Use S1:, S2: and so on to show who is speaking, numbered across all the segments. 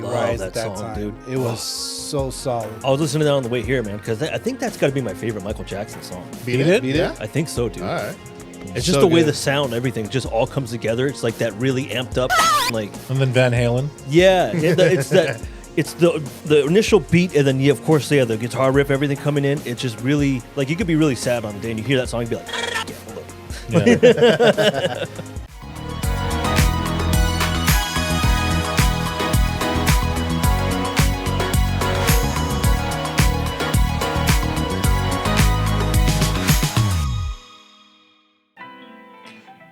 S1: rise at that
S2: song,
S1: time.
S2: dude.
S1: It was so solid.
S2: I was listening to that on the way here, man, because I think that's got to be my favorite Michael Jackson song.
S3: Beat it?
S1: Beat it?
S2: I think so, dude.
S3: All right.
S2: It's just
S1: So
S2: the way
S1: good.
S2: the sound, everything just all comes together. It's like that really amped up, like
S4: And then Van Halen.
S2: yeah. It's that. It's the initial beat, and then of course, the guitar riff, everything coming in. It's just really like you could be really sad on the day, and you hear that song, and be like, yeah, hold up.
S4: Yeah.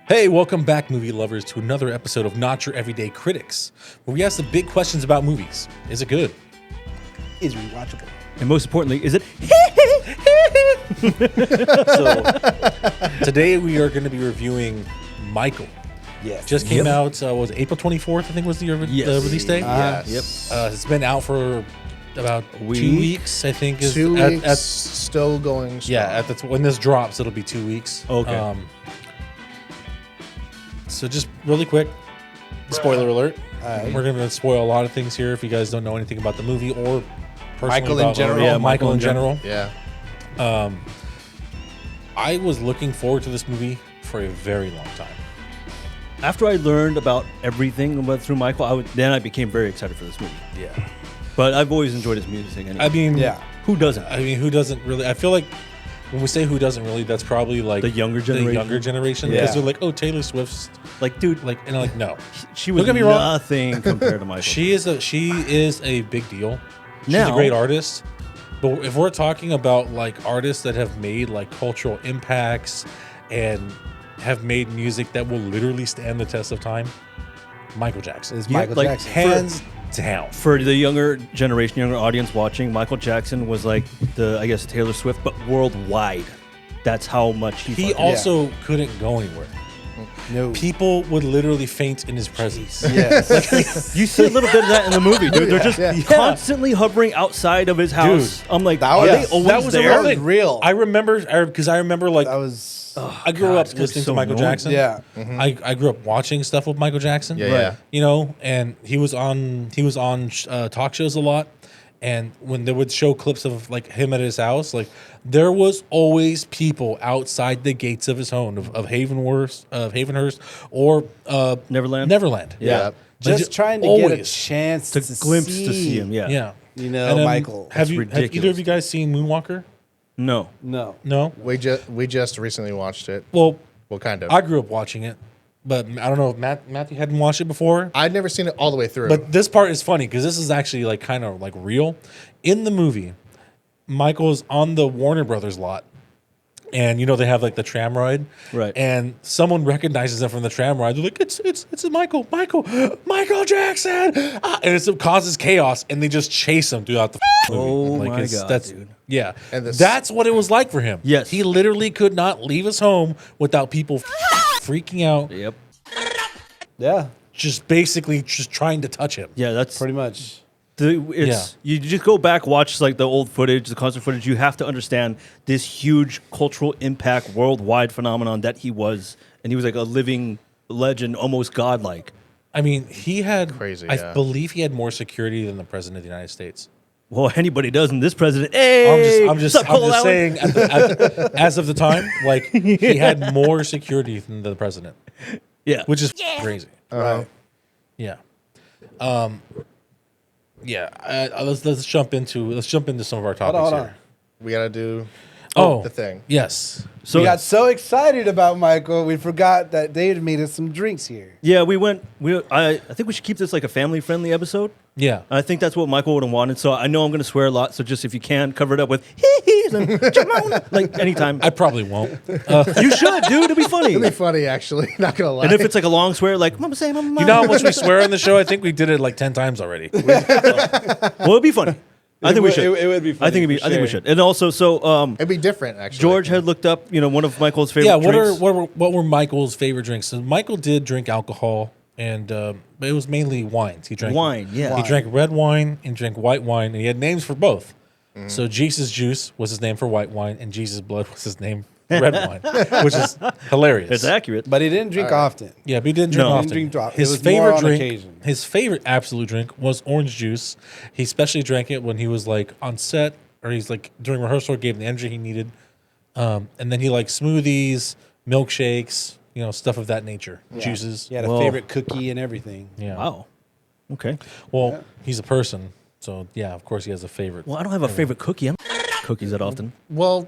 S4: Hey, welcome back, movie lovers, to another episode of Not Your Everyday Critics, where we ask the big questions about movies. Is it good?
S1: Is rewatchable.
S2: And most importantly, is it?
S4: So, today we are going to be reviewing Michael.
S1: Yes.
S4: Just came out, was it April 24th, I think was the release date?
S3: Yes.
S4: It's been out for about 2 weeks, I think. Is
S3: 2
S4: at-
S3: weeks,
S4: at-
S3: still going strong.
S4: Yeah, when this drops, it'll be 2 weeks.
S2: Okay.
S4: So just really quick, spoiler alert.
S1: Alright.
S4: We're going to spoil a lot of things here if you guys don't know anything about the movie or personally
S1: Michael in
S4: about
S1: general.
S4: Yeah,
S2: Yeah,
S4: Michael in general.
S3: Yeah.
S4: I was looking forward to this movie for a very long time.
S2: After I learned about everything about through Michael, then I became very excited for this movie.
S4: Yeah.
S2: But I've always enjoyed his music. Anyway.
S4: I mean,
S1: Yeah.
S2: Who doesn't?
S4: I mean, who doesn't really? I feel like when we say who doesn't really, that's probably like
S2: The younger generation?
S4: The younger generation,
S1: Yeah.
S4: because they're like, oh, Taylor Swift's
S2: Like, dude,
S4: like, and I'm like, no,
S2: she was
S4: Don't get me wrong.
S2: nothing compared to Michael.
S4: she is a big deal. She's a
S2: Now-
S4: great artist. But if we're talking about like artists that have made like cultural impacts and have made music that will literally stand the test of time, Michael Jackson
S1: Is
S2: Yeah,
S1: Michael
S2: like,
S1: Jackson.
S4: hands down.
S2: For the younger generation, younger audience watching, Michael Jackson was like I guess Taylor Swift, but worldwide. That's how much he.
S4: He
S2: fucking-
S4: also couldn't go anywhere.
S1: No.
S4: People would literally faint in his presence.
S1: Yes.
S2: You see a little bit of that in the movie, dude. They're just
S1: Yeah.
S2: constantly hovering outside of his house.
S4: Dude,
S2: I'm like,
S1: that
S2: are
S1: was-
S2: they always
S4: that was a
S2: there?
S4: real thing.
S1: real.
S4: I remember like
S1: that was.
S4: I grew
S2: God,
S4: up
S2: this
S4: listening
S2: guy's
S4: to
S2: so
S4: Michael
S2: annoying.
S4: Jackson.
S1: Yeah.
S4: I grew up watching stuff with Michael Jackson.
S3: Yeah, yeah.
S4: You know, and he was on talk shows a lot. And when they would show clips of like him at his house, like there was always people outside the gates of his home of Havenhurst or
S2: Neverland?
S4: Neverland.
S1: Yeah.
S4: Like,
S1: Just trying to get a
S4: always.
S1: chance
S2: To
S1: to
S2: glimpse to see him. Yeah.
S4: Yeah.
S1: You know,
S4: And,
S1: Michael.
S4: Have
S2: That's
S4: either
S2: ridiculous.
S4: of you guys seen Moonwalker?
S2: No.
S1: No.
S4: No.
S3: We just recently watched it.
S4: Well,
S3: Well, kind of.
S4: I grew up watching it, but I don't know if Matthew hadn't watched it before.
S3: I'd never seen it all the way through.
S4: But this part is funny because this is actually like kind of like real. In the movie, Michael's on the Warner Brothers lot, and you know they have like the tram ride,
S2: Right.
S4: And someone recognizes him from the tram ride. They're like, "It's Michael Jackson," and it causes chaos, and they just chase him throughout the movie.
S2: Oh
S4: Like,
S2: my
S4: it's-
S2: God,
S4: that's,
S2: dude.
S4: Yeah,
S3: And this-
S4: that's what it was like for him.
S2: Yes.
S4: he literally could not leave his home without people freaking out,
S2: Yep.
S1: Yeah.
S4: just basically just trying to touch him.
S2: Yeah, that's
S1: Pretty much.
S2: You just go back, watch like the old footage, the concert footage. You have to understand this huge cultural impact, worldwide phenomenon that he was, and he was like a living legend, almost godlike.
S4: I mean, he had
S3: Crazy,
S4: I
S3: yeah.
S4: believe he had more security than the president of the United States.
S2: Well, anybody does, and this president. Hey,
S4: I'm just
S2: what's up, Cole Allen?
S4: saying. As of the time, like he had more security than the president,
S2: Yeah,
S4: which is crazy.
S1: Right.
S4: Yeah. Let's jump into some of our topics
S1: Hold on.
S4: here.
S3: we got to do
S4: Oh,
S3: the thing.
S4: Yes.
S2: so
S1: We got so excited about Michael, we forgot that David made us some drinks here.
S2: yeah, I think we should keep this like a family-friendly episode.
S4: Yeah.
S2: I think that's what Michael would have wanted. So I know I'm going to swear a lot. So just if you can, cover it up with hee-hees and Jamona, like anytime.
S4: I probably won't.
S2: You should, dude. It'd be funny.
S3: It'd be funny, actually. Not gonna lie.
S2: And if it's like a long swear, like Mama say, Mama.
S4: You know how much we swear on the show? I think we did it like 10 times already.
S2: Well, it'd be funny. I think we should.
S1: It would be funny.
S2: I think I think we should. And also, so
S3: it'd be different, actually.
S2: George had looked up, one of Michael's favorite
S4: Yeah.
S2: drinks.
S4: What were Michael's favorite drinks? So Michael did drink alcohol, and but it was mainly wines. He drank
S2: Wine, yeah.
S4: He drank red wine and drank white wine, and he had names for both. So Jesus Juice was his name for white wine, and Jesus Blood was his name red wine, which is hilarious.
S2: It's accurate.
S1: But he didn't drink often.
S4: Yeah, but he didn't drink
S2: No. He
S4: often.
S1: didn't drink often.
S4: His
S1: It was
S4: favorite
S1: more on
S4: drink,
S1: occasion.
S4: his favorite absolute drink was orange juice. He especially drank it when he was like on set or he's like during rehearsal, gave him the energy he needed. And then he liked smoothies, milkshakes, stuff of that nature, juices.
S1: He had a
S2: Whoa.
S1: favorite cookie and everything.
S4: Yeah.
S2: Wow. Okay.
S4: Well, he's a person, so yeah, of course he has a favorite.
S2: Well, I don't have a favorite cookie. I'm cookies that often.
S3: Well,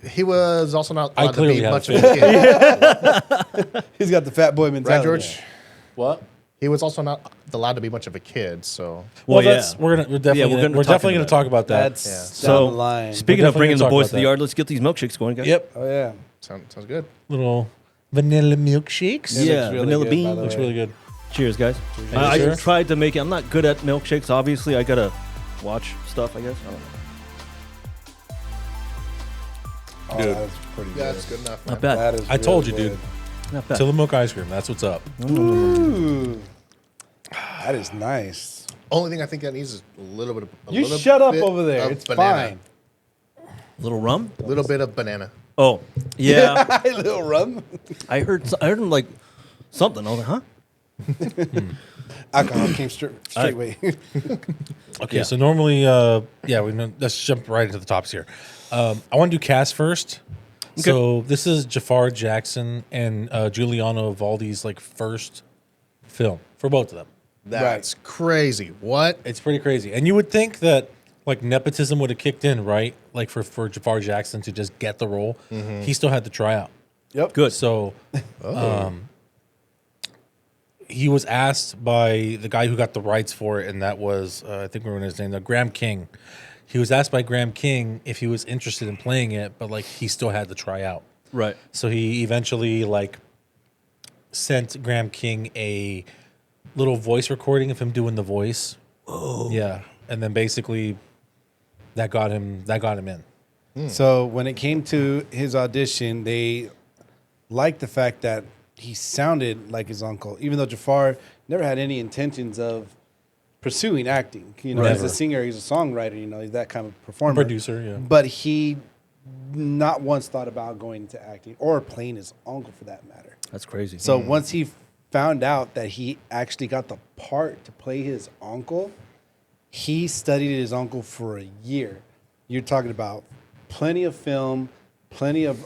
S3: he was also not
S4: I
S3: allowed to
S4: clearly
S3: be
S4: have
S3: much
S4: a
S3: of a kid.
S1: He's got the fat boy
S3: Right,
S1: mentality.
S3: George?
S4: What?
S3: He was also not allowed to be much of a kid, so
S4: Well,
S2: yeah.
S4: that's we're definitely
S2: we're gonna
S4: we're
S2: talk
S4: definitely
S2: into
S4: going to talk about that.
S1: That's
S3: Yeah.
S1: down
S2: So,
S1: the line.
S2: speaking
S4: We're
S2: of bringing the
S4: definitely
S2: boys
S4: gonna
S2: to the
S4: talk
S2: yard, let's get these milkshakes going, guys.
S4: Yep,
S1: Oh yeah.
S3: sounds good.
S4: little vanilla milkshakes.
S1: It
S2: Yeah,
S1: looks really
S2: vanilla
S1: good,
S2: bean.
S1: by the
S4: Looks
S1: way.
S4: really good.
S2: Cheers, guys.
S4: you,
S2: I
S4: sir.
S2: tried to make it. I'm not good at milkshakes. Obviously, I gotta watch stuff. I guess. I don't know.
S1: Oh,
S4: Dude.
S1: that's pretty
S3: Yeah,
S1: good.
S3: that's good enough.
S2: Not
S3: Man.
S2: bad.
S1: That is
S4: I told you,
S1: really
S4: dude.
S2: Not bad.
S4: Tillamook ice cream. That's what's up.
S1: good. Ooh. That is nice.
S3: Only thing I think that needs is a little bit of.
S1: You shut up
S3: bit
S1: over there.
S3: of
S1: It's
S3: banana.
S1: fine.
S2: Little rum.
S3: A little bit of banana.
S2: Oh, yeah.
S1: A little rum.
S2: I heard him like something. I was like, huh?
S1: Alcohol came straight way.
S4: Okay,
S2: Yeah.
S4: so normally, let's jump right into the tops here. I want to do cast first. So this is Jaafar Jackson and Giuliano Valdi's like first film for both of them.
S3: That's crazy. What?
S4: It's pretty crazy, and you would think that like nepotism would have kicked in, right? Like for Jaafar Jackson to just get the role, he still had to try out.
S1: Yep.
S2: Good.
S4: So, he was asked by the guy who got the rights for it, and that was I think we were his name, Graham King. He was asked by Graham King if he was interested in playing it, but like he still had to try out.
S2: Right.
S4: So he eventually like sent Graham King a little voice recording of him doing the voice. Oh. Yeah, and then basically that got him in.
S1: So when it came to his audition, they liked the fact that he sounded like his uncle, even though Jafar never had any intentions of pursuing acting. He's
S4: Never.
S1: a singer, he's a songwriter, he's that kind of performer.
S4: Producer, yeah.
S1: But he not once thought about going into acting or playing his uncle for that matter.
S2: That's crazy.
S1: So once he found out that he actually got the part to play his uncle, he studied his uncle for a year. You're talking about plenty of film, plenty of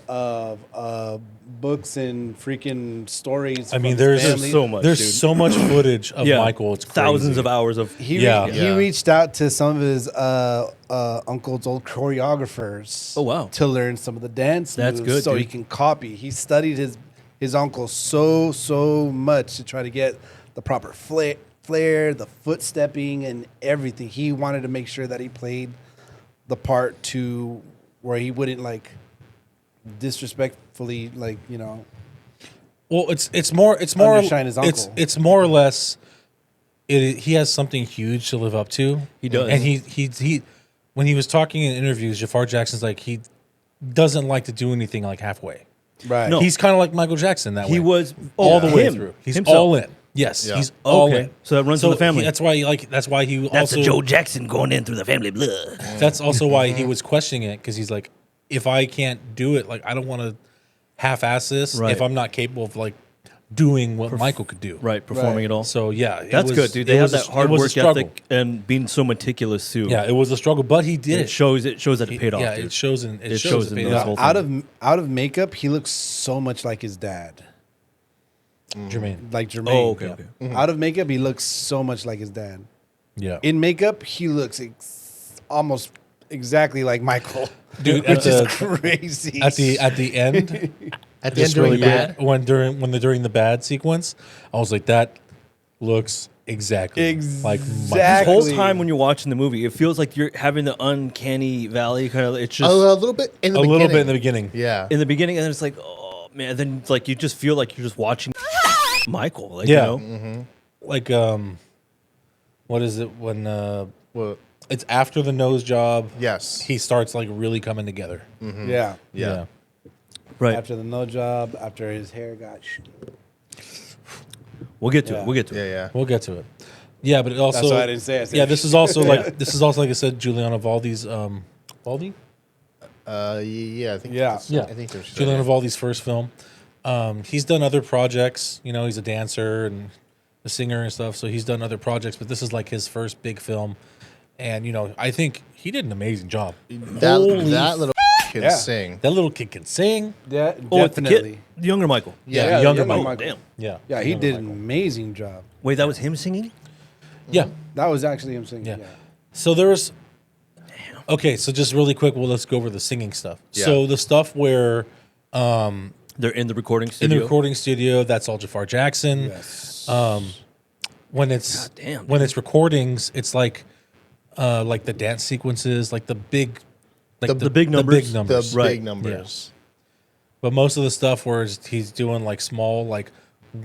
S1: books and freaking stories.
S4: I mean,
S1: from his
S4: there's
S1: family.
S2: so much.
S4: There's
S2: dude.
S4: so much footage of
S2: Yeah.
S4: Michael. It's crazy.
S2: Thousands of hours of.
S1: He
S4: Yeah.
S1: he
S3: Yeah.
S1: reached out to some of his uncle's old choreographers.
S2: Oh, wow.
S1: To learn some of the dance
S2: That's
S1: moves
S2: good,
S1: so he
S2: dude.
S1: can copy. He studied his uncle so much to try to get the proper flair, the foot stepping, and everything. He wanted to make sure that he played the part to where he wouldn't like disrespectfully
S4: Well, it's more
S1: Undershine his
S4: it's
S1: uncle.
S4: it's more or less. He has something huge to live up to.
S2: He does.
S4: and he when he was talking in interviews, Jaafar Jackson's like he doesn't like to do anything like halfway.
S1: right.
S2: No.
S4: He's kind of like Michael Jackson that way.
S2: He was
S4: all the way
S2: him,
S4: through. He's
S2: himself.
S4: all in. Yes,
S3: Yeah.
S4: he's all
S2: Okay.
S4: in.
S2: So that runs in the family.
S4: That's why he
S2: That's
S4: also
S2: the Joe Jackson going in through the family blood.
S4: That's also why he was questioning it because he's like, if I can't do it, like I don't want to half-ass this
S2: Right.
S4: if I'm not capable of like doing what Michael could do.
S2: Right, performing
S1: Right.
S2: it all.
S4: So yeah, it
S2: That's
S4: was-
S2: good, dude.
S4: it
S2: They have
S4: was a-
S2: that hard
S4: it was a
S2: work
S4: struggle.
S2: ethic and being so meticulous too.
S4: Yeah, it was a struggle, but he did
S2: it
S4: it.
S2: shows that it paid off.
S4: Yeah,
S2: dude.
S4: it shows in
S2: It shows
S4: it
S2: in
S4: paid
S2: those
S4: off.
S2: whole
S1: out of makeup, he looks so much like his dad.
S4: Jermaine.
S1: Like Jermaine.
S2: Oh, okay, okay.
S1: Out of makeup, he looks so much like his dad.
S4: Yeah,
S1: In makeup, he looks almost exactly like Michael,
S4: Dude,
S1: which is
S4: at
S1: crazy.
S4: at the end,
S3: At the
S4: just
S3: end,
S4: really
S3: doing bad.
S4: quick, when during the bad sequence, I was like, that looks exactly like Michael.
S2: This
S1: Exactly.
S2: whole time when you're watching the movie, it feels like you're having the uncanny valley kind of. It's
S3: A
S2: just
S3: little bit in the
S4: A
S3: beginning.
S4: little bit in the beginning.
S3: Yeah.
S2: in the beginning, and then it's like, oh man. Then it's like you just feel like you're just watching Michael. Like,
S4: Yeah.
S2: you know?
S4: Like what is it when
S3: Well,
S4: it's after the nose job?
S3: yes.
S4: He starts like really coming together.
S1: Yeah.
S3: Yeah.
S2: Right.
S1: After the no job, after his hair got.
S2: We'll get to
S1: Yeah.
S2: it. We'll get to
S3: Yeah.
S2: it.
S3: Yeah.
S4: We'll get to it. Yeah, but it also
S1: That's why I didn't say it. I said
S4: yeah, this is also like I said, Giuliano Valdi's Valdi?
S3: Yeah, I think.
S1: Yeah.
S3: I think there's
S4: Julian Evaldi's first film. He's done other projects. You know, he's a dancer and a singer and stuff. So he's done other projects, but this is like his first big film. And, you know, I think he did an amazing job.
S3: that little can
S1: Yeah.
S3: sing.
S4: That little kid can sing.
S1: Yeah,
S2: Oh, it's the
S1: definitely.
S2: kid, the younger Michael.
S3: Yeah,
S4: younger
S1: Michael.
S4: Michael.
S2: Damn.
S4: Yeah.
S1: Yeah, he
S4: Younger
S1: did an
S4: Michael.
S1: amazing job.
S2: Wait, that was him singing?
S4: Yeah.
S1: That was actually him singing.
S4: Yeah.
S1: Yeah.
S4: So there was. Okay, so just really quick, well, let's go over the singing stuff.
S3: Yeah.
S4: So the stuff where
S2: They're in the recording
S4: in
S2: studio.
S4: the recording studio, that's all Jaafar Jackson.
S1: Yes.
S4: When it's
S2: God damn,
S4: when it's recordings, it's like the dance sequences, like the big, like
S2: the big numbers.
S3: The
S2: Right.
S3: big numbers.
S4: But most of the stuff where he's doing like small, like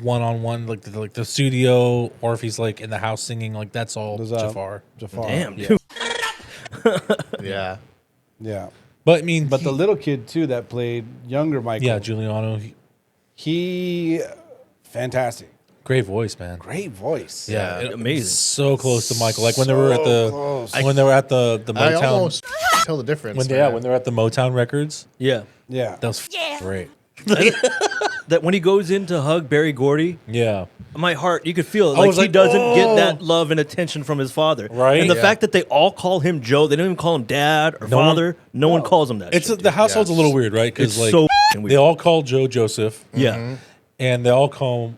S4: one-on-one, like the studio, or if he's like in the house singing, like that's all
S1: Those,
S4: Jaafar.
S1: Jafar.
S2: Damn,
S4: Yeah.
S2: dude.
S3: Yeah.
S1: Yeah.
S4: But I mean,
S1: But the little kid too that played younger Michael.
S4: yeah, Giuliano,
S1: He fantastic.
S4: great voice, man.
S1: Great voice.
S4: Yeah,
S2: amazing.
S4: So close to Michael. Like when they were at the
S1: close.
S4: when they were at the
S3: I
S4: Motown.
S3: almost tell the difference.
S4: When they
S3: man.
S4: when they're at the Motown Records,
S2: Yeah.
S1: Yeah.
S4: that was great.
S2: That when he goes in to hug Barry Gordy,
S4: Yeah,
S2: my heart, you could feel it.
S4: I
S2: Like
S4: was
S2: he
S4: like,
S2: doesn't get
S4: "Oh."
S2: that love and attention from his father.
S4: Right.
S2: And the
S3: Yeah.
S2: fact that they all call him Joe, they don't even call him dad or
S4: No one-
S2: father. No one calls him that.
S4: it's
S2: shit,
S4: the household's
S3: Yes.
S4: a little weird, right?
S2: dude. It's
S4: Because like
S2: so f***ing weird.
S4: they all call Joe Joseph,
S2: yeah.
S4: and they all call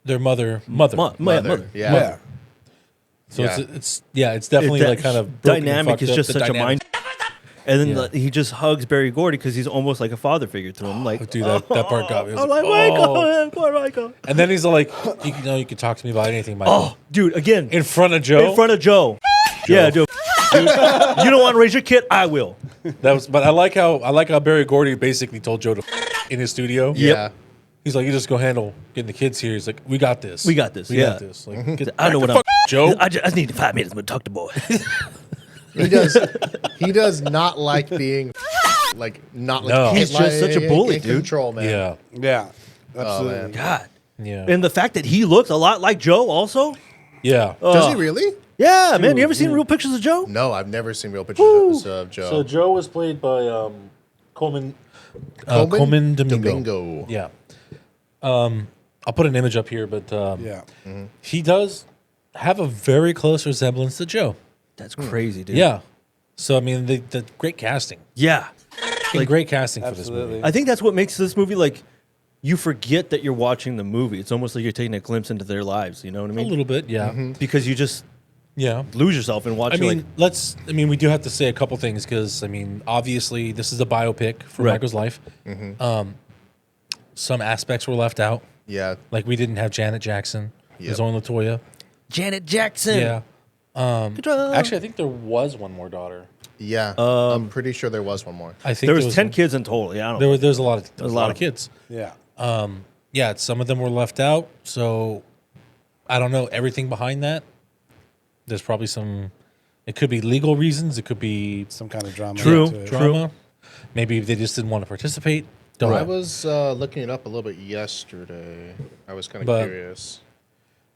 S4: their mother. Mother.
S2: Mother.
S3: Yeah.
S1: Yeah.
S4: So
S3: Yeah.
S4: it's definitely
S2: That
S4: like kind of broken and
S2: dynamic
S4: fucked
S2: is
S4: up,
S2: just
S4: the
S2: such a
S4: dynamic.
S2: mind. And then
S4: Yeah.
S2: he just hugs Barry Gordy because he's almost like a father figure to him. Like,
S4: Oh, dude, that part got me. I was
S2: I'm like,
S4: "Oh."
S2: Michael, poor Michael.
S4: And then he's like, you can talk to me about anything, Michael.
S2: Oh, dude, again,
S4: In front of Joe.
S2: in front of Joe. Yeah, dude. Dude, you don't want to raise your kid? I will.
S4: But I like how Barry Gordy basically told Joe to in his studio.
S3: Yeah.
S4: He's like, you just go handle getting the kids here. He's like, we got this.
S2: We got this,
S4: We
S2: yeah.
S4: got this. Like, get
S2: I know what
S4: the
S2: I'm.
S4: fuck, Joe.
S2: I just need 5 minutes to talk to boy.
S3: He does. He does not like being like not.
S4: No.
S3: Like,
S2: He's just such a bully,
S3: in
S2: dude.
S3: Control, man.
S4: Yeah.
S1: Yeah. Absolutely.
S3: man.
S2: God.
S4: Yeah.
S2: And the fact that he looks a lot like Joe, also.
S4: Yeah.
S3: Does he really?
S2: Yeah, man. You ever seen real pictures of Joe?
S3: No, I've never seen real pictures of Joe.
S4: So Joe was played by Coleman Domingo. Yeah. I'll put an image up here, but
S1: Yeah.
S4: he does have a very close resemblance to Joe.
S2: That's crazy, dude.
S4: Yeah. So I mean, the great casting,
S2: Yeah.
S4: like great casting for this
S1: Absolutely.
S4: movie.
S2: I think that's what makes this movie like. You forget that you're watching the movie. It's almost like you're taking a glimpse into their lives. You know what I
S4: A
S2: mean?
S4: little bit, yeah,
S2: Because you just
S4: yeah.
S2: lose yourself in
S4: I
S2: watching.
S4: mean, we do have to say a couple things because I mean, obviously, this is a biopic for
S2: Right.
S4: Michael's life. Some aspects were left out,
S3: yeah.
S4: like we didn't have Janet Jackson. It was
S3: Yep.
S4: only Latoya.
S2: Janet Jackson.
S4: Yeah.
S2: Actually,
S4: Actually, I think there was one more daughter.
S3: Yeah. I'm pretty sure there was one more.
S4: I think
S2: there was 10
S4: one-
S2: kids in total. Yeah, I don't know.
S4: There's a lot of
S2: a lot of
S4: kids.
S1: Yeah.
S4: Yeah, some of them were left out. So I don't know everything behind that. There's probably some. It could be legal reasons. It could be
S1: Some kind of drama.
S2: True.
S1: into it.
S4: drama. Maybe they just didn't want to participate. Don't
S3: I
S4: know.
S3: was looking it up a little bit yesterday. I was kind of
S4: But-
S3: curious.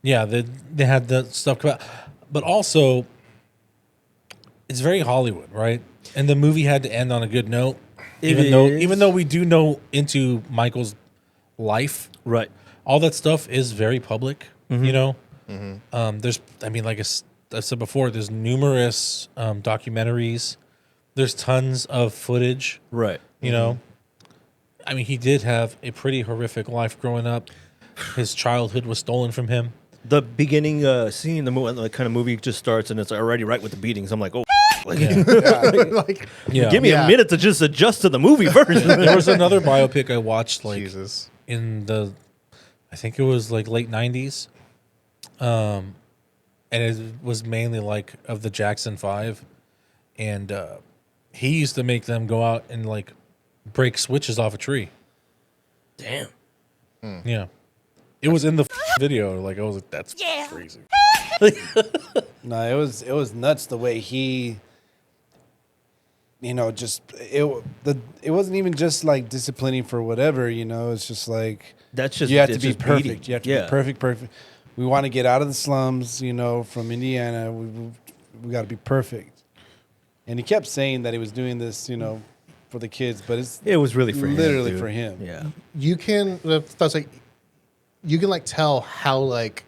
S4: Yeah, they had the stuff come out, but also it's very Hollywood, right? And the movie had to end on a good note.
S2: It
S4: Even
S2: is.
S4: though we do know into Michael's life,
S2: Right.
S4: all that stuff is very public. You know, there's, I mean, like I said before, there's numerous documentaries. There's tons of footage.
S2: Right.
S4: You know, I mean, he did have a pretty horrific life growing up. His childhood was stolen from him.
S2: The beginning scene, the kind of movie just starts and it's already right with the beatings. I'm like, oh, like,
S3: Like,
S4: Yeah,
S2: give me a minute to just adjust to the movie first.
S4: There was another biopic I watched like
S3: Jesus.
S4: in the, I think it was like late '90s, and it was mainly like of the Jackson Five, and he used to make them go out and like break switches off a tree.
S2: Damn.
S4: Yeah, it was in the video. Like I was like, that's crazy.
S1: No, it was nuts the way he, just it wasn't even just like disciplining for whatever, it's just like
S2: That's just
S1: you have to
S2: it's
S1: be
S2: just
S1: perfect.
S2: beating.
S1: You have to
S2: Yeah.
S1: be perfect. We want to get out of the slums, from Indiana. We got to be perfect. And he kept saying that he was doing this, for the kids, but
S2: It was really for him.
S1: literally
S2: dude.
S1: for him.
S2: Yeah.
S3: You can that's like you can like tell how like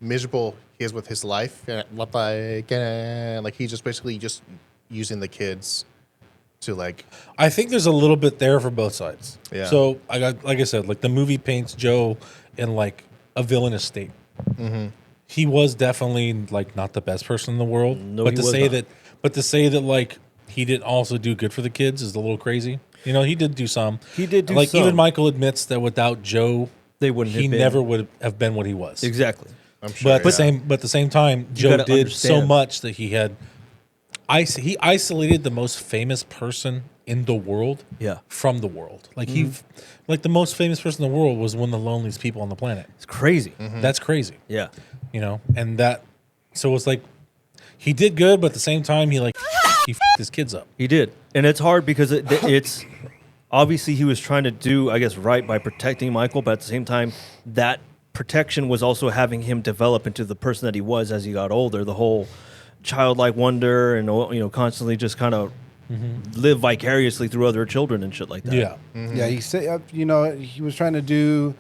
S3: miserable he is with his life. Like he's just basically just using the kids to like
S4: I think there's a little bit there for both sides.
S3: Yeah.
S4: So like I said, like the movie paints Joe in like a villainous state.
S3: Mm-hmm.
S4: He was definitely like not the best person in the world.
S2: No,
S4: but
S2: he
S4: to
S2: was
S4: say
S2: not.
S4: that, but to say that like he didn't also do good for the kids is a little crazy. You know, he did do some.
S2: He did do
S4: like
S2: some.
S4: even Michael admits that without Joe,
S2: They wouldn't
S4: he
S2: have been.
S4: never would have been what he was.
S2: Exactly.
S3: I'm sure.
S4: But at the same time, Joe
S2: gotta
S4: did so
S2: understand.
S4: much that he had. He isolated the most famous person in the world.
S2: Yeah.
S4: From the world, like like the most famous person in the world was one of the loneliest people on the planet.
S2: It's crazy.
S4: That's crazy.
S2: Yeah.
S4: You know, and that, so it's like he did good, but at the same time, he f***ed his kids up.
S2: He did. And it's hard because it's obviously he was trying to do, I guess, right by protecting Michael, but at the same time, that protection was also having him develop into the person that he was as he got older. The whole childlike wonder and, you know, constantly just kind of live vicariously through other children and shit like that.
S4: Yeah,
S1: Yeah, he said, you know, he was trying to do,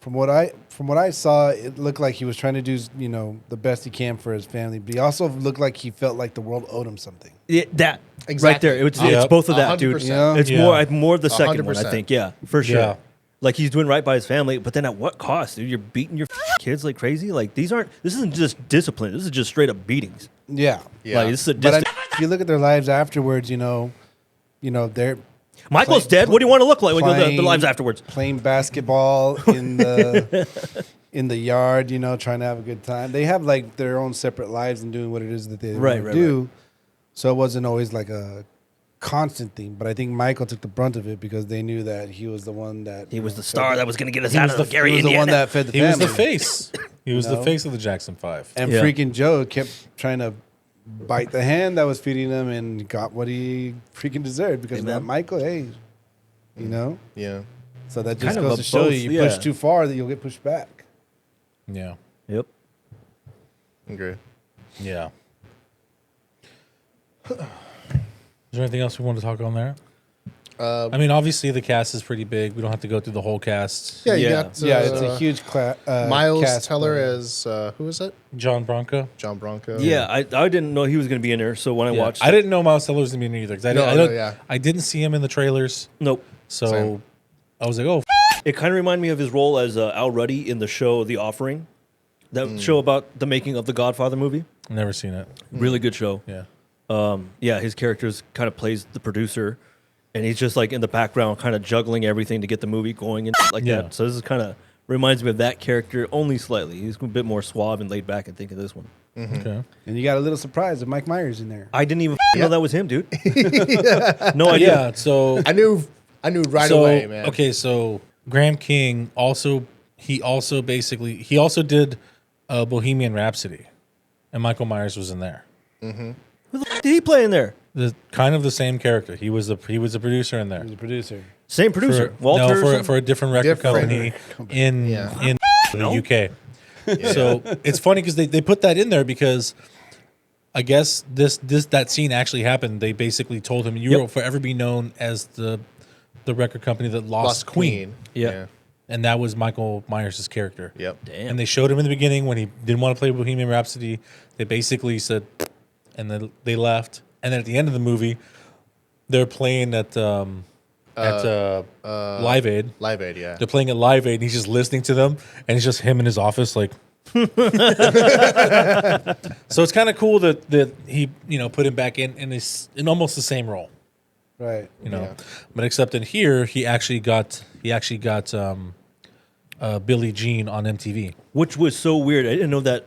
S1: from what I saw, it looked like he was trying to do, you know, the best he can for his family. But he also looked like he felt like the world owed him something.
S2: That right
S3: Exactly.
S2: there. It's
S4: Yep.
S2: both of that, dude.
S3: 100%.
S1: Yeah.
S2: It's
S4: Yeah.
S2: more the second one, I
S3: 100%.
S2: think. Yeah, for sure.
S4: Yeah.
S2: Like he's doing right by his family, but then at what cost, dude? You're beating your kids like crazy. Like this isn't just discipline. This is just straight up beatings.
S1: Yeah.
S3: Yeah.
S2: Like this is a
S1: But
S2: dis-
S1: if you look at their lives afterwards, you know, they're
S2: Michael's
S1: play-
S2: dead. What do you want to look like when you
S1: playing-
S2: the lives afterwards?
S1: playing basketball in the in the yard, you know, trying to have a good time. They have like their own separate lives and doing what it is that they
S2: Right,
S1: want
S2: right,
S1: to do. So it wasn't always like a constant thing. But I think Michael took the brunt of it because they knew that he was the one that
S2: He was
S1: you know,
S2: the star that was going to get us
S4: He
S2: out
S4: was
S2: of the
S4: the-
S2: Gary,
S1: he was the
S2: Indiana.
S1: one that fed the
S4: he
S1: family.
S4: was the face. He was the
S1: know?
S4: face of the Jackson Five.
S1: And
S2: Yeah.
S1: freaking Joe kept trying to bite the hand that was feeding him and got what he freaking deserved because
S2: Amen.
S1: that Michael, hey, you know.
S3: yeah.
S1: So that just
S2: Kind of
S1: goes
S2: a
S1: to show
S2: both,
S1: you push
S2: yeah.
S1: too far that you'll get pushed back.
S4: Yeah,
S2: Yep.
S3: Agree.
S4: yeah. Is there anything else we want to talk on there? I mean, obviously the cast is pretty big. We don't have to go through the whole cast.
S3: Yeah, you
S2: Yeah.
S3: got
S1: Yeah, it's a huge
S3: Miles
S1: cast
S3: Teller
S1: player.
S3: as who is it?
S4: John Bronco.
S3: John Bronco.
S2: Yeah, I didn't know he was going to be in there. So when I
S4: Yeah.
S2: watched,
S4: I didn't know Miles Teller was gonna be in it either. 'Cause
S3: No,
S4: I didn't see him in the trailers,
S2: Nope.
S4: so
S3: Same.
S4: I was like, oh,
S2: It kind of reminded me of his role as Al Ruddy in the show The Offering, that show about the making of the Godfather movie.
S4: never seen it.
S2: Really good show.
S4: Yeah,
S2: Yeah, his character kind of plays the producer, and he's just like in the background, kind of juggling everything to get the movie going and like
S4: Yeah.
S2: that. So this is kind of reminds me of that character only slightly. He's a bit more suave and laid back. I think of this one.
S4: okay.
S1: And you got a little surprise of Mike Myers in there.
S2: I didn't even know that was him, dude. No idea.
S4: Yeah, so
S3: I knew right away, man.
S4: Okay, so Graham King also did Bohemian Rhapsody, and Michael Myers was in there.
S2: Who the f- did he play in there?
S4: The kind of the same character. He was the producer in there.
S1: He's a producer.
S2: Same producer,
S4: For-
S2: Walter. or
S4: no,
S2: something?
S4: for a different record
S3: Different
S4: company in
S3: Yeah.
S4: in the UK. So it's funny because they put that in there because I guess that scene actually happened. They basically told him you
S2: Yep.
S4: will forever be known as the record company that lost Queen.
S2: Yeah.
S4: And that was Michael Myers' character.
S3: Yep.
S2: Damn.
S4: And they showed him in the beginning when he didn't want to play Bohemian Rhapsody. They basically said, and then they left. And then at the end of the movie, they're playing at Live Aid.
S3: Live Aid, yeah.
S4: They're playing at Live Aid, and he's just listening to them, and it's just him in his office, like. So it's kind of cool that he put him back in almost the same role,
S1: Right.
S3: Yeah.
S4: but except in here he actually got Billie Jean on MTV.
S2: Which was so weird. I didn't know that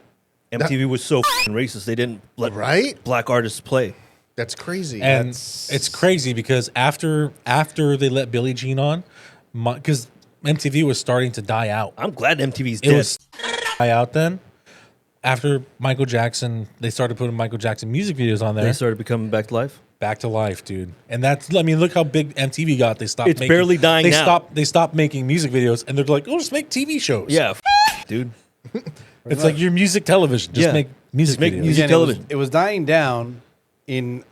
S2: MTV was so f***ing racist. They didn't let
S3: Right?
S2: black artists play.
S3: That's crazy.
S4: And
S1: That's-
S4: it's crazy because after they let Billie Jean on, because MTV was starting to die out.
S2: I'm glad MTV's
S4: It
S2: dead.
S4: was die out then. After Michael Jackson, they started putting Michael Jackson music videos on there.
S2: They started becoming back to life.
S4: Back to life, dude. And look how big MTV got. They stopped.
S2: It's barely dying
S4: They
S2: now.
S4: stopped making music videos, and they're like, "Oh, just make TV shows."
S2: Yeah, dude.
S4: it's like your music television. Just
S2: Yeah.
S4: make music
S2: Just make
S4: videos.
S2: music
S1: Again,
S2: television.
S1: It was dying down in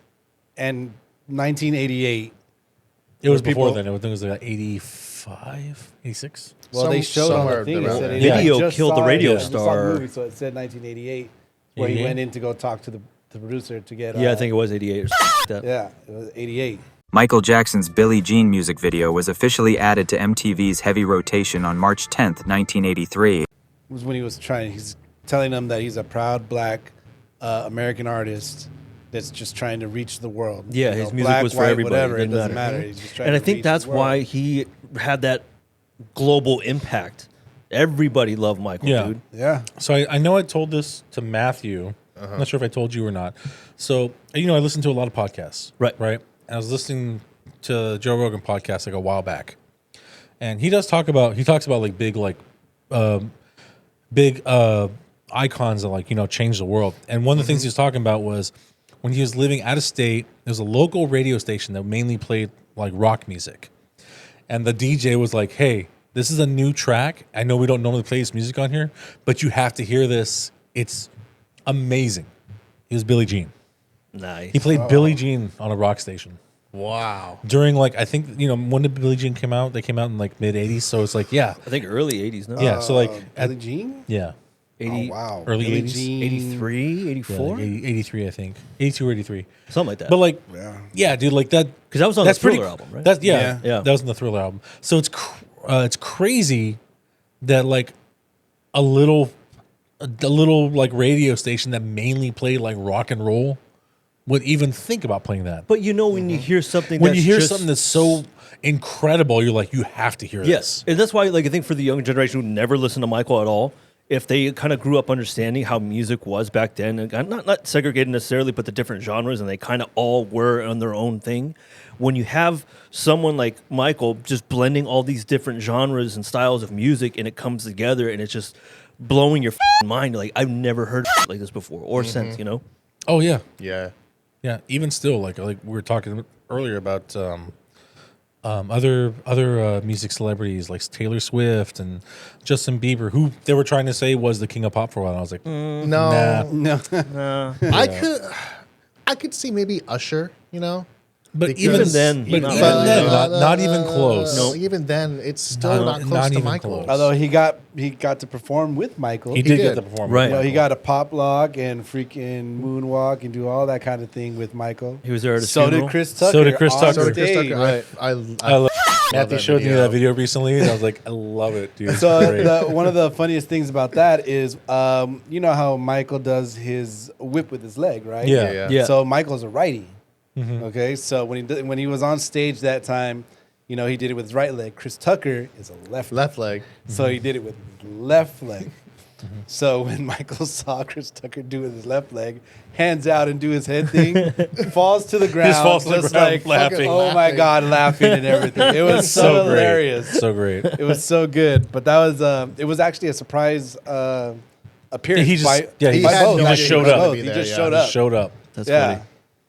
S1: 1988,
S4: It was
S1: Where
S4: before
S1: people-
S4: then. I think it was like 85, 86.
S1: Well, they showed on
S3: somewhere
S1: the thing. It
S3: around
S1: said
S3: there.
S1: it.
S2: Video
S1: I just
S2: killed the
S1: saw it.
S2: radio
S1: I just saw the
S2: star.
S1: movie, so it said 1988, where he
S4: 88?
S1: went in to go talk to the producer to get.
S2: Yeah, I think it was 88 or something like that.
S1: Yeah, it was 88.
S5: Michael Jackson's Billie Jean music video was officially added to MTV's heavy rotation on March 10th, 1983.
S1: It was when he was trying. He's telling them that he's a proud black American artist that's just trying to reach the world.
S2: Yeah,
S1: You
S2: his
S1: know,
S2: music
S1: black,
S2: was for
S1: white,
S2: everybody.
S1: Whatever, it
S2: Didn't
S1: doesn't
S2: matter.
S1: matter. He's just trying
S2: And I
S1: to
S2: think
S1: reach
S2: that's
S1: the world.
S2: why he had that global impact. Everybody loved Michael,
S4: Yeah.
S2: dude.
S1: Yeah.
S4: So I know I told this to Matthew. I'm not sure if I told you or not. So, I listen to a lot of podcasts.
S2: Right.
S4: Right. And I was listening to Joe Rogan podcast like a while back. And he talks about like big icons that like, changed the world. And one of the things he was talking about was when he was living out of state, there was a local radio station that mainly played like rock music. And the DJ was like, "Hey, this is a new track. I know we don't normally play this music on here, but you have to hear this. It's amazing." It was Billie Jean.
S2: Nice.
S4: He played Billie Jean on a rock station
S3: Wow.
S4: during like I think when did Billie Jean come out? They came out in like mid '80s, so it's like
S2: I think early 80s, no?
S4: yeah. So like
S1: Billie Jean?
S4: yeah,
S2: 80,
S1: Oh, wow.
S4: Early
S1: Billie
S4: 80s?
S1: Jean.
S2: 83,
S4: yeah
S2: 84?
S4: like 83 I think 82 or 83.
S2: Something like that.
S4: But like
S1: Yeah.
S4: yeah, dude, like that
S2: because that was on
S4: that's
S2: the Thriller
S4: pretty
S2: album, right?
S4: That's yeah,
S2: Yeah.
S4: that was on the Thriller album. So it's crazy that like a little like radio station that mainly played like rock and roll would even think about playing that.
S2: But when you hear something
S4: When
S2: that's
S4: you hear
S2: just-
S4: something that's so incredible, you're like, you have to hear
S2: Yes.
S4: this.
S2: And that's why like I think for the young generation who never listened to Michael at all, if they kind of grew up understanding how music was back then, and not segregated necessarily, but the different genres, and they kind of all were on their own thing. When you have someone like Michael just blending all these different genres and styles of music, and it comes together, and it's just blowing your mind. Like I've never heard like this before or since.
S4: Oh yeah,
S3: Yeah.
S4: yeah. Even still, like we were talking earlier about other music celebrities like Taylor Swift and Justin Bieber, who they were trying to say was the king of pop for a while. And I was like,
S3: No.
S1: No.
S3: I could see maybe Usher,
S4: but
S3: Because-
S4: even
S2: Even then,
S4: but
S2: not
S4: even
S2: really.
S4: then, not even close.
S2: No.
S3: Even then, it's still not close
S4: not
S3: to
S4: even
S3: Michael.
S4: close.
S1: Although he got to perform with Michael.
S4: He did
S3: did.
S4: get the performance,
S2: Right.
S1: He got a pop lock and freaking moonwalk and do all that kind of thing with Michael.
S2: He was there at his
S1: So
S2: funeral.
S1: did Chris Tucker.
S4: So did Chris
S1: on
S4: Tucker.
S3: So did Chris
S1: stage.
S3: Tucker.
S1: Right.
S3: I
S4: love Matthew
S3: that
S4: showed me
S3: video.
S4: that video recently, and I was like, I love it, dude. It's
S1: So
S4: great.
S1: one of the funniest things about that is, you know how Michael does his whip with his leg, right?
S4: Yeah.
S2: Yeah.
S1: So Michael's a righty.
S4: Mm-hmm.
S1: Okay, so when he was on stage that time, he did it with his right leg. Chris Tucker is a left.
S3: left leg.
S1: So he did it with his left leg. So when Michael saw Chris Tucker do it with his left leg, hands out and do his head thing, falls to the ground,
S4: falls to the
S1: just
S4: ground
S1: like
S4: laughing.
S1: oh my god, laughing and everything. It was so,
S4: great.
S1: hilarious.
S4: So great.
S1: It was so good. But that was it was actually a surprise appearance.
S4: He just-
S1: by,
S4: yeah, he
S1: by
S3: just-
S1: both.
S3: he just
S1: Actually,
S3: showed
S1: by
S3: up.
S1: both.
S3: Be
S1: He
S3: there,
S1: just
S3: yeah.
S1: showed
S4: Just
S1: up.
S4: showed up.
S2: That's
S1: Yeah.
S2: funny.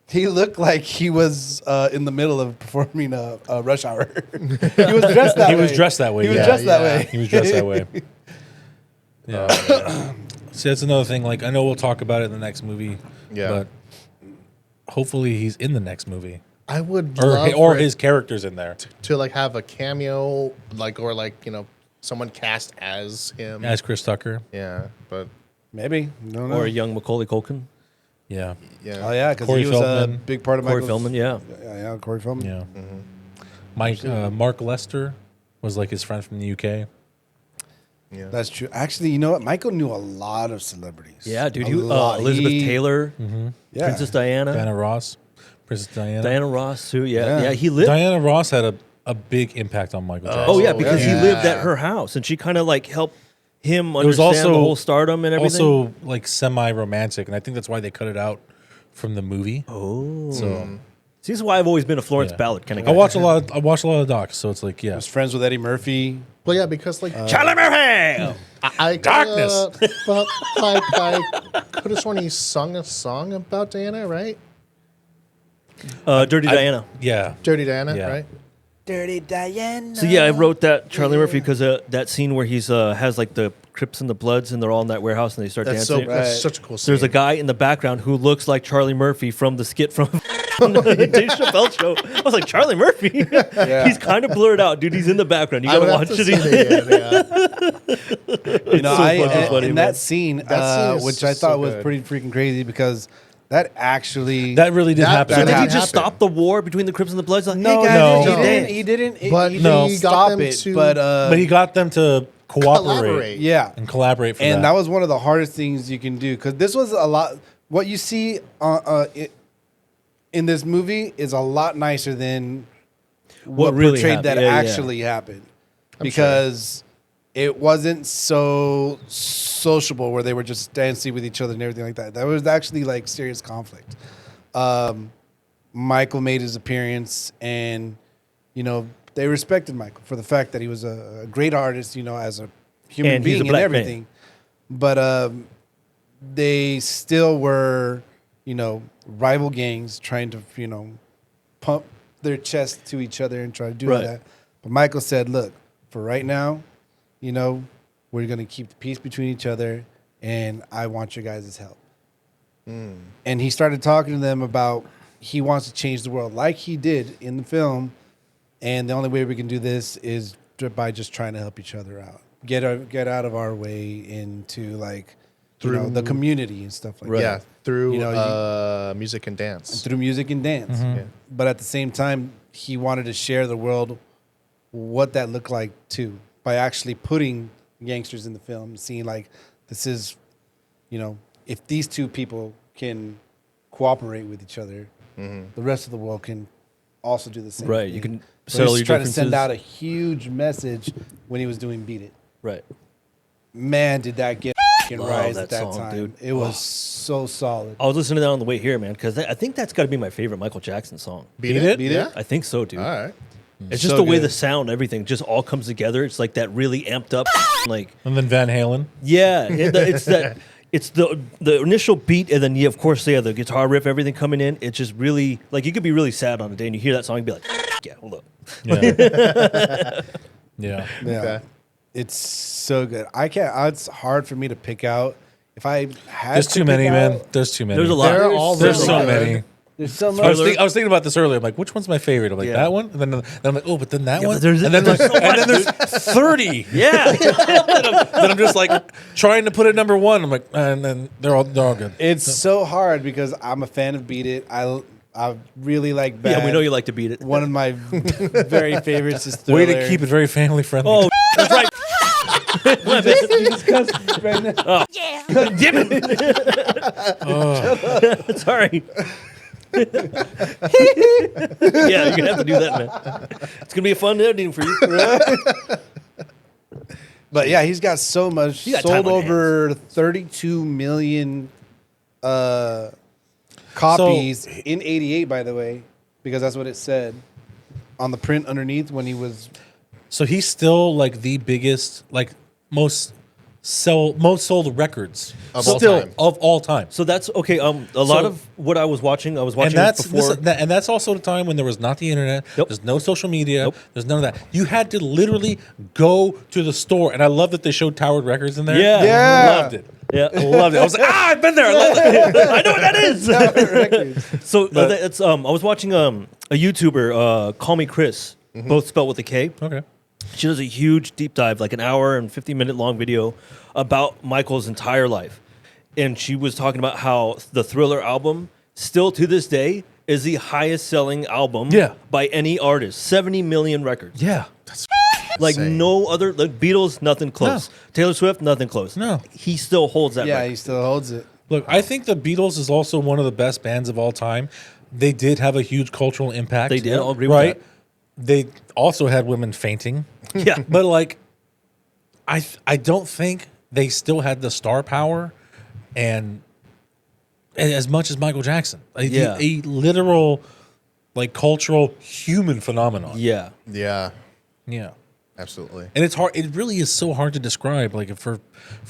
S1: He looked like he was in the middle of performing a Rush Hour. He was dressed that way.
S4: He was dressed that way.
S1: He was
S4: yeah.
S1: dressed that
S3: Yeah.
S1: way.
S4: He was dressed that way. Yeah. See, that's another thing. Like, I know we'll talk about it in the next movie.
S3: Yeah.
S4: But hopefully he's in the next movie.
S3: I would
S4: Or
S3: love
S4: or
S3: for it
S4: his character's in there.
S3: to like have a cameo, or someone cast as him.
S4: As Chris Tucker.
S3: Yeah, but
S1: Maybe. No, no.
S2: Or a young Macaulay Culkin.
S4: Yeah.
S3: yeah.
S1: Oh yeah, because
S4: Corey
S1: he was a
S4: Feldman.
S1: big part of
S2: Corey
S1: Michael's-
S2: Feldman, yeah.
S1: Yeah, Corey Feldman.
S4: Yeah. Mark Lester was like his friend from the UK.
S3: Yeah.
S1: That's true. Actually, you know what? Michael knew a lot of celebrities.
S2: Yeah, dude.
S1: A lot.
S2: Elizabeth
S1: He-
S2: Taylor,
S1: Yeah.
S2: Princess Diana,
S4: Diana Ross. Princess Diana.
S2: Diana Ross, too. Yeah,
S1: Yeah.
S2: yeah. He lived.
S4: Diana Ross had a big impact on Michael Jackson.
S2: Oh yeah, because
S1: yeah.
S2: he lived at her house, and she kind of like helped him
S4: It was
S2: understand
S4: also
S2: the whole stardom and everything.
S4: Also like semi-romantic, and I think that's why they cut it out from the movie.
S2: oh,
S4: So
S2: see, this is why I've always been a Florence
S4: yeah.
S2: Ballard kind of
S4: I
S2: guy.
S4: watch a lot of docs, so it's like
S1: He
S4: yeah.
S1: was friends with Eddie Murphy.
S3: Well, yeah, because like
S2: Charlie Murphy.
S3: I
S4: Darkness.
S3: But like I could have sworn he sung a song about Diana, right?
S2: Dirty Diana.
S4: Yeah.
S3: Dirty Diana,
S4: Yeah.
S3: right?
S1: Dirty Diana.
S2: So yeah, I wrote that Charlie Murphy because that scene where he's has like the Crips and the Bloods and they're all in that warehouse and they start
S3: That's so
S2: dancing.
S3: that's
S1: Right.
S3: such a cool scene.
S2: There's a guy in the background who looks like Charlie Murphy from the skit from Dave Chappelle show. I was like, Charlie Murphy. He's kind of blurred out, dude. He's in the background. You
S3: I would
S2: gotta
S3: have
S2: watch
S3: to
S2: it.
S3: see it again, yeah.
S2: funny,
S1: in
S2: man.
S1: that scene,
S3: That scene is
S1: which I
S3: so
S1: thought was
S3: good.
S1: pretty freaking crazy because that actually
S4: That really did happen.
S2: So did he
S3: happened.
S2: just stop the war between the Crips and the Bloods? Like,
S1: no,
S2: hey guys,
S4: no.
S1: he didn't.
S3: But
S1: he
S3: no.
S1: didn't
S3: he got
S1: stop
S3: them
S1: it.
S3: to-
S4: But he got them to collaborate.
S1: Yeah,
S4: And collaborate for
S1: and
S4: that.
S1: that was one of the hardest things you can do because this was a lot. What you see in this movie is a lot nicer than what
S2: really
S1: portrayed
S2: happened.
S1: that
S2: Yeah, yeah.
S1: actually happened because it wasn't so sociable where they were just dancing with each other and everything like that. That was actually like serious conflict. Michael made his appearance, and they respected Michael for the fact that he was a great artist, as a human
S2: And he's a
S1: being and
S2: black
S1: everything. But they still were, rival gangs trying to, pump their chest to each other and try to do
S2: Right.
S1: that. But Michael said, look, for right now, we're going to keep the peace between each other, and I want your guys' help. And he started talking to them about he wants to change the world like he did in the film. And the only way we can do this is by just trying to help each other out. Get out of our way into the community and stuff like
S2: Right.
S3: Yeah,
S1: that.
S3: through
S1: You
S3: music and dance.
S1: through music and dance.
S3: Yeah.
S1: But at the same time, he wanted to share the world what that looked like too by actually putting gangsters in the film, seeing this is, if these two people can cooperate with each other, the rest of the world can also do the same.
S2: Right,
S1: thing.
S2: you can
S1: So
S2: settle
S1: he's
S2: your
S1: trying to send
S2: differences.
S1: out a huge message when he was doing "Beat It."
S2: Right.
S1: Man, did that get
S2: Love
S1: rise
S2: that
S1: at that
S2: song,
S1: time?
S2: dude.
S1: It was so solid.
S2: I was listening to that on the way here, man, because I think that's got to be my favorite Michael Jackson song.
S3: Beat it?
S1: Beat It?
S3: Yeah.
S2: I think so, dude.
S3: All right.
S2: It's just
S1: So
S2: the way
S1: good.
S2: the sound, everything just all comes together. It's like that really amped up,
S4: And then Van Halen.
S2: it's the initial beat, and then of course the guitar riff, everything coming in. It's just really you could be really sad on a day, and you hear that song and be like, yeah, hold up.
S4: Yeah. Yeah.
S1: Yeah.
S3: Okay.
S1: It's so good. I can't. It's hard for me to pick out. If I had,
S4: There's
S1: to
S4: too
S1: pick
S4: many, man.
S1: out-
S4: There's too many.
S2: There's a lot.
S3: They're all
S4: There's
S3: really
S4: so
S3: good.
S4: many.
S1: There's so
S4: I
S1: much.
S4: was thinking about this earlier. I'm like, which one's my favorite? I'm like,
S2: Yeah.
S4: that one? And then I'm like, oh, but then that
S2: Yeah,
S4: one?
S2: but there's-
S4: and then
S2: there's
S4: like,
S2: so
S4: and then
S2: much,
S4: there's 30.
S2: Yeah,
S4: Then I'm just like trying to put it number one. I'm like, and then they're all good.
S1: It's so hard because I'm a fan of Beat It. I really like Bad.
S2: yeah. We know you like to beat it.
S1: One of my very favorites is
S4: Way
S1: Thriller.
S4: to keep it very family friendly.
S2: Oh, that's right. My bad.
S1: right now.
S2: Damn it. Sorry. Yeah, you're gonna have to do that, man. It's gonna be a fun editing for you.
S1: But yeah, he's got so much.
S2: He got time
S1: Sold
S2: on
S1: over 32 million copies in '88, by the way, because that's what it said on the print underneath when he was.
S4: So he's still like the biggest, like most sold records
S3: Of all
S4: still
S3: time.
S4: of all time.
S2: So that's okay. A lot of what I was watching
S4: And
S2: this
S4: that's
S2: before.
S4: and that's also the time when there was not the internet.
S2: Nope.
S4: There's no social media.
S2: Nope.
S4: There's none of that. You had to literally go to the store, and I love that they showed Towered Records in there.
S2: Yeah.
S1: Yeah.
S4: loved it.
S2: Yeah.
S4: I loved it. I was like, I've been there. I love it.
S2: I know what that is. So it's I was watching a YouTuber, Kallmekris, both spelled with a K.
S4: Okay.
S2: She does a huge deep dive, like an hour and 50-minute long video about Michael's entire life. And she was talking about how the Thriller album, still to this day, is the highest selling album
S4: Yeah.
S2: by any artist. 70 million records.
S4: Yeah.
S2: Like
S3: insane.
S2: no other, like Beatles, nothing close.
S4: No.
S2: Taylor Swift, nothing close.
S4: No.
S2: He still holds that
S1: Yeah,
S2: record.
S1: he still holds it.
S4: Look, I think the Beatles is also one of the best bands of all time. They did have a huge cultural impact.
S2: They did, I'll agree with
S4: right?
S2: that.
S4: They also had women fainting.
S2: Yeah.
S4: But like, I don't think they still had the star power and as much as Michael Jackson.
S2: Yeah.
S4: A literal, like, cultural human phenomenon.
S2: Yeah.
S3: Yeah,
S4: Yeah.
S3: absolutely.
S4: And it's hard. It really is so hard to describe. Like for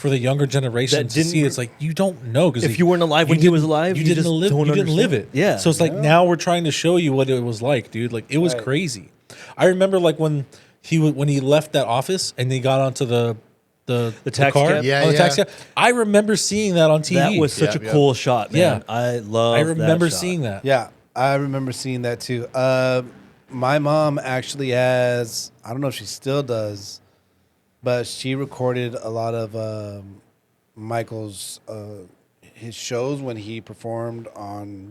S4: the younger generation
S2: That
S4: to
S2: didn't-
S4: see, it's like you don't know because
S2: If you weren't alive when he was alive,
S4: you
S2: you
S4: didn't
S2: just
S4: live.
S2: don't
S4: You didn't live it.
S2: understand. Yeah.
S4: So it's like now we're trying to show you what it was like, dude. Like it was
S1: Right.
S4: crazy. I remember like when he left that office and he got onto the
S2: taxi
S4: car,
S2: cab?
S3: Yeah,
S4: on the
S3: yeah.
S4: taxi cab. I remember seeing that on TV.
S2: That was such
S3: Yeah,
S2: a
S3: yeah.
S2: cool shot, man.
S4: Yeah.
S2: I love
S4: I remember
S2: that shot.
S4: seeing that.
S1: Yeah, I remember seeing that too. My mom actually has, I don't know if she still does, but she recorded a lot of Michael's his shows when he performed on,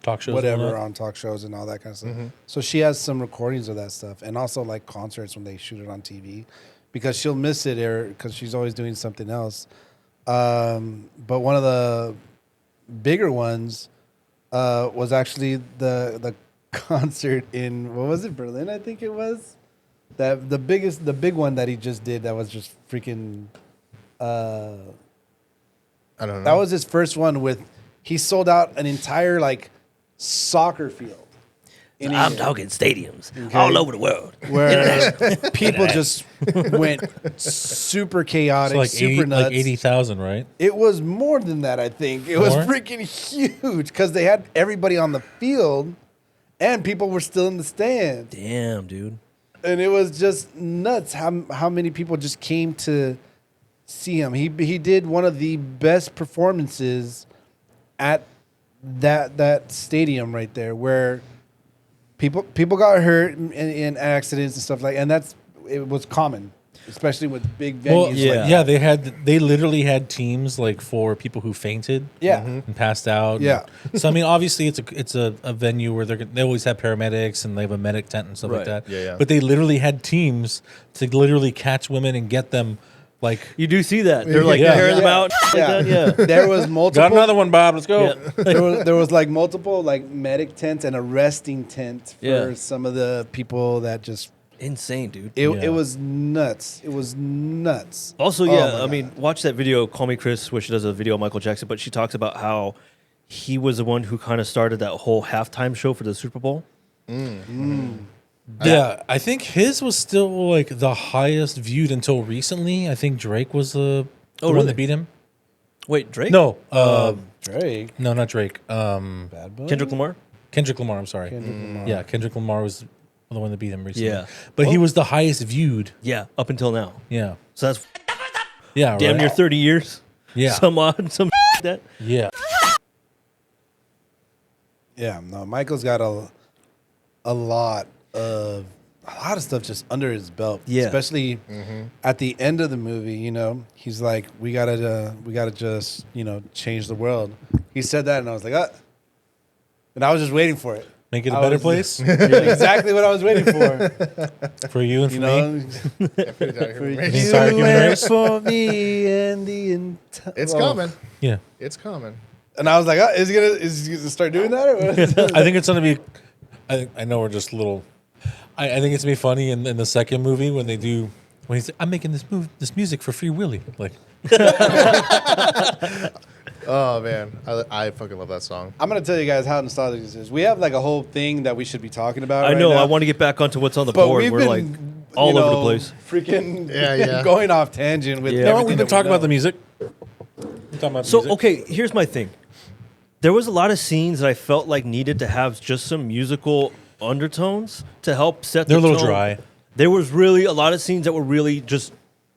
S4: Talk shows and all
S1: whatever,
S4: that?
S1: on talk shows and all that kind of stuff. So she has some recordings of that stuff, and also like concerts when they shoot it on TV, because she'll miss it because she's always doing something else. But one of the bigger ones was actually the concert in, what was it, Berlin? I think it was the big one that he just did. That was just freaking.
S3: I don't know.
S1: That was his first one with. He sold out an entire like soccer field. in
S2: I'm
S1: England,
S2: talking stadiums
S1: Okay.
S2: all over the world.
S1: where people just went super chaotic,
S4: So like
S1: super
S4: 80,
S1: nuts.
S4: like 80,000, right?
S1: It was more than that, I think. It was
S4: More?
S1: freaking huge because they had everybody on the field and people were still in the stands.
S2: Damn, dude.
S1: And it was just nuts how many people just came to see him. He did one of the best performances at that stadium right there, where people got hurt in accidents and stuff and it was common, especially with big venues.
S4: Well,
S2: yeah.
S1: like
S4: they literally had teams like for people who fainted,
S1: Yeah.
S4: and passed out.
S1: Yeah.
S4: So I mean, obviously it's a venue where they always have paramedics and they have a medic tent and stuff like
S2: Right.
S4: that.
S3: Yeah.
S4: But they literally had teams to literally catch women and get them like.
S2: You do see that. They're like
S4: Yeah.
S2: carrying them
S1: Yeah.
S2: out like that. Yeah.
S1: There was multiple.
S4: Got another one, Bob. Let's go.
S2: Yeah.
S1: there was like multiple like medic tents and a resting tent for
S2: Yeah.
S1: some of the people that just
S2: Insane, dude.
S1: it
S4: Yeah.
S1: was nuts. It was nuts.
S2: Also,
S1: Oh
S2: yeah,
S1: my
S2: I mean,
S1: God.
S2: watch that video, Kallmekris, where she does a video of Michael Jackson, but she talks about how he was the one who kind of started that whole halftime show for the Super Bowl.
S4: Yeah, I think his was still like the highest viewed until recently. I think Drake was the
S2: really?
S4: one that beat him.
S2: Wait, Drake?
S4: No,
S1: Drake,
S4: no, not Drake.
S1: Bad Bunny,
S2: Kendrick Lamar?
S4: Kendrick Lamar. I'm sorry.
S1: Kendrick Lamar.
S4: Yeah, Kendrick Lamar was the one that beat him recently.
S2: Yeah.
S4: But he was the highest viewed.
S2: Yeah, up until now.
S4: Yeah.
S2: So that's
S4: Yeah.
S2: damn
S4: right?
S2: near 30 years.
S4: Yeah.
S2: Some odd, some like that.
S4: Yeah.
S1: Yeah, no, Michael's got a lot of stuff just under his belt.
S2: Yeah.
S1: Especially at the end of the movie, he's like, we gotta just, change the world. He said that, and I was like, and I was just waiting for it.
S4: Make it a
S1: I
S4: better
S1: was-
S4: place
S1: Exactly what I was waiting for.
S4: for you and for
S1: You
S4: me.
S1: know,
S3: For
S1: for
S4: The entire human
S1: and
S4: race?
S1: for me and the entire.
S3: It's coming.
S4: Yeah.
S3: It's coming.
S1: And I was like, is he gonna start doing that? Or what?
S4: I think it's gonna be. I know we're just a little. I think it's gonna be funny in the second movie when he's like, I'm making this music for Free Willy. Like,
S3: Oh man, I fucking love that song.
S1: I'm gonna tell you guys how nostalgic this is. We have like a whole thing that we should be talking about.
S2: I
S1: right
S2: know.
S1: now,
S2: I want to get back onto what's on the
S1: but
S2: board.
S1: we've
S2: We're
S1: been
S2: like all over the place.
S1: freaking
S3: Yeah.
S1: going off tangent with.
S2: Yeah.
S4: no,
S1: everything
S4: we've been
S1: that we
S4: talking about
S1: know.
S4: the music. We're talking about the
S2: So,
S4: music.
S2: okay, here's my thing. There was a lot of scenes that I felt like needed to have just some musical undertones to help set
S4: They're a
S2: the
S4: little
S2: tone.
S4: dry.
S2: There was really a lot of scenes that were really just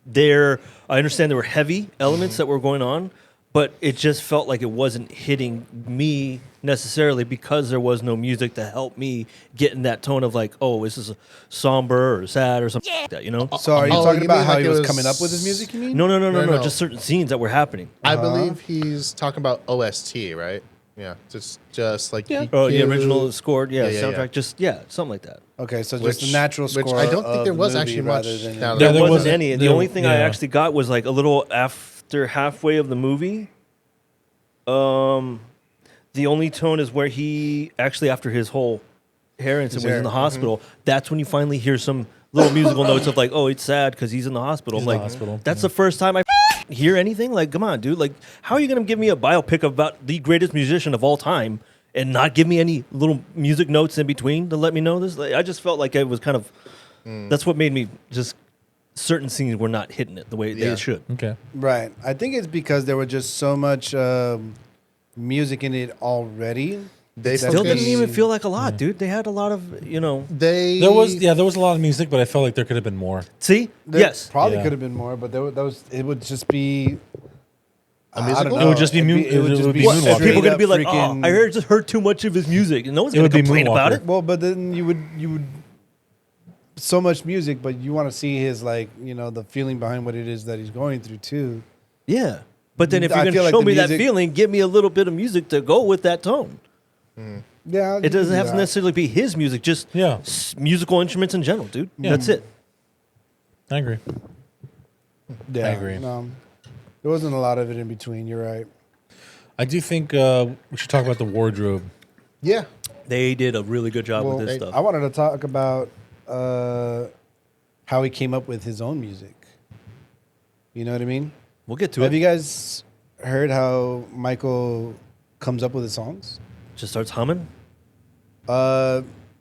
S2: there. I understand there were heavy elements that were going on, but it just felt like it wasn't hitting me necessarily because there was no music to help me get in that tone of like, oh, this is a somber or sad or something like that, you know?
S1: So are you
S3: Oh,
S1: talking
S3: you
S1: about
S3: mean
S1: how
S3: like
S1: he
S3: it
S1: was
S3: was-
S1: coming up with his music? You mean?
S2: No.
S3: No.
S2: Just certain scenes that were happening.
S3: I believe he's talking about OST, right? Yeah, just like he
S2: Oh, the
S3: gives-
S2: original scored,
S3: Yeah,
S2: soundtrack,
S3: yeah.
S2: something like that.
S1: Okay, so
S3: Which-
S1: just a natural
S3: which
S1: score.
S3: I don't think
S1: of
S3: there
S1: the
S3: was
S1: movie
S3: actually much
S1: rather than-
S3: now
S2: There
S3: that-
S4: there
S2: wasn't
S4: wasn't-
S2: any. The
S4: there-
S2: only thing I
S4: yeah.
S2: actually got was like a little after halfway of the movie. The only tone is where he actually, after his whole hair incident, was in the hospital. That's when you finally hear some little musical notes of like, oh, it's sad because he's in the hospital.
S4: He's
S2: I'm
S4: in the
S2: like,
S4: hospital,
S2: that's the first time I hear anything. Like, come on, dude. Like, how are you gonna give me a biopic about the greatest musician of all time and not give me any little music notes in between to let me know this? Like, I just felt like it was kind of. That's what made me just. Certain scenes were not hitting it the way
S3: Yeah.
S2: they should.
S4: Okay.
S1: Right. I think it's because there was just so much music in it already.
S3: They
S2: Still
S3: fucking-
S2: didn't even feel like a lot, dude. They had a lot of,
S3: They
S4: There was a lot of music, but I felt like there could have been more.
S2: See?
S1: There
S2: Yes.
S1: probably
S4: Yeah.
S1: could have been more, but it would just be.
S3: A
S1: I
S3: musical?
S1: don't
S4: It
S1: know.
S4: would just be
S1: It would just be
S4: Moonwalker.
S2: And people are gonna be
S1: straight
S2: like,
S1: up
S2: "Oh,
S1: freaking-
S2: I heard too much of his music," and no one's
S4: It
S2: gonna
S4: would be
S2: complain about
S4: Moonwalker.
S2: it.
S1: Well, but then you would so much music, but you want to see his the feeling behind what it is that he's going through too.
S2: Yeah, but then if
S1: I
S2: you're gonna
S1: feel like
S2: show
S1: the
S2: me that
S1: music-
S2: feeling, give me a little bit of music to go with that tone.
S1: Yeah,
S2: It doesn't have to
S1: yeah.
S2: necessarily be his music, just
S4: Yeah.
S2: musical instruments in general, dude. That's it.
S4: I agree.
S1: Yeah,
S4: I agree.
S1: No, there wasn't a lot of it in between. You're right.
S4: I do think we should talk about the wardrobe.
S3: Yeah.
S2: They did a really good job
S1: Well,
S2: with this stuff.
S1: I wanted to talk about how he came up with his own music. You know what I mean?
S2: We'll get to
S1: Have
S2: it.
S1: you guys heard how Michael comes up with his songs?
S2: Just starts humming.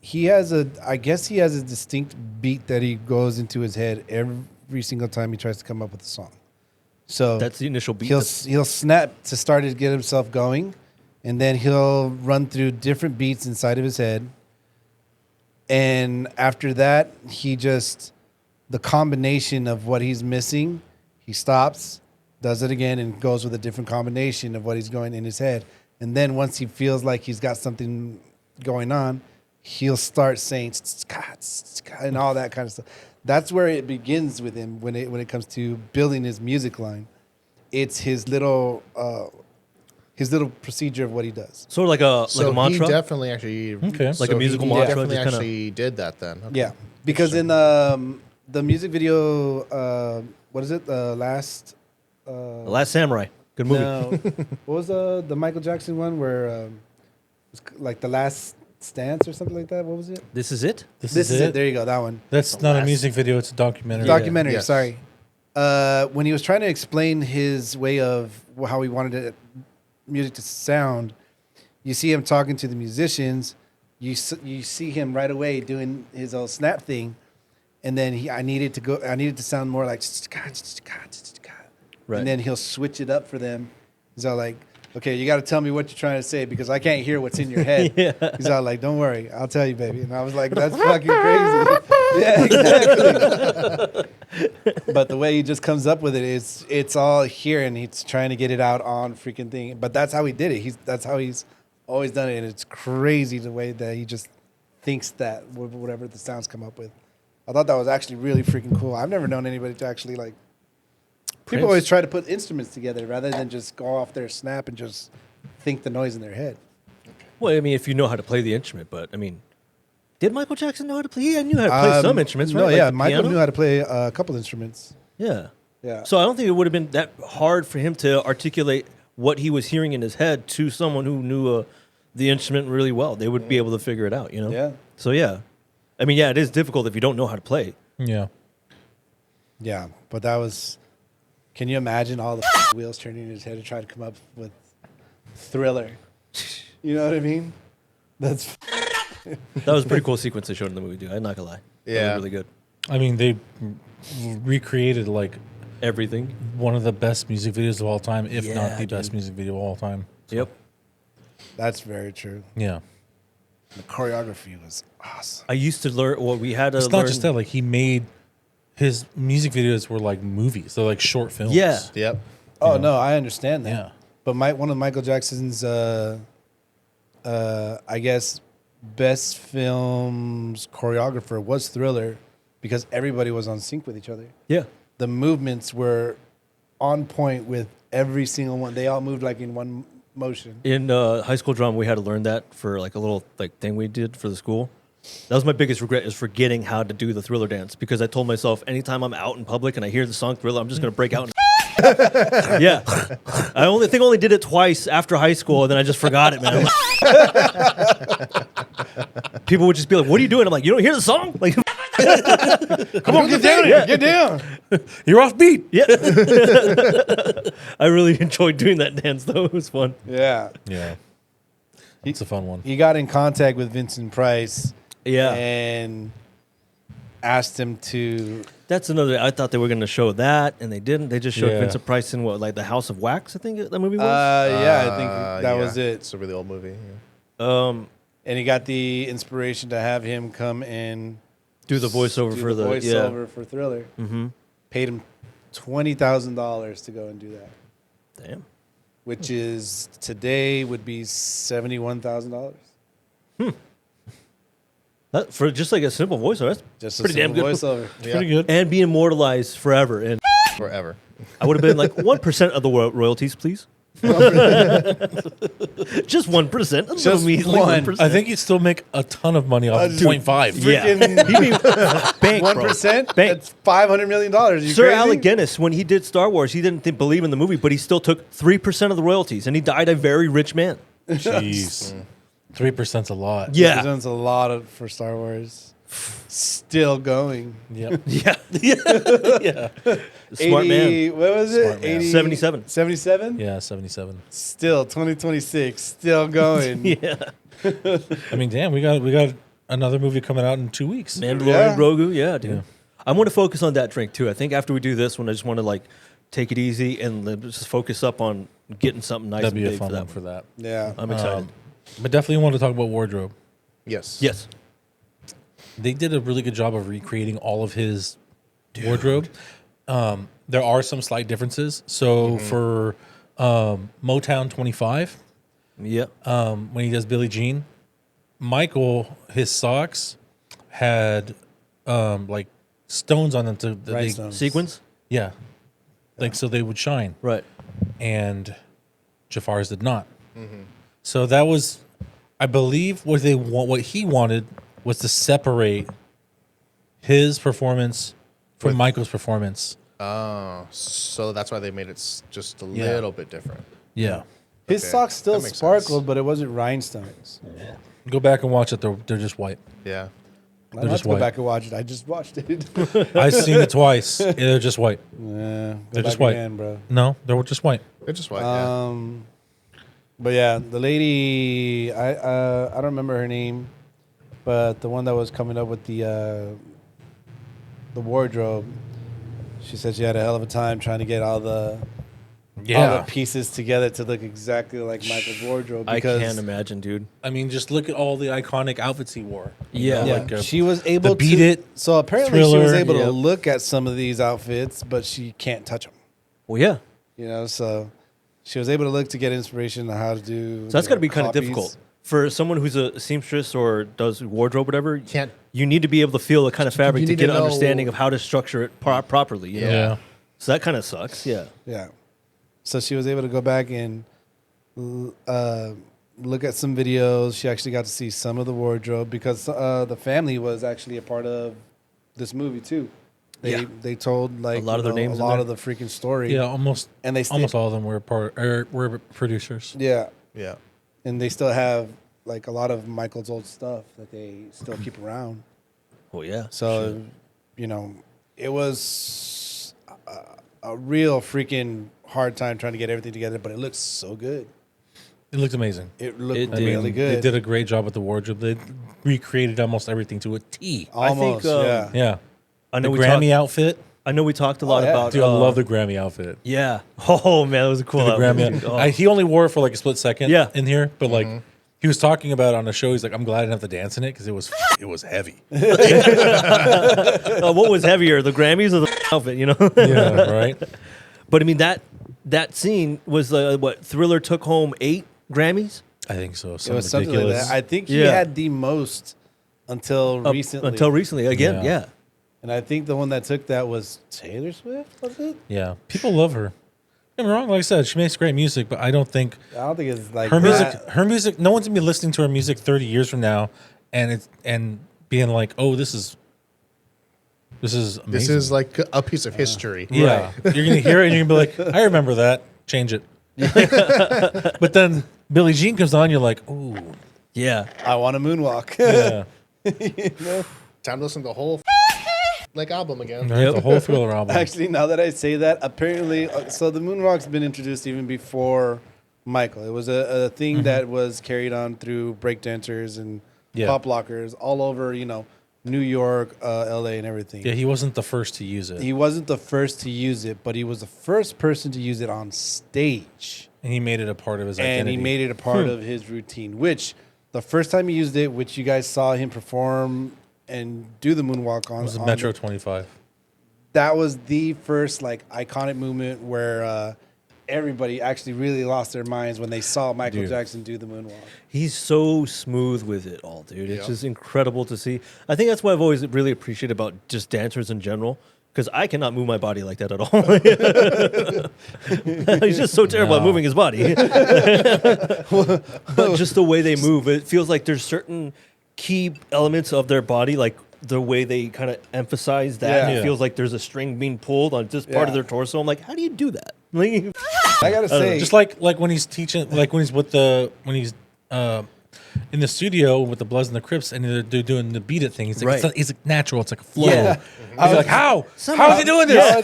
S1: He has I guess he has a distinct beat that he goes into his head every single time he tries to come up with a song. So
S2: That's the initial beat.
S1: he'll snap to start to get himself going, and then he'll run through different beats inside of his head. And after that, the combination of what he's missing, he stops, does it again, and goes with a different combination of what he's going in his head. And then once he feels like he's got something going on, he'll start saying and all that kind of stuff. That's where it begins with him when it comes to building his music line. It's his little procedure of what he does.
S2: Sort of like a
S3: So
S2: mantra.
S3: he definitely actually
S4: Okay.
S2: Like a musical
S3: he
S2: mantra,
S3: definitely
S2: just kinda-
S3: actually did that then. Okay.
S1: Yeah, because in the music video, what is it? The last.
S2: The Last Samurai. Good movie.
S1: No, what was the Michael Jackson one where it was like The Last Stance or something like that? What was it?
S2: This is it.
S1: This is it. There you go. That one.
S4: That's not a music video; it's a documentary.
S1: Documentary.
S3: Yes.
S1: Sorry. When he was trying to explain his way of how he wanted music to sound, you see him talking to the musicians. You see him right away doing his old snap thing, and then I needed to sound more like
S2: Right.
S1: and then he'll switch it up for them. He's all like, "Okay, you got to tell me what you're trying to say because I can't hear what's in your head."
S2: Yeah.
S1: He's all like, "Don't worry, I'll tell you, baby." And I was like, "That's fucking crazy." Yeah, exactly. But the way he just comes up with it is it's all here, and he's trying to get it out on freaking thing. But that's how he did it. That's how he's always done it, and it's crazy the way that he just thinks that whatever the sounds come up with. I thought that was actually really freaking cool. I've never known anybody to actually like. People always try to put instruments together rather than just go off their snap and just think the noise in their head.
S2: Well, I mean, if you know how to play the instrument, but I mean, did Michael Jackson know how to play? Yeah, I knew how to play some instruments, right?
S1: No,
S2: Like
S1: yeah,
S2: the
S1: Michael
S2: piano?
S1: knew how to play a couple instruments.
S2: Yeah.
S1: Yeah.
S2: So I don't think it would have been that hard for him to articulate what he was hearing in his head to someone who knew the instrument really well. They would be able to figure it out, you know?
S1: Yeah.
S2: So, yeah. I mean, yeah, it is difficult if you don't know how to play.
S4: Yeah.
S1: Yeah, but that was. Can you imagine all the wheels turning in his head to try to come up with Thriller? You know what I mean? That's
S2: That was a pretty cool sequence they showed in the movie, dude. I'm not going to lie. That
S3: Yeah.
S2: was really good.
S4: I mean, they recreated like
S2: Everything.
S4: one of the best music videos of all time, if
S2: Yeah,
S4: not the best
S2: dude.
S4: music video of all time.
S2: Yep.
S1: that's very true.
S4: Yeah.
S1: The choreography was awesome.
S2: I used to learn, well, we had to
S4: It's
S2: learn.
S4: not just that, like he made his music videos were like movies. They're like short films.
S2: Yeah.
S3: Yep.
S1: Oh no, I understand that.
S4: Yeah.
S1: But one of Michael Jackson's, I guess, best films choreographer was Thriller, because everybody was on sync with each other.
S2: Yeah.
S1: The movements were on point with every single one. They all moved like in one motion.
S2: In high school drama, we had to learn that for like a little like thing we did for the school. That was my biggest regret, is forgetting how to do the Thriller dance, because I told myself anytime I'm out in public and I hear the song Thriller, I'm just going to break out. Yeah. I only did it twice after high school, and then I just forgot it, man. People would just be like, "What are you doing?" I'm like, "You don't hear the song?" Like,
S1: Come on, get down here. Get down.
S4: You're off beat.
S2: yeah. I really enjoyed doing that dance, though. It was fun.
S1: Yeah.
S4: Yeah. It's a fun one.
S1: He got in contact with Vincent Price
S2: Yeah.
S1: and asked him to.
S2: That's another. I thought they were going to show that, and they didn't. They just showed
S4: Yeah.
S2: Vincent Price in what, like the House of Wax, I think that movie was.
S1: Yeah, I think that was it.
S3: It's a really old movie. Yeah.
S1: And he got the inspiration to have him come and
S2: Do the voiceover
S1: do
S2: for the
S1: voiceover for Thriller.
S2: Mm-hmm.
S1: Paid him $20,000 to go and do that.
S2: Damn.
S1: which is today would be $71,000.
S2: For just like a simple voiceover, that's
S1: Just
S2: pretty damn good.
S1: voiceover.
S4: Pretty good.
S2: And be immortalized forever. And
S3: Forever.
S2: I would have been like 1% of the royalties, please. Just 1%.
S1: Just
S2: Just measly
S1: one.
S2: 1%.
S4: I think you'd still make a ton of money off of 0.5.
S2: Yeah.
S1: Freaking
S2: He'd be bank, bro.
S1: 1%.
S2: Bank.
S1: That's $500 million. You
S2: Sir
S1: crazy?
S2: Alec Guinness, when he did Star Wars, he didn't believe in the movie, but he still took 3% of the royalties, and he died a very rich man.
S4: Jeez. 3%'s a lot.
S2: Yeah.
S1: Represents a lot for Star Wars. Still going.
S4: Yep.
S2: Yeah. Yeah. Smart
S1: 80,
S2: man.
S1: what was it?
S4: Smart man.
S1: 80,
S2: 77.
S1: 77?
S4: Yeah, 77.
S1: Still 2026. Still going.
S2: Yeah.
S4: I mean, damn, we got another movie coming out in 2 weeks.
S2: Mandalorian
S1: Yeah.
S2: Grogu. Yeah, dude.
S4: Yeah.
S2: I want to focus on that drink, too. I think after we do this one, I just want to, like, take it easy and just focus up on getting something nice
S4: That'd
S2: and
S4: be a
S2: big
S4: fun
S2: for that
S4: one for that.
S1: Yeah.
S2: I'm excited.
S4: But definitely want to talk about wardrobe.
S3: Yes.
S2: Yes.
S4: They did a really good job of recreating all of his wardrobe. There are some slight differences. So for Motown 25,
S2: Yeah.
S4: when he does Billie Jean, Michael, his socks had like stones on them to
S1: Rhinestones.
S2: Sequence?
S4: yeah, like so they would shine.
S2: Right.
S4: And Jafar's did not. So that was, I believe, what he wanted was to separate his performance from Michael's performance.
S3: Oh, so that's why they made it just a
S4: Yeah.
S3: little bit different.
S4: Yeah,
S1: His
S3: Okay,
S1: socks still
S3: that makes
S1: sparkled,
S3: sense.
S1: but it wasn't rhinestones.
S4: go back and watch it. They're just white.
S3: Yeah.
S1: I
S4: They're
S1: have
S4: just
S1: to go
S4: white.
S1: back and watch it. I just watched it.
S4: I've seen it twice. Yeah, they're just white.
S1: Yeah, go
S4: They're just
S1: back
S4: white.
S1: again, bro.
S4: No, they're just white.
S3: They're just white. Yeah.
S1: But yeah, the lady, I don't remember her name, but the one that was coming up with the wardrobe, she said she had a hell of a time trying to get all the pieces together to look exactly like Michael's wardrobe.
S2: I
S1: Because
S2: can't imagine, dude.
S4: I mean, just look at all the iconic outfits he wore.
S2: Yeah.
S1: Yeah,
S4: Like,
S1: she was able
S4: the Beat
S1: to.
S4: It,
S1: So apparently she was
S4: Thriller,
S1: able to
S2: yep.
S1: look at some of these outfits, but she can't touch them.
S2: Well, yeah.
S1: You know, so she was able to look to get inspiration on how to do.
S2: So that's got to be kind of
S1: copies.
S2: difficult. For someone who's a seamstress or does wardrobe, whatever,
S3: Can't-
S2: you need to be able to feel the kind of fabric
S3: You
S2: to
S3: need
S2: get
S3: to
S2: an
S3: know-
S2: understanding of how to structure it properly. You know?
S4: Yeah.
S2: So that kind of sucks. Yeah.
S1: Yeah. So she was able to go back and look at some videos. She actually got to see some of the wardrobe because the family was actually a part of this movie too. They told like
S2: A lot of their names
S1: a
S2: in
S1: lot
S2: there.
S1: of the freaking story.
S4: Yeah, almost.
S1: And they
S4: almost all of them were were producers.
S1: Yeah.
S3: Yeah.
S1: And they still have like a lot of Michael's old stuff that they still keep around.
S2: Well, yeah.
S1: So, you know, it was a real freaking hard time trying to get everything together, but it looks so good.
S4: It looked amazing.
S1: It looked
S2: It did.
S1: really good.
S4: They did a great job with the wardrobe. They recreated almost everything to a T.
S1: Almost,
S2: I think,
S1: yeah.
S4: Yeah.
S2: I
S4: The
S2: know
S4: Grammy outfit.
S2: I know we talked a lot
S1: yeah.
S2: about.
S4: Dude, I love the Grammy outfit.
S2: Yeah. Oh man, that was a cool.
S4: The Grammy.
S2: outfit. Oh.
S4: He only wore it for like a split second.
S2: Yeah.
S4: In here, but like he was talking about it on the show. He's like, I'm glad I didn't have to dance in it because it was heavy.
S2: What was heavier, the Grammys or the outfit? You know.
S4: Yeah. Right.
S2: But I mean that scene was what Thriller took home 8 Grammys.
S4: I think so.
S1: It
S4: Some
S1: was something like
S4: ridiculous.
S1: that. I think he
S2: Yeah.
S1: had the most until
S2: Up
S1: recently.
S2: Until recently, again,
S4: Yeah.
S2: yeah.
S1: And I think the one that took that was Taylor Swift, was it?
S4: Yeah. People love her. Don't get me wrong. Like I said, she makes great music, but I don't think
S1: I don't think it's like
S4: her
S1: that.
S4: music. Her music. No one's gonna be listening to her music 30 years from now, and being like, oh, this is amazing.
S3: This is like a piece of history.
S4: Yeah. You're going to hear it and you're going to be like, I remember that. Change it. But then Billie Jean comes on, you're like, ooh.
S2: Yeah.
S1: I want a moonwalk.
S4: Yeah.
S3: Time to listen to the whole like album again.
S4: Right? The whole Thriller album.
S1: Actually, now that I say that, apparently, so the moonwalk's been introduced even before Michael. It was a thing that was carried on through breakdancers and
S4: Yeah.
S1: pop lockers all over, you know, New York, LA, and everything.
S4: Yeah, he wasn't the first to use it.
S1: He wasn't the first to use it, but he was the first person to use it on stage.
S4: And he made it a part of his
S1: And
S4: identity.
S1: he made it a part of his routine, which the first time he used it, which you guys saw him perform and do the moonwalk on,
S4: It was
S1: on
S4: Metro
S1: the-
S4: 25.
S1: that was the first like iconic movement where everybody actually really lost their minds when they saw Michael Jackson do the moonwalk.
S2: He's so smooth with it all, dude. It's
S3: Yep.
S2: just incredible to see. I think that's what I've always really appreciated about just dancers in general. Because I cannot move my body like that at all. He's just so terrible at moving his body. But just the way they move, it feels like there's certain key elements of their body, like the way they kind of emphasize that.
S1: Yeah.
S2: It feels like there's a string being pulled on just part of their torso. I'm like, how do you do that? Like,
S1: I gotta say,
S4: Just like when he's teaching, like when he's in the studio with the Bloods and the Crips, and they're doing the beat it thing. He's like,
S2: Right.
S4: it's like natural. It's like a flow.
S2: Yeah.
S4: He's like, how? How is he doing this?
S1: I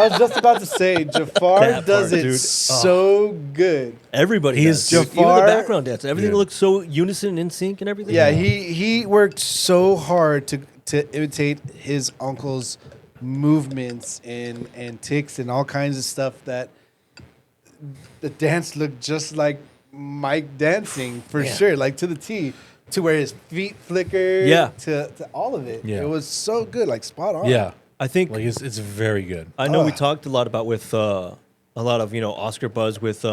S1: was just about to say, Jaafar
S2: That
S1: does
S2: part,
S1: it
S2: dude.
S1: so good.
S2: everybody
S4: He
S2: does,
S4: is
S2: dude. Even the
S1: Jaafar-
S2: background dance. Everything
S4: Yeah.
S2: looks so unison, in sync, and everything.
S1: Yeah, he worked so hard to imitate his uncle's movements and ticks and all kinds of stuff that the dance looked just like Mike dancing for sure, like to the T, to where his feet flickered, to all of it.
S4: Yeah.
S1: It was so good, like spot on.
S4: Yeah.
S2: I think
S4: Like it's very good.
S2: I know we talked a lot about with a lot of Oscar buzz with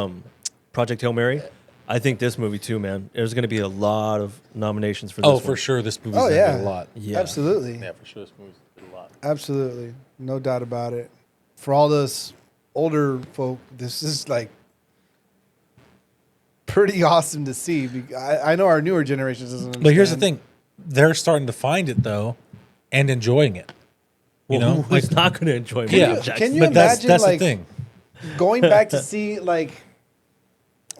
S2: Project Hail Mary. I think this movie too, man. There's going to be a lot of nominations for this.
S4: Oh,
S2: one.
S4: for sure. This movie's
S1: Oh
S4: gonna
S1: yeah,
S4: get a lot.
S2: Yeah.
S1: absolutely,
S4: Yeah, for sure. This movie's gonna get a lot.
S1: absolutely, no doubt about it. For all those older folk, this is like pretty awesome to see. I know our newer generations doesn't understand.
S4: But here's the thing: they're starting to find it though, and enjoying it.
S2: Well, who's not going to enjoy Michael
S4: Yeah.
S2: Jackson?
S1: Can you
S4: But
S1: imagine,
S4: that's
S1: like,
S4: the thing.
S1: going back to see, like,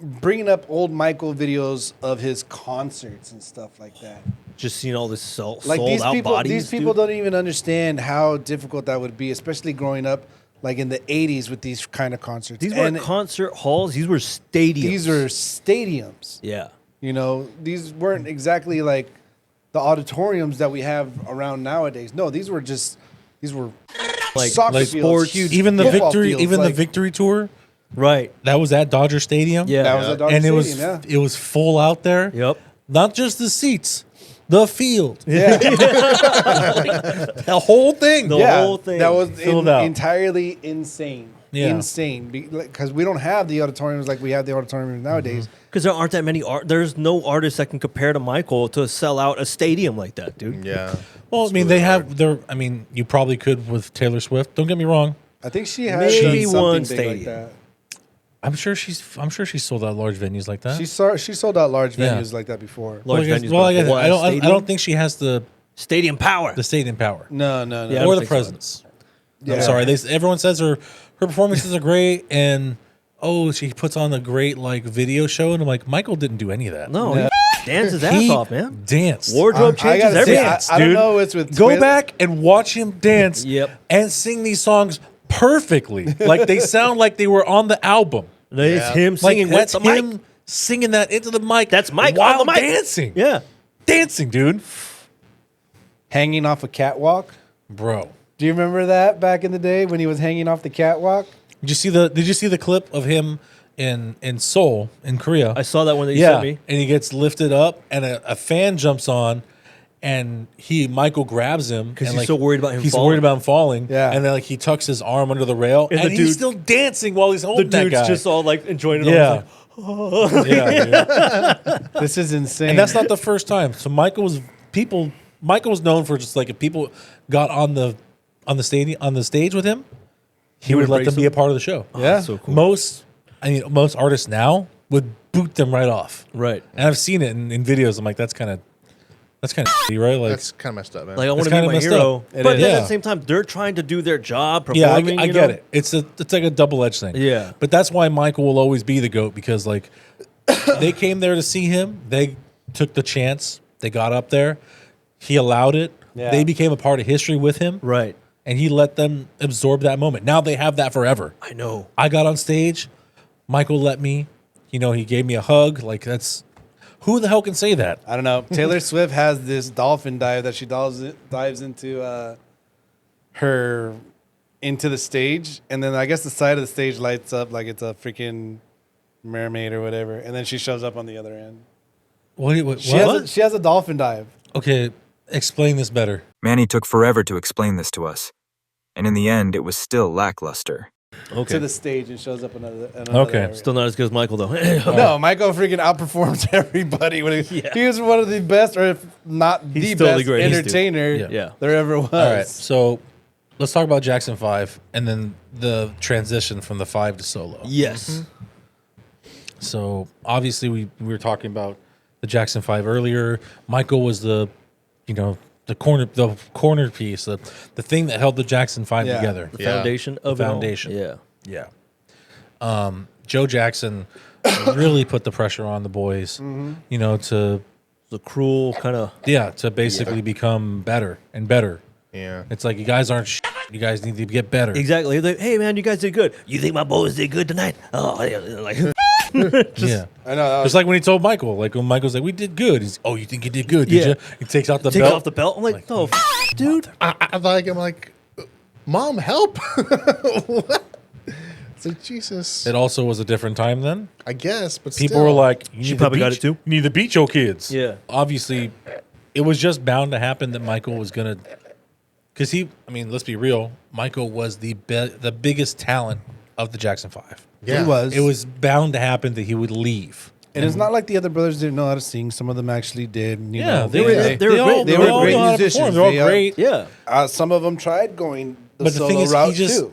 S1: bringing up old Michael videos of his concerts and stuff like that?
S2: Just seeing all this sold
S1: Like
S2: out bodies.
S1: these people
S2: dude.
S1: don't even understand how difficult that would be, especially growing up like in the '80s with these kind of concerts.
S2: These
S1: And
S2: weren't concert halls. These were stadiums.
S1: these are stadiums.
S2: Yeah.
S1: You know, these weren't exactly like the auditoriums that we have around nowadays. No, these were
S2: Like
S1: soccer
S4: like
S1: fields,
S2: sports,
S1: huge
S4: Even the
S1: football
S4: victory,
S1: fields,
S4: even the
S1: like,
S4: victory tour,
S2: Right.
S4: that was at Dodger Stadium.
S2: Yeah.
S1: That was at Dodger
S4: and it
S1: Stadium,
S4: was it was full out there.
S2: Yep.
S4: Not just the seats, the field,
S1: yeah.
S4: the whole thing.
S2: The
S1: yeah,
S2: whole thing
S1: that was
S4: filled out.
S1: entirely insane.
S4: Yeah.
S1: Insane, because we don't have the auditoriums like we have the auditoriums nowadays.
S2: Because there aren't that many there's no artist that can compare to Michael to sell out a stadium like that, dude.
S3: Yeah.
S4: Well, I mean, they have their. I mean, you probably could with Taylor Swift. Don't get me wrong.
S1: I think she has
S2: Maybe
S1: done something
S2: one
S1: big
S2: stadium.
S1: like that.
S4: I'm sure she's sold out large venues like that.
S1: She sold out large
S4: Yeah.
S1: venues like that before.
S2: Large
S4: well, I guess,
S2: venues,
S4: well, I,
S2: but
S4: guess,
S2: full
S4: I
S2: ass
S4: don't. I
S2: stadium?
S4: don't think she has the
S2: Stadium power.
S4: stadium power
S1: No.
S2: Yeah, I
S4: or
S2: don't
S4: the
S2: think so.
S4: presence.
S1: Yeah.
S4: I'm sorry. Everyone says her performances are great, and she puts on a great like video show, and I'm like, Michael didn't do any of that.
S2: No,
S1: Yeah.
S2: he danced his ass
S4: He
S2: off, man.
S4: danced.
S2: Wardrobe
S1: I
S2: changes,
S1: gotta say,
S2: everything.
S1: I don't
S4: dude.
S1: know what's with
S4: Go
S1: Twitter.
S4: back and watch him dance.
S2: Yep.
S4: And sing these songs perfectly, like they sound like they were on the album.
S2: It's
S3: Yeah.
S2: him
S4: Like
S2: singing with
S4: that's
S2: the mic.
S4: him singing that into the mic.
S2: That's Mike
S4: while
S2: on the mic.
S4: dancing.
S2: Yeah.
S4: Dancing, dude.
S1: Hanging off a catwalk.
S4: Bro.
S1: Do you remember that back in the day when he was hanging off the catwalk?
S4: Did you see the clip of him in Seoul in Korea?
S2: I saw that one that you
S4: yeah,
S2: sent me.
S4: and he gets lifted up, and a fan jumps on, and Michael grabs him
S2: 'Cause
S4: and,
S2: he's so worried about him
S4: He's
S2: falling.
S4: worried about him falling.
S1: Yeah.
S4: and then like he tucks his arm under the rail,
S2: And
S4: and,
S2: the
S4: he's
S2: dude-
S4: still dancing while he's
S2: The
S4: holding that
S2: dude's
S4: guy.
S2: just all like enjoying it.
S4: yeah,
S2: All. It's like,
S4: yeah, dude.
S1: This is insane.
S4: And that's not the first time. So Michael was known for just like if people got on the stage with him, he would let
S2: embrace
S4: them be
S2: them?
S4: a part of the show.
S1: Yeah.
S2: so cool.
S4: Most artists now would boot them right off.
S2: Right.
S4: And I've seen it in videos. I'm like, that's kind of right. Like,
S3: That's kind of messed up, man.
S2: Like I want
S4: It's
S2: to be
S4: kinda
S2: my
S4: messed
S2: hero,
S4: up.
S2: but then
S4: is.
S2: at
S4: Yeah.
S2: the same time, they're trying to do their job.
S4: yeah,
S2: Performing,
S4: I
S2: you
S4: get
S2: know?
S4: it. It's like a double edged thing.
S2: Yeah.
S4: But that's why Michael will always be the GOAT, because like they came there to see him. They took the chance. They got up there. He allowed it.
S1: Yeah.
S4: They became a part of history with him.
S2: Right.
S4: And he let them absorb that moment. Now they have that forever.
S2: I know.
S4: I got on stage. Michael let me. He gave me a hug. Like that's who the hell can say that?
S1: I don't know. Taylor Swift has this dolphin dive that she dives into into the stage, and then I guess the side of the stage lights up like it's a freaking mermaid or whatever, and then she shows up on the other end.
S4: What?
S1: She has a dolphin dive.
S4: Okay, explain this better.
S5: Manny took forever to explain this to us, and in the end, it was still lackluster.
S2: Okay.
S1: to the stage and shows up another
S4: Okay.
S1: area.
S2: Still not as good as Michael though.
S1: No, Michael freaking outperforms everybody. When he was one of the best, or if not
S2: He's
S1: the
S2: totally
S1: best
S2: great. He's
S1: entertainer
S2: Yeah.
S1: there ever was.
S4: All right, so let's talk about Jackson 5 and then the transition from the 5 to solo.
S2: Yes.
S4: So obviously we were talking about the Jackson 5 earlier. Michael was the corner piece, the thing that held the Jackson 5
S1: Yeah.
S4: together.
S2: The foundation of
S4: The
S2: it all.
S4: foundation.
S2: Yeah.
S4: Yeah. Joe Jackson really put the pressure on the boys, to
S2: The cruel kind of.
S4: to basically become better and better.
S3: Yeah.
S4: It's like you guys aren't you guys need to get better.
S2: Exactly. Like, hey man, you guys did good. You think my boys did good tonight? Oh, yeah. Like,
S4: Yeah.
S1: I know.
S4: Just like when he told Michael, like when Michael's like, "We did good." He's, "Oh, you think you did good? Did
S2: Yeah.
S4: you?" He takes out the
S2: take
S4: belt.
S2: off the belt. I'm like, no, dude.
S3: I'm like, Mom, help! What? It's like Jesus.
S4: It also was a different time then.
S3: I guess, but
S4: People
S3: still.
S4: were like, "You
S2: She
S4: need
S2: probably
S4: to
S2: got
S4: beat-
S2: it too.
S4: You need to beat your kids."
S2: Yeah.
S4: Obviously, it was just bound to happen that Michael was gonna, because let's be real. Michael was the biggest talent of the Jackson 5.
S3: yeah.
S1: He was.
S4: It was bound to happen that he would leave.
S1: And it's not like the other brothers didn't know how to sing. Some of them actually did. You know,
S4: They were
S2: they
S4: great.
S2: all
S1: They were
S4: all
S1: great
S4: know how to
S1: musicians.
S4: perform. They're all
S1: They,
S4: great.
S2: Yeah.
S1: some of them tried going the
S4: But the
S1: solo
S4: thing is, he
S1: route
S4: just-
S1: too.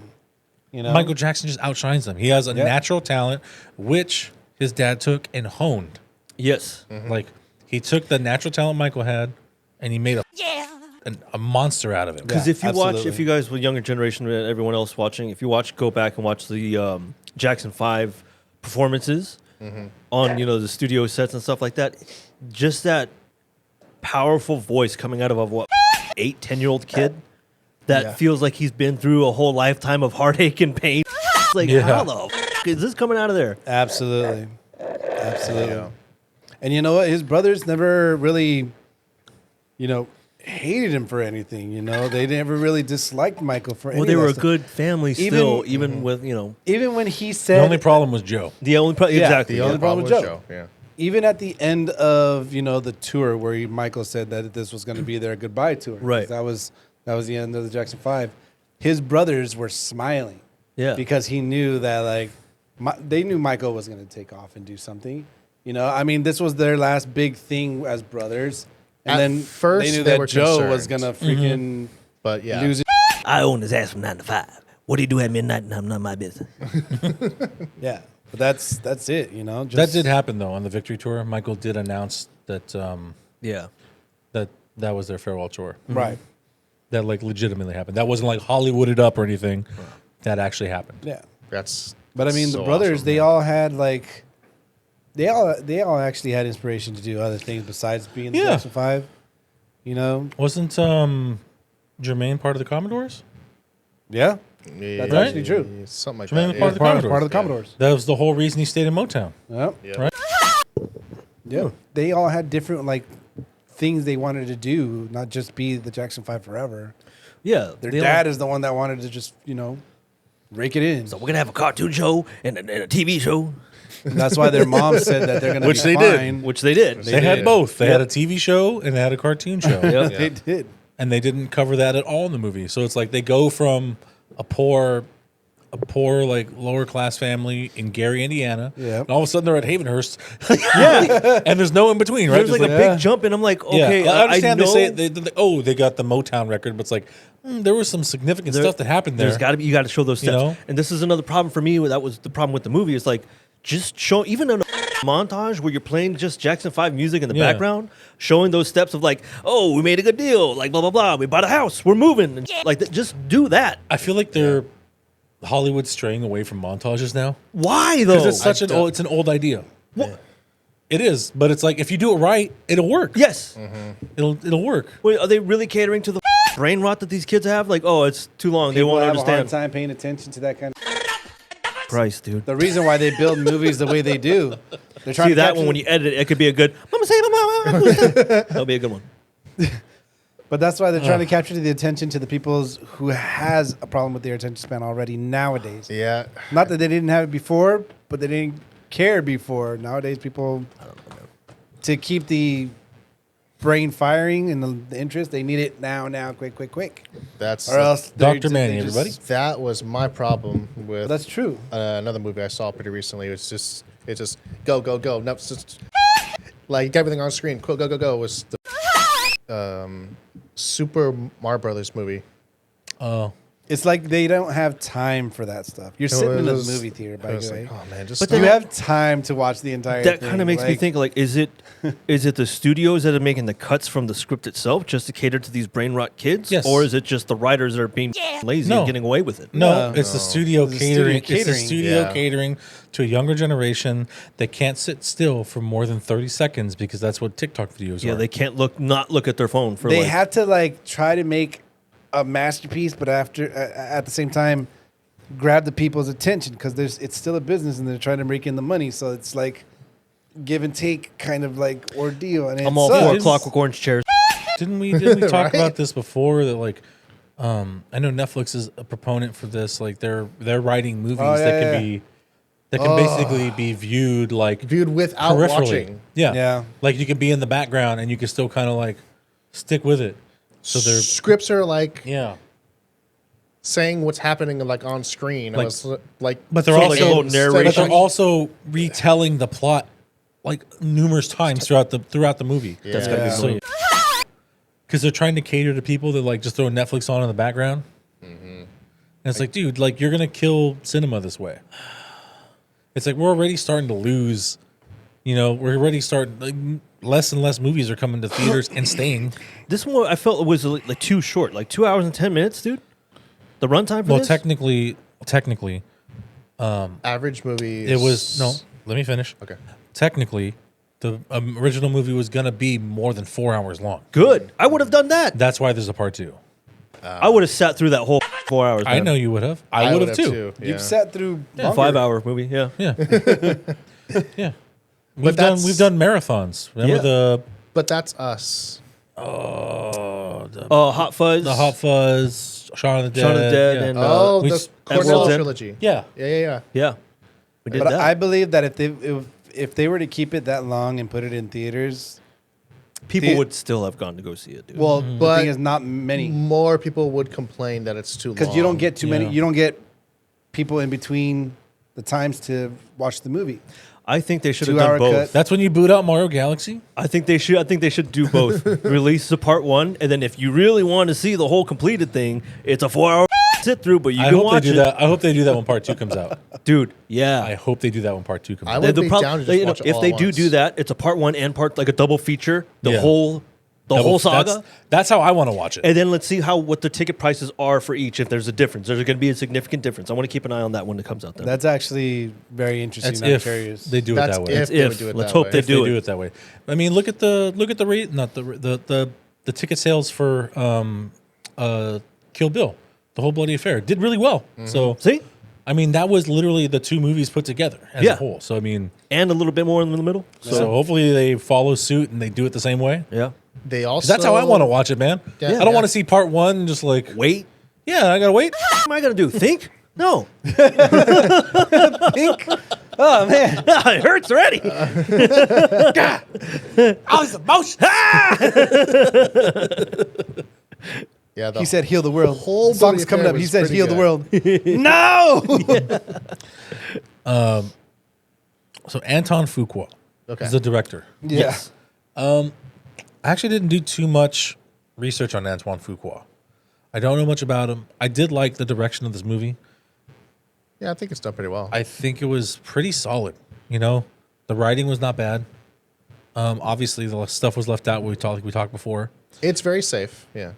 S1: You know,
S4: Michael Jackson just outshines them. He has a natural talent, which his dad took and honed.
S2: Yes.
S4: Like he took the natural talent Michael had, and he made a monster out of it.
S2: Because
S1: Yeah,
S2: if you watch,
S1: absolutely.
S2: if you guys with younger generation, everyone else watching, if you go back and watch the Jackson 5 performances on the studio sets and stuff like that, just that powerful voice coming out of a 8-10-year-old kid that feels like he's been through a whole lifetime of heartache and pain. It's like, how the is this coming out of there?
S1: absolutely. And you know what? His brothers never really, hated him for anything. They never really disliked Michael for anything.
S2: Well, they were a good family still,
S1: Even-
S2: even with
S1: Even when he
S4: The
S1: said
S4: only problem was Joe.
S2: exactly.
S1: the only problem with Joe.
S3: Yeah.
S1: Even at the end of the tour where Michael said that this was going to be their goodbye tour, 'cause
S2: Right.
S1: That was the end of the Jackson 5. His brothers were smiling,
S2: Yeah.
S1: because he knew that they knew Michael was going to take off and do something. This was their last big thing as brothers, and
S3: At
S1: then
S3: first,
S1: they knew
S3: they
S1: that
S3: were
S1: Joe was
S3: concerned.
S1: going to freaking
S3: But yeah.
S1: lose it.
S2: I own his ass from 9 to 5. What do you do at midnight? None my business.
S1: Yeah, but that's it. Just,
S4: That did happen though on the Victory Tour. Michael did announce that
S2: Yeah.
S4: that was their farewell tour.
S1: right.
S4: That legitimately happened. That wasn't like Hollywooded up or anything. That actually happened.
S1: Yeah.
S3: That's.
S1: But the
S3: so
S1: brothers,
S3: awesome,
S1: they
S3: man.
S1: all had they all actually had inspiration to do other things besides being the
S4: Yeah.
S1: Jackson 5.
S4: Wasn't Jermaine part of the Commodores?
S1: Yeah,
S3: Yeah,
S1: that's
S4: Right?
S1: actually true.
S3: Something like
S4: Jermaine
S3: that.
S4: was part of the
S1: Part of
S4: Commodores.
S1: the Commodores.
S4: That was the whole reason he stayed in Motown.
S1: Yep.
S3: Yeah.
S4: Right?
S1: Yeah. They all had different things they wanted to do, not just be the Jackson 5 forever.
S2: Yeah.
S1: Their
S2: they all-
S1: dad is the one that wanted to just rake it in.
S2: So we're gonna have a cartoon show and a TV show,
S1: That's why their mom said that they're going to
S4: Which
S1: be
S4: they did.
S1: fine.
S2: which they did.
S4: They had both. They had a TV show and they had a cartoon show.
S2: Yep.
S1: They did.
S4: And they didn't cover that at all in the movie. So it's like they go from a poor lower class family in Gary, Indiana.
S1: Yeah.
S4: And all of a sudden they're at Havenhurst. Yeah. And there's no in between, right?
S2: There's like
S4: Just
S2: a big jump, and I'm like, okay,
S4: I understand
S2: I know
S4: they say they got the Motown record, but it's like there was some significant stuff that happened there.
S2: There's got to be you got to show those steps,
S4: know?
S2: and this is another problem for me. That was the problem with the movie. Is just show even in a montage where you're playing just Jackson 5 music in the
S4: Yeah.
S2: background, showing those steps of oh, we made a good deal, blah blah blah, we bought a house, we're moving, and just do that.
S4: I feel like they're Hollywood's straying away from montages now.
S2: Why though?
S4: Because it's it's an old idea. It is, but it's like if you do it right, it'll work.
S2: Yes.
S4: It'll work.
S2: Wait, are they really catering to the brain rot that these kids have? It's too long. They
S1: People
S2: won't
S1: have a hard
S2: understand.
S1: time paying attention to that kind of.
S2: Christ, dude.
S1: The reason why they build movies the way they do, they're trying
S2: See
S1: to
S2: that
S1: capture
S2: one when you edit it, it could be a good. Mama say, mama. That'll be a good one.
S1: But that's why they're trying to capture the attention to the people's who has a problem with their attention span already nowadays.
S3: Yeah.
S1: Not that they didn't have it before, but they didn't care before. Nowadays, people to keep the brain firing and the interest. They need it now, quick.
S3: That's
S1: Or else they're
S4: Dr. Manny,
S1: just-
S4: everybody.
S3: that was my problem with
S1: That's true.
S3: another movie I saw pretty recently. It's just go. No, it's just like everything on screen. Go. It was the Super Mario Brothers movie.
S4: Oh,
S1: It's like they don't have time for that stuff. You're sitting in a movie theater, by
S3: I was
S1: the way.
S3: like, oh man, just
S2: But
S3: stop.
S1: You have time to watch the entire
S2: That
S1: thing.
S2: kind of makes me
S1: Like,
S2: think like, is it the studios that are making the cuts from the script itself just to cater to these brain rot kids?
S4: Yes.
S2: Or is it just the writers that are being lazy
S4: No.
S2: and getting away with it?
S4: no, it's the studio
S1: It's the
S4: catering.
S1: studio
S4: It's the
S1: catering.
S4: studio
S3: Yeah.
S4: catering to a younger generation that can't sit still for more than 30 seconds because that's what TikTok videos
S2: Yeah,
S4: are.
S2: they can't not look at their phone for
S1: They
S2: like
S1: had to like try to make a masterpiece, but after at the same time grab the people's attention because it's still a business and they're trying to break in the money. So it's like give and take kind of like ordeal. And
S2: I'm
S1: it
S2: all
S1: sucks.
S2: for Clockwork Orange chairs.
S4: Didn't we talk
S3: Right?
S4: about this before? That like, I know Netflix is a proponent for this. Like they're writing movies
S1: Oh,
S4: that
S1: yeah,
S4: can
S1: yeah.
S4: basically be viewed like
S3: viewed without
S4: peripherally.
S3: watching.
S4: Yeah,
S1: Yeah.
S4: Like you could be in the background and you can still kind of like stick with it. So they're
S3: Scripts are like
S4: yeah,
S3: saying what's happening like on screen.
S4: Like-
S3: It was like,
S4: but they're
S2: So
S4: also
S2: like a whole
S3: instead of
S4: but
S2: narration.
S4: they're also retelling the plot like numerous times throughout the movie.
S2: That's gotta be
S1: Yeah.
S2: annoying.
S4: Because they're trying to cater to people that like just throw Netflix on in the background. And it's like, dude, like you're gonna kill cinema this way. It's like we're already starting to lose. You know, we're already starting. Like, less and less movies are coming to theaters and staying.
S2: This one I felt was like too short, like 2 hours and 10 minutes, dude. The runtime for
S4: Well,
S2: this?
S4: technically,
S3: average movie.
S4: it was no. Let me finish.
S3: Okay.
S4: Technically, the original movie was gonna be more than 4 hours long.
S2: Good. I would have done that.
S4: That's why there's a part two.
S2: I would have sat through that whole 4 hours.
S4: I
S2: man.
S4: know you would have. I would have too.
S3: Yeah.
S1: You've sat through longer.
S2: 5 hour movie. Yeah.
S4: Yeah. Yeah.
S3: that's-
S4: We've done marathons. Remember
S2: Yeah.
S3: But that's us.
S2: Oh, Hot Fuzz.
S4: the Hot Fuzz, Shaun of the Dead.
S2: Shaun of the Dead
S4: yeah.
S2: and
S3: Oh,
S4: we
S3: the
S4: s-
S3: Cornell
S2: World's End.
S3: trilogy.
S4: Yeah.
S3: Yeah.
S2: Yeah. We did
S1: But
S2: that.
S1: I believe that if they were to keep it that long and put it in theaters,
S2: People
S1: the-
S2: would still have gone to go see it, dude.
S1: well, the
S3: But
S1: thing is, not many
S3: More people would complain that it's too long.
S1: because you don't get too many.
S4: Yeah.
S1: You don't get people in between the times to watch the movie.
S2: I think they should have
S1: 2
S2: done
S1: hour
S2: both.
S1: cut.
S4: That's when you boot out Mario Galaxy.
S2: I think they should do both. Release the part one, and then if you really want to see the whole completed thing, it's a 4 hour sit through. But you
S4: I
S2: can
S4: hope
S2: watch
S4: they do
S2: it,
S4: that. I hope they do that when part two comes out.
S2: dude. Yeah.
S4: I hope they do that when part two comes
S3: I
S4: out.
S3: would
S2: The
S3: be
S2: prob-
S3: down to just
S2: you know,
S3: watch it
S2: if
S3: all
S2: they
S3: at
S2: do
S3: once.
S2: that, it's a part one and part like a double feature. The
S4: Yeah.
S2: whole saga.
S4: That's how I want to watch it.
S2: And then let's see what the ticket prices are for each. If there's a difference, there's going to be a significant difference. I want to keep an eye on that when it comes out. Then
S1: That's actually very interesting.
S4: That's
S1: I'm
S4: if
S1: curious.
S4: they do it
S3: That's
S4: that way.
S3: if
S2: That's
S3: they would
S2: if.
S3: do it
S2: Let's
S3: that
S2: hope
S3: way.
S2: they
S4: If they
S2: do
S4: do
S2: it.
S4: it that way. I mean, look at the rate, not the ticket sales for Kill Bill, the whole bloody affair did really well. So
S2: see,
S4: I mean, that was literally the two movies put together as
S2: Yeah.
S4: a whole. So I mean,
S2: and a little bit more in the middle.
S4: so hopefully they follow suit and they do it the same way.
S2: Yeah.
S3: They
S4: 'Cause
S3: also
S4: that's how I want to watch it, man.
S3: Yeah.
S4: I don't
S3: Yeah.
S4: want to see part one and just like
S2: Wait.
S4: yeah, I gotta wait.
S2: What am I going to do? Think? No.
S1: Think? Oh man,
S2: It hurts already.
S4: Oh, it's emotion.
S3: Yeah, the
S1: he said heal the world.
S3: whole
S1: Song's
S3: bloody
S1: coming
S3: affair
S1: up. He
S3: was
S1: said
S3: pretty
S1: heal the
S3: good.
S1: world. No.
S4: So Anton Fuqua
S3: Okay.
S4: is the director.
S1: Yeah.
S2: Yes.
S4: I actually didn't do too much research on Antoine Fuqua. I don't know much about him. I did like the direction of this movie.
S3: Yeah, I think it's done pretty well.
S4: I think it was pretty solid. You know, the writing was not bad. Obviously, the stuff was left out. We talked before.
S3: It's very safe. Yeah.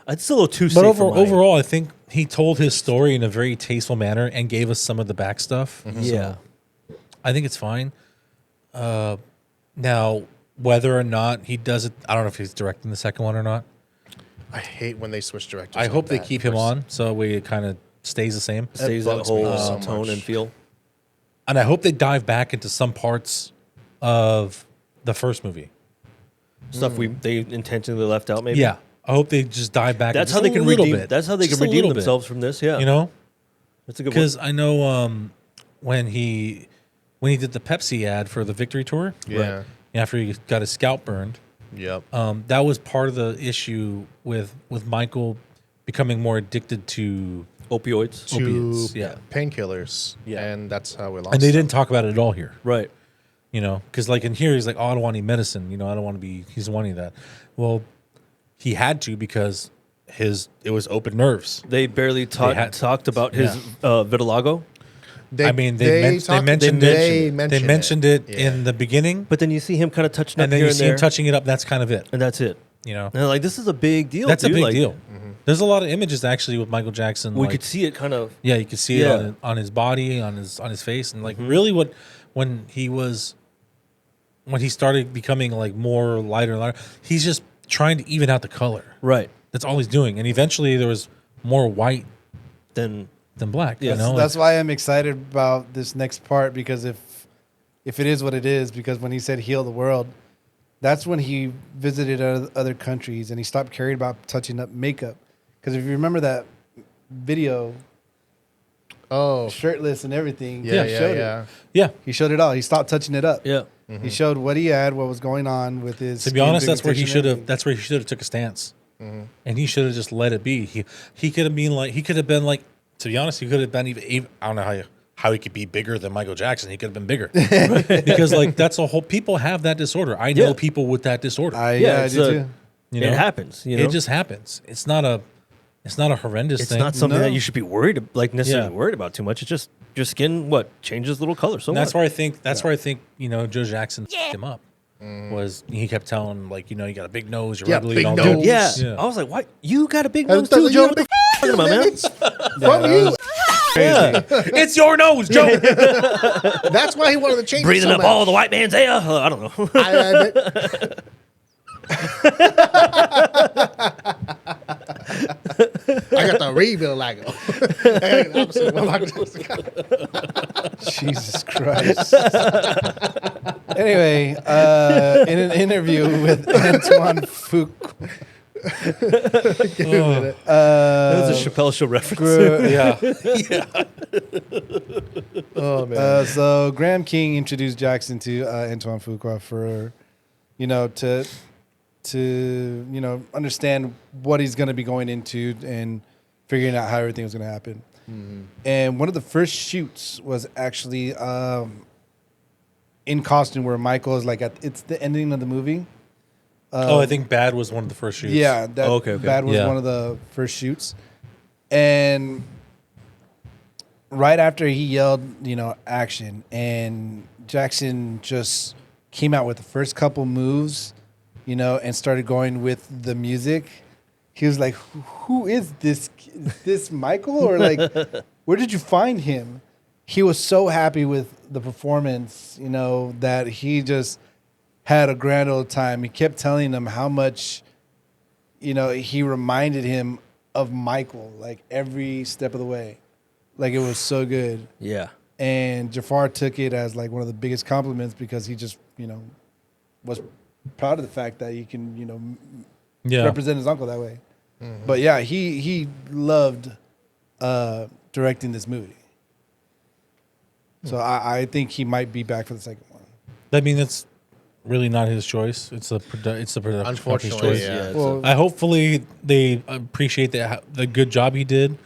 S2: It's still a little too
S4: But
S2: safe for my-
S4: overall, I think he told his story in a very tasteful manner and gave us some of the back stuff.
S2: Yeah.
S4: I think it's fine. Now, whether or not he does it, I don't know if he's directing the second one or not.
S3: I hate when they switch directors.
S4: I
S3: like
S4: hope they
S3: that.
S4: keep him on so it kind of stays the same.
S2: Stays that
S3: bugs me
S2: whole
S3: so
S2: tone
S3: much.
S2: and feel.
S4: And I hope they dive back into some parts of the first movie.
S2: Stuff they intentionally left out. Maybe.
S4: Yeah. I hope they just dive back.
S2: That's
S4: just
S2: how they
S4: a
S2: can
S4: little
S2: redeem.
S4: bit.
S2: That's how they
S4: Just
S2: can
S4: a
S2: redeem
S4: little bit,
S2: themselves from this. Yeah.
S4: You know,
S2: That's a good one.
S4: because I know when he did the Pepsi ad for the Victory Tour,
S3: Yeah.
S4: after he got his scalp burned,
S3: Yep.
S4: That was part of the issue with Michael becoming more addicted to
S2: Opioids.
S3: To
S4: opiates, yeah.
S3: painkillers.
S4: Yeah.
S3: And that's how we lost
S4: And they
S3: him.
S4: didn't talk about it at all here.
S2: Right.
S4: You know, because like in here, he's like, oh, I don't want any medicine. You know, I don't want to be, he's wanting that. Well, he had to because it was open nerves.
S2: They barely talked about his vitiligo.
S4: I mean, they mentioned it
S3: Yeah.
S4: in the beginning,
S2: But then you see him kind of touching up
S4: and then
S2: here
S4: you
S2: and
S4: see
S2: there,
S4: him touching it up. That's kind of it.
S2: and that's it.
S4: You know,
S2: And they're like, this is a big deal.
S4: that's a
S2: dude.
S4: big
S2: Like,
S4: deal. There's a lot of images actually with Michael Jackson.
S2: We
S4: like,
S2: could see it kind of.
S4: yeah, you could see
S2: Yeah.
S4: it on his body, on his face, and like really when he started becoming like more lighter and lighter, he's just trying to even out the color.
S2: Right.
S4: That's all he's doing, and eventually there was more white
S2: Then
S4: than black.
S2: Yeah.
S4: You know,
S1: That's why I'm excited about this next part, because if it is what it is, because when he said heal the world, that's when he visited other countries and he stopped caring about touching up makeup. Because if you remember that video,
S3: Oh.
S1: shirtless and everything,
S3: Yeah,
S1: he
S3: yeah,
S1: showed
S3: yeah.
S1: it.
S4: yeah.
S1: He showed it all. He stopped touching it up.
S2: yeah.
S1: He showed what he had, what was going on with his.
S4: To be
S1: skin
S4: honest, that's where he
S1: pigmentation
S4: should
S1: and
S4: have.
S1: everything.
S4: That's where he should have took a stance, and he should have just let it be. He could have been like. He could have been like. To be honest, he could have been even I don't know how he could be bigger than Michael Jackson. He could have been bigger because like that's a whole. People have that disorder. I know
S2: Yeah.
S4: people with that disorder.
S1: I
S2: it's
S1: do
S2: a-
S1: too.
S4: you know?
S2: It happens. You know,
S4: It just happens. It's not a horrendous
S2: it's
S4: thing.
S2: not something
S1: No.
S2: that you should be necessarily
S4: Yeah.
S2: worried about too much. It's just your skin changes little color. So
S4: And that's
S2: what?
S4: where I think. That's where I think Joe Jackson f***ed him up. Was he kept telling him like you got a big nose, you're
S3: Yeah,
S4: ugly,
S3: big
S4: and all
S3: nose.
S4: that.
S2: Yeah. I was like, what? You got a big
S3: I
S2: nose
S3: thought
S2: too,
S3: you
S2: Joe?
S3: had
S2: What
S3: a
S2: the f- you talking about, man?
S3: From you.
S2: Yeah.
S4: It's your nose, Joe.
S3: That's why he wanted to change
S2: Breathing
S3: it so
S2: up
S3: much.
S2: all the white man's air. I don't know.
S3: I got the rebuild like opposite of what Michael Jackson got.
S1: Jesus Christ. Anyway, in an interview with Antoine Fuqua,
S2: That was a Chappelle Show reference.
S3: Oh man.
S1: so Graham King introduced Jackson to Antoine Fuqua for, to understand what he's going to be going into and figuring out how everything was going to happen. And one of the first shoots was actually in costume, where Michael is like it's the ending of the movie.
S4: I think Bad was one of the first shoots.
S1: Yeah, that
S2: Okay.
S1: Bad was
S4: Yeah.
S1: one of the first shoots. And right after he yelled, action, and Jackson just came out with the first couple moves, and started going with the music. He was like, who is this? Is this Michael? Or like, where did you find him? He was so happy with the performance, that he just had a grand old time. He kept telling them how much, he reminded him of Michael, like every step of the way. Like it was so good.
S2: Yeah.
S1: And Jaafar took it as like one of the biggest compliments, because he just, was proud of the fact that he can,
S4: Yeah.
S1: represent his uncle that way. But yeah, he loved directing this movie. So I think he might be back for the second one.
S4: I mean, that's really not his choice. It's the production company's
S3: Unfortunately,
S4: choice.
S3: yeah.
S1: Well,
S4: I hopefully they appreciate the good job he did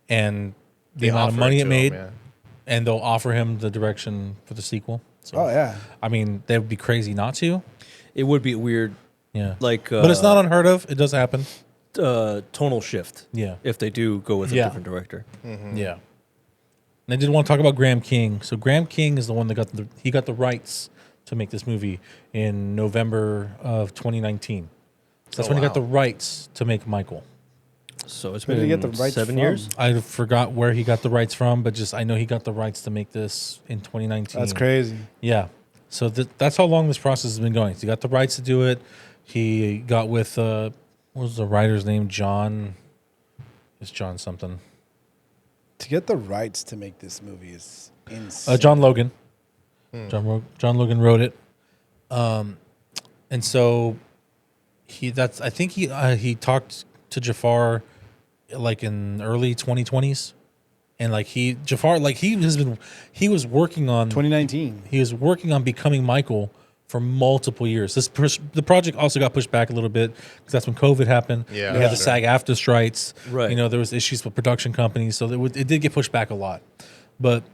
S4: and the amount of
S3: offer
S4: money
S3: it
S4: it
S3: to
S4: made,
S3: him,
S4: and they'll offer him the direction for the sequel. So,
S1: oh yeah.
S4: I mean, that would be crazy not to.
S2: It would be weird,
S4: Yeah,
S2: like,
S4: but it's not unheard of. It does happen.
S2: tonal shift.
S4: Yeah.
S2: If they do go with a
S4: Yeah.
S2: different director.
S4: Yeah. And I did want to talk about Graham King. So Graham King is the one that got the rights to make this movie in November of 2019. So that's when he got the rights to make Michael.
S2: So it's
S1: Where did
S2: been
S1: he get the rights
S2: 7
S1: from?
S2: years.
S4: I forgot where he got the rights from, but just I know he got the rights to make this in 2019.
S1: That's crazy.
S4: Yeah. So that's how long this process has been going. So he got the rights to do it. He got with what was the writer's name? John. It's John something.
S1: To get the rights to make this movie is insane.
S4: John Logan. John Logan wrote it. And so he talked to Jaafar like in early 2020s, and like he was working on
S1: 2019.
S4: he was working on becoming Michael for multiple years. The project also got pushed back a little bit because that's when COVID happened.
S3: Yeah,
S4: we had the
S3: sure.
S4: SAG-AFTRA strikes.
S2: Right.
S4: You know, there was issues with production companies, so it did get pushed back a lot. But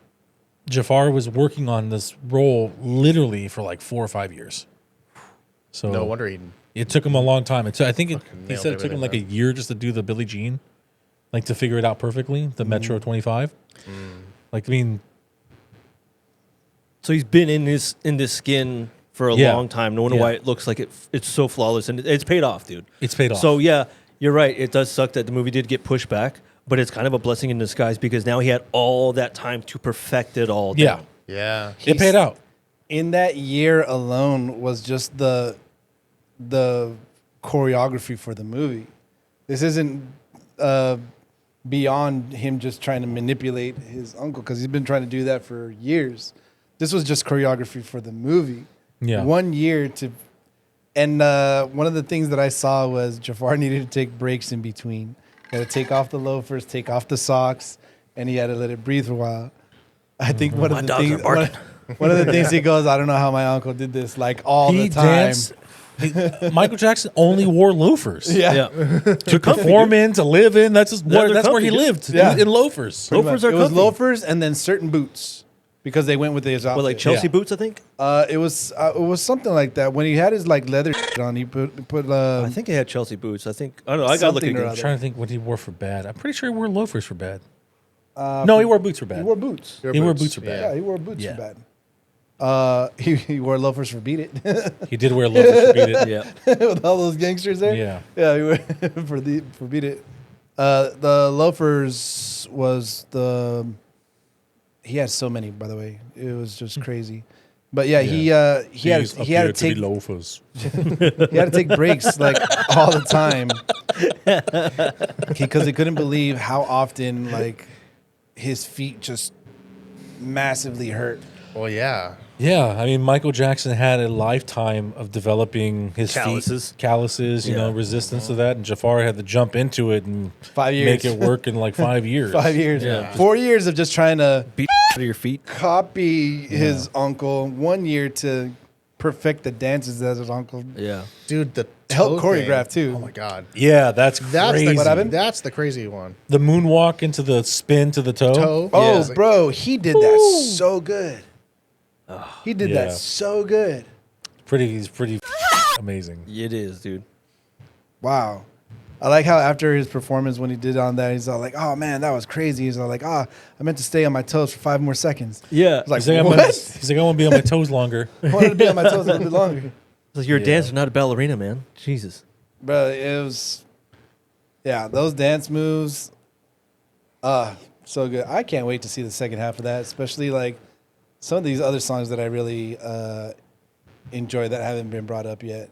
S4: Jaafar was working on this role literally for like 4 or 5 years. So
S3: No wonder
S4: it took him a long time. I think he
S3: nailed
S4: said it took him like a
S3: everything
S4: year just to do the Billie Jean, like to figure it out perfectly. The Metro 25. Like, I mean,
S2: So he's been in this skin for a
S4: Yeah.
S2: long time. No wonder
S4: Yeah.
S2: why it looks like it's so flawless, and it's paid off, dude.
S4: it's paid off.
S2: So yeah, you're right. It does suck that the movie did get pushed back, but it's kind of a blessing in disguise because now he had all that time to perfect it all.
S4: yeah,
S2: down.
S3: Yeah.
S4: it paid out.
S1: In that year alone was just the choreography for the movie. This isn't beyond him just trying to manipulate his uncle, because he's been trying to do that for years. This was just choreography for the movie.
S4: Yeah.
S1: 1 year to, and one of the things that I saw was Jaafar needed to take breaks in between. He had to take off the loafers, take off the socks, and he had to let it breathe for a while. I think one of
S2: My
S1: the
S2: dogs
S1: things,
S2: are barking.
S1: one of the things he goes, I don't know how my uncle did this like all the time.
S4: Michael Jackson only wore loafers.
S1: Yeah.
S4: To perform in, to live in. That's
S2: Yeah, they're
S4: that's where he
S2: comfy,
S4: lived.
S1: Yeah.
S4: In loafers.
S1: Pretty
S2: Loafers
S1: much.
S2: are
S1: It was
S2: comfy.
S1: loafers and then certain boots because they went with his outfit.
S2: Well, like Chelsea
S4: Yeah.
S2: boots, I think.
S1: It was something like that. When he had his like leather on, he put
S2: I think he had Chelsea boots. I don't know. I gotta look
S1: Something or
S2: again.
S1: other.
S4: I'm trying to think what he wore for bad. I'm pretty sure he wore loafers for bad. No, he wore boots for bad.
S1: he wore boots.
S4: He wore boots for bad.
S1: Yeah, he wore boots
S4: Yeah.
S1: for bad. He wore loafers for Beat It
S4: He did wear loafers for beat it.
S2: Yeah.
S1: with all those gangsters there.
S4: Yeah.
S1: He wore for Beat It. The loafers was the. He had so many, by the way. It was just crazy. But yeah, he had to take
S4: loafers.
S1: he had to take breaks like all the time because he couldn't believe how often like his feet just massively hurt.
S3: Well, yeah.
S4: Yeah, I mean, Michael Jackson had a lifetime of developing his calluses, you know, resistance to that, and Jaafar had to jump into it and
S1: 5 years.
S4: make it work in like 5 years.
S1: 5 years.
S2: Yeah.
S1: 4 years of just trying to
S2: Beat out of your feet.
S1: copy his uncle. 1 year to perfect the dances as his uncle.
S2: Yeah.
S3: Dude, the
S1: Help
S3: toe
S1: choreograph,
S3: thing.
S1: too.
S3: Oh my god.
S4: Yeah, that's
S3: That's
S4: crazy.
S1: What happened?
S3: That's the crazy one.
S4: The moonwalk into the spin to the toe.
S3: Toe.
S1: Oh,
S3: Yeah.
S1: bro, he did that so good. He did
S4: Yeah.
S1: that so good.
S4: He's pretty amazing.
S2: It is, dude.
S1: Wow. I like how after his performance, when he did on that, he's all like, "Oh man, that was crazy." He's all like, "Ah, I meant to stay on my toes for 5 more seconds."
S2: Yeah.
S1: It's like,
S4: He's like,
S1: what?
S4: he's like, I want to be on my toes longer.
S1: I wanted to be on my toes a little bit longer.
S2: It's like you're a dancer, not a ballerina, man. Jesus.
S1: Bro, it was, yeah, those dance moves, so good. I can't wait to see the second half of that, especially like some of these other songs that I really enjoy that haven't been brought up yet.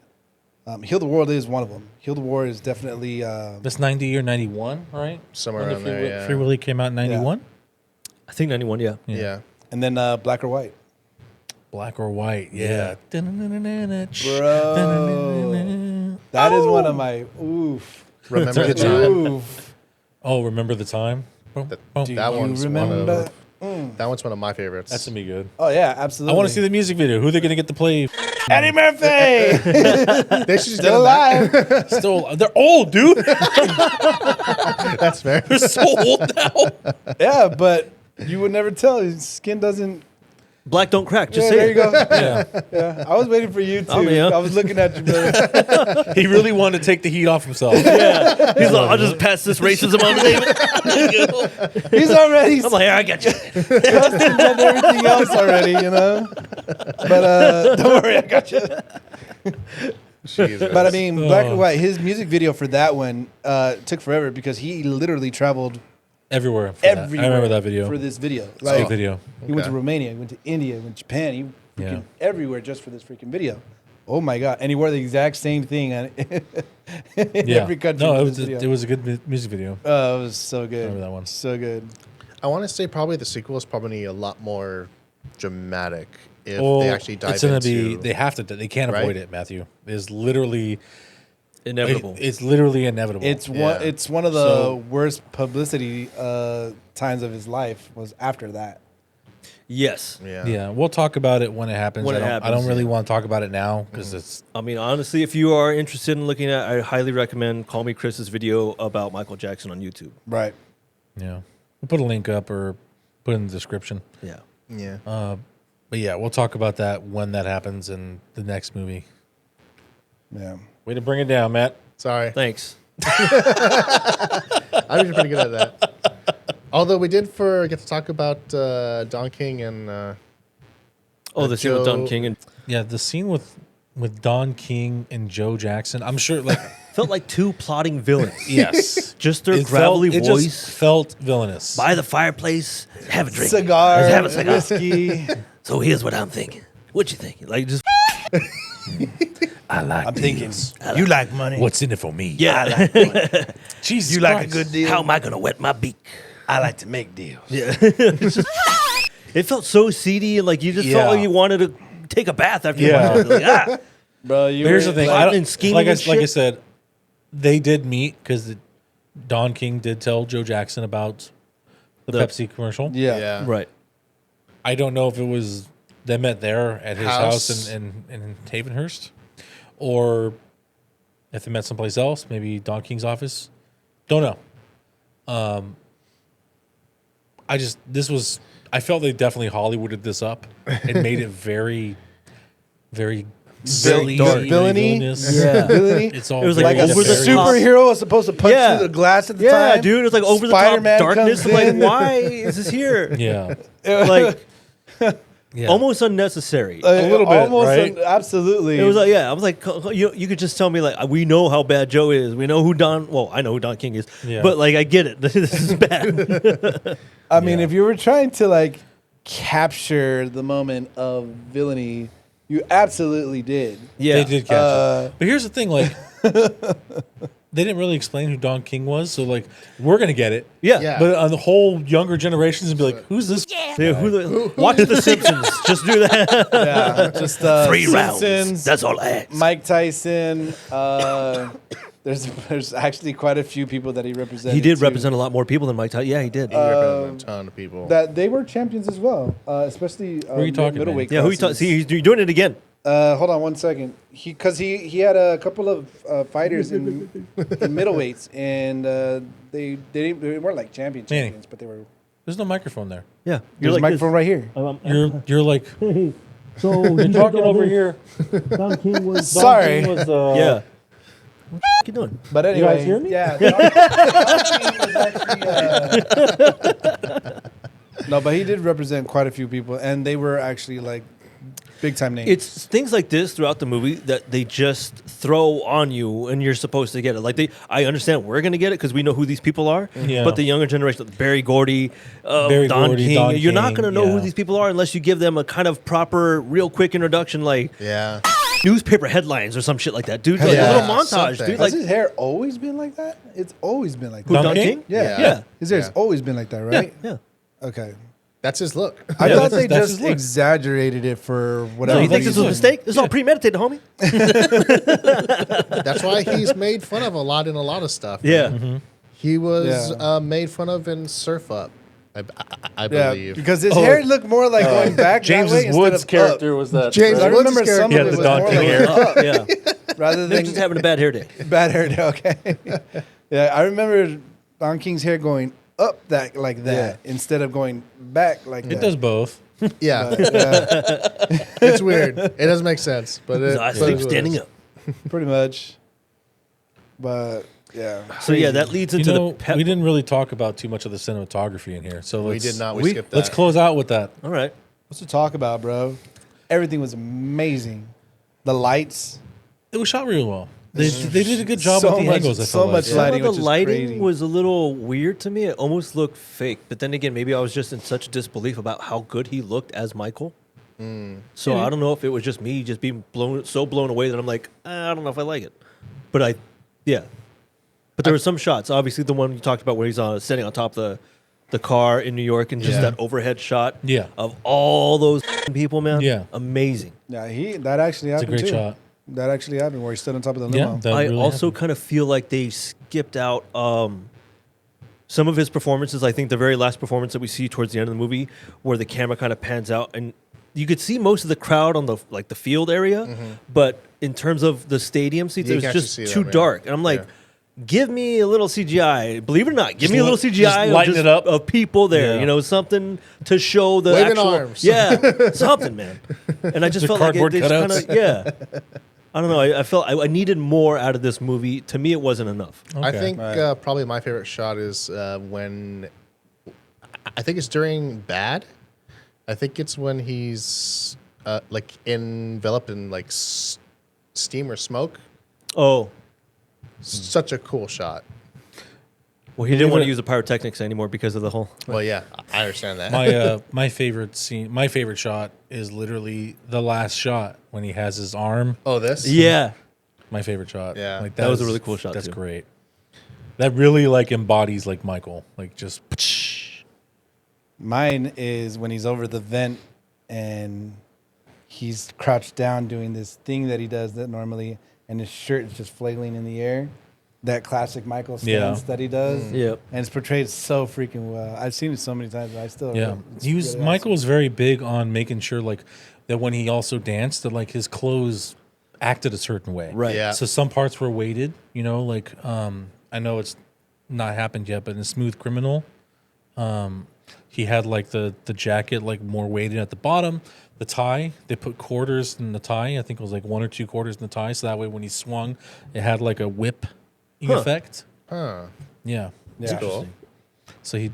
S1: Heal the World is one of them. Heal the World is definitely,
S4: That's 90 or 91, right?
S3: Somewhere
S4: When
S3: around
S4: the
S3: there, yeah.
S4: Free Willy came out in 91.
S2: I think 91, yeah.
S3: Yeah.
S1: and then Black or White.
S4: Black or white, yeah.
S1: Bro, that is one of my, oof.
S3: Remember the time.
S1: Oof.
S4: Oh, remember the time? Boom, boom.
S1: Do
S3: That
S1: you
S3: one's
S1: remember?
S3: that one's one of my favorites.
S4: That's gonna be good.
S1: Oh, yeah, absolutely.
S4: I want to see the music video. Who they're gonna get to play?
S1: Eddie Murphy!
S3: They should just
S1: Still
S3: get him back.
S4: Still, they're old, dude.
S3: That's fair.
S4: They're so old now.
S1: Yeah, but you would never tell. His skin doesn't.
S2: Black don't crack. Just
S1: Yeah,
S2: say
S1: there
S2: it.
S1: you go.
S4: Yeah,
S1: Yeah, I was waiting for you to.
S2: I'm here.
S1: I was looking at you, brother.
S4: he really wanted to take the heat off himself.
S2: Yeah. He's like, I'll just pass this racism on to David.
S1: He's already
S2: I'm like, I got you.
S1: Justin done everything else already, you know. But don't worry, I got you.
S3: Jesus.
S1: But I mean, Black or White. His music video for that one took forever because he literally traveled
S4: Everywhere. for that.
S1: everywhere.
S4: I remember that video.
S1: for this video.
S4: It's a good
S1: Like,
S4: video.
S1: he went to
S3: Okay.
S1: Romania, he went to India, he went to Japan. He freaking
S4: Yeah.
S1: everywhere just for this freaking video. Oh my god! And he wore the exact same thing in
S4: Yeah.
S1: every country.
S4: No,
S1: for
S4: it
S1: this
S4: was
S1: video.
S4: it was a good music video.
S1: Oh, it was so good.
S4: Remember that one.
S1: So good.
S3: I want to say probably the sequel is probably a lot more dramatic if
S4: Well,
S3: they actually dive
S4: it's gonna
S3: into.
S4: be. They have to. They can't avoid
S3: Right?
S4: it. Matthew is literally
S2: Inevitable.
S4: It's literally inevitable.
S1: It's one.
S3: Yeah.
S1: It's one of the
S4: So-
S1: worst publicity times of his life was after that.
S2: Yes.
S4: Yeah, we'll talk about it when it happens.
S2: When it
S4: I
S2: happens,
S4: don't really
S2: yeah.
S4: want to talk about it now because it's
S2: I mean, honestly, if you are interested in looking at, I highly recommend Kallmekris' video about Michael Jackson on YouTube.
S1: Right.
S4: We'll put a link up or put it in the description.
S2: Yeah.
S3: Yeah.
S4: But yeah, we'll talk about that when that happens in the next movie.
S1: Yeah.
S4: Way to bring it down, Matt.
S3: Sorry.
S2: Thanks.
S3: I'm usually pretty good at that. Although we did get to talk about Don King and
S2: The scene with Don
S3: Joe-
S2: King and
S4: Yeah, the scene with Don King and Joe Jackson. I'm sure, like,
S2: felt like two plotting villains.
S4: yes,
S2: Just their
S4: it
S2: gravelly
S4: it
S2: voice.
S4: just felt villainous.
S2: By the fireplace, have a drink.
S1: Cigar,
S2: Let's have a cigar.
S1: whiskey.
S2: So here's what I'm thinking. What you thinking? Like just
S4: I like.
S1: I'm thinking, you like money.
S4: What's in it for me?
S2: yeah.
S4: Jesus,
S1: You like a
S4: Christ.
S1: good deal?
S2: How am I gonna wet my beak?
S1: I like to make deals.
S2: Yeah. It's just- it felt so seedy and like you just felt
S4: Yeah.
S2: like you wanted to take a bath after you
S4: Yeah.
S2: watched it. Like,
S1: Bro, you
S4: But here's
S1: were
S4: the thing.
S1: like-
S4: I
S2: and
S4: don't,
S2: scheming
S4: like I
S2: and
S4: like I
S2: shit.
S4: said, they did meet because Don King did tell Joe Jackson about the Pepsi commercial.
S1: yeah.
S2: right.
S4: I don't know if it was they met there at his house,
S3: House.
S4: in Havenhurst, or if they met someplace else, maybe Don King's office. Don't know. I felt they definitely Hollywooded this up and made it very, very silly,
S1: dark. Villainy?
S4: villainous.
S2: Yeah.
S1: Villainy?
S4: It's all
S2: It was
S1: Like
S2: like
S1: a
S2: over the
S4: very-
S2: top.
S1: superhero was supposed to punch
S2: Yeah.
S1: through the glass at the
S2: Yeah,
S1: time.
S2: dude. It's like over
S1: Spider-Man
S2: the top darkness.
S1: comes
S2: I'm like,
S1: in.
S2: why is this here?
S4: Yeah,
S2: Like
S4: yeah.
S2: almost unnecessary.
S1: A
S4: little bit,
S1: almost
S4: right?
S1: Absolutely.
S2: It was like, yeah, I was like, you could just tell me, like, we know how bad Joe is. We know who I know who Don King is.
S4: Yeah.
S2: But, like, I get it. This is bad.
S1: I mean,
S4: Yeah.
S1: if you were trying to like capture the moment of villainy, you absolutely did.
S2: Yeah.
S4: They did catch it. But here's the thing, like they didn't really explain who Don King was, so like we're gonna get it.
S2: Yeah.
S3: Yeah.
S4: But on the whole younger generations and be like, who's this?
S2: Yeah, watch The Simpsons. Just do that.
S1: Yeah, just
S2: 3 rounds.
S1: Simpsons,
S2: That's all I ask.
S1: Mike Tyson. There's actually quite a few people that he represented.
S2: He did
S1: too,
S2: represent a lot more people than Mike Tyson. Yeah, he did.
S3: He represented a ton of people.
S1: that they were champions as well, especially
S4: are you talking,
S1: middleweight.
S2: Yeah, who you talking? See, you're doing it again.
S1: Hold on one second. He had a couple of fighters in middleweights, and they weren't like
S4: Manny.
S1: champions, but they were.
S4: There's no microphone there.
S2: Yeah.
S1: There's a microphone right here.
S4: You're like
S6: So
S4: you're talking over here.
S6: Don King was
S1: Sorry.
S6: Don King was,
S2: Yeah. What the you doing?
S1: But anyway,
S6: guys hear me?
S1: yeah. Don King was actually, no, but he did represent quite a few people, and they were actually like big time names.
S2: It's things like this throughout the movie that they just throw on you, and you're supposed to get it. Like I understand we're gonna get it because we know who these people are.
S4: Yeah.
S2: But the younger generation, Barry Gordy,
S4: Barry
S2: Don
S4: Gordy,
S2: King,
S4: Don
S2: you're not
S4: King,
S2: gonna know who
S4: yeah.
S2: these people are unless you give them a kind of proper, real quick introduction, like
S3: yeah.
S2: newspaper headlines or some shit like that, dude. Like
S3: Yeah,
S2: a little montage,
S3: something.
S2: dude.
S1: Has
S2: Like
S1: his hair always been like that? It's always been like
S2: who,
S1: that.
S2: Don
S4: King?
S2: King?
S1: Yeah,
S3: Yeah.
S2: Yeah.
S1: His hair's
S3: Yeah.
S1: always been like that, right?
S2: Yeah.
S1: Okay.
S3: That's his look.
S1: I
S2: Yeah,
S1: thought
S4: that's
S1: they
S4: his
S1: just
S4: look.
S1: exaggerated it for whatever.
S2: No, you think this was a
S1: reason.
S2: mistake? This is all premeditated, homie.
S3: That's why he's made fun of a lot in a lot of stuff.
S2: Yeah.
S3: man. He was
S1: Yeah.
S3: made fun of in Surf Up, I
S1: Yeah,
S3: believe.
S1: because his hair looked more like going back
S4: James
S1: that way instead
S4: Woods'
S1: of
S4: character
S1: up.
S4: was that.
S3: James
S1: I
S3: Woods'
S1: remember some
S3: character
S1: of it
S4: the
S1: was
S4: Don
S1: more
S4: King
S1: like
S4: hair.
S1: up,
S2: Yeah.
S1: rather
S2: They're
S1: than
S2: just having a bad hair day.
S1: bad hair day. Okay. Yeah, I remember Don King's hair going up that like that instead of going back like that.
S4: It does both.
S3: Yeah,
S1: Yeah,
S3: it's weird. It doesn't make sense, but
S2: His
S3: it,
S2: eyes
S3: but
S2: sleep
S3: it
S2: standing
S3: is.
S2: up.
S1: pretty much. But yeah.
S2: So yeah, that leads
S4: You
S2: into
S4: know,
S2: the pep.
S4: we didn't really talk about too much of the cinematography in here, so
S3: We
S4: let's,
S3: did not. We skipped that.
S4: Let's close out with that.
S2: All right.
S1: What's to talk about, bro? Everything was amazing. The lights.
S4: It was shot really well. They did a good job
S1: So
S4: with the
S1: much-
S4: angles. I
S1: so
S4: felt like.
S1: much
S2: Some
S1: lighting,
S2: of
S1: which
S2: the
S1: is
S2: lighting
S1: crazy.
S2: was a little weird to me. It almost looked fake. But then again, maybe I was just in such disbelief about how good he looked as Michael. So I don't know if it was just me just being blown away that I'm like, I don't know if I like it. But yeah. But there were some shots. Obviously, the one you talked about where he's sitting on top of the car in New York and just
S3: Yeah.
S2: that overhead shot
S4: Yeah.
S2: of all those people, man.
S4: Yeah.
S2: Amazing.
S1: Yeah, that actually
S4: It's a
S1: happened
S4: great
S1: too.
S4: shot.
S1: That actually happened where he stood on top of the
S4: Yeah,
S1: limo.
S4: that
S2: I
S4: really
S2: also
S4: happened.
S2: kind of feel like they skipped out some of his performances, I think the very last performance that we see towards the end of the movie, where the camera kind of pans out and you could see most of the crowd on the field area, but in terms of the stadium seats,
S3: You
S2: it was
S3: can
S2: just
S3: actually see
S2: too
S3: them, yeah.
S2: dark. And I'm like, give me a little CGI. Believe it or not, give me a little CGI
S4: just lighten it up.
S2: of people there.
S4: Yeah.
S2: You know, something to show the
S3: Waving
S2: actual
S3: arms.
S2: Yeah, something, man. And I just
S4: The
S2: felt like
S4: cardboard
S2: they just kind
S4: cutouts.
S2: of I don't know. I felt I needed more out of this movie. To me, it wasn't enough.
S3: I
S4: Okay.
S3: think probably my favorite shot is when I think it's during Bad. I think it's when he's like enveloped in like steam or smoke.
S2: Oh,
S3: Such a cool shot.
S2: well, he didn't want to use the pyrotechnics anymore because of the whole.
S3: Well, yeah, I understand that.
S4: My favorite scene, my favorite shot is literally the last shot when he has his arm.
S3: Oh, this?
S2: Yeah,
S4: My favorite shot.
S3: Yeah.
S4: like
S2: That was a
S4: is-
S2: really cool shot,
S4: That's
S2: too.
S4: great. That really like embodies like Michael, like just.
S1: Mine is when he's over the vent and he's crouched down doing this thing that he does that normally, and his shirt is just flailing in the air. That classic Michael stance that he does.
S2: Yep.
S1: And it's portrayed so freaking well. I've seen it so many times, but I still
S4: Yeah,
S1: it's
S4: he was
S1: really
S4: Michael was very big on making sure like that when he also danced that like his clothes acted a certain way.
S2: right.
S3: Yeah.
S4: So some parts were weighted, you know, like I know it's not happened yet, but in Smooth Criminal, he had like the jacket like more weighted at the bottom. The tie, they put quarters in the tie. I think it was like 1 or 2 quarters in the tie, so that way when he swung, it had like a whip effect.
S3: Huh.
S4: Yeah.
S1: Yeah.
S3: Cool.
S4: So he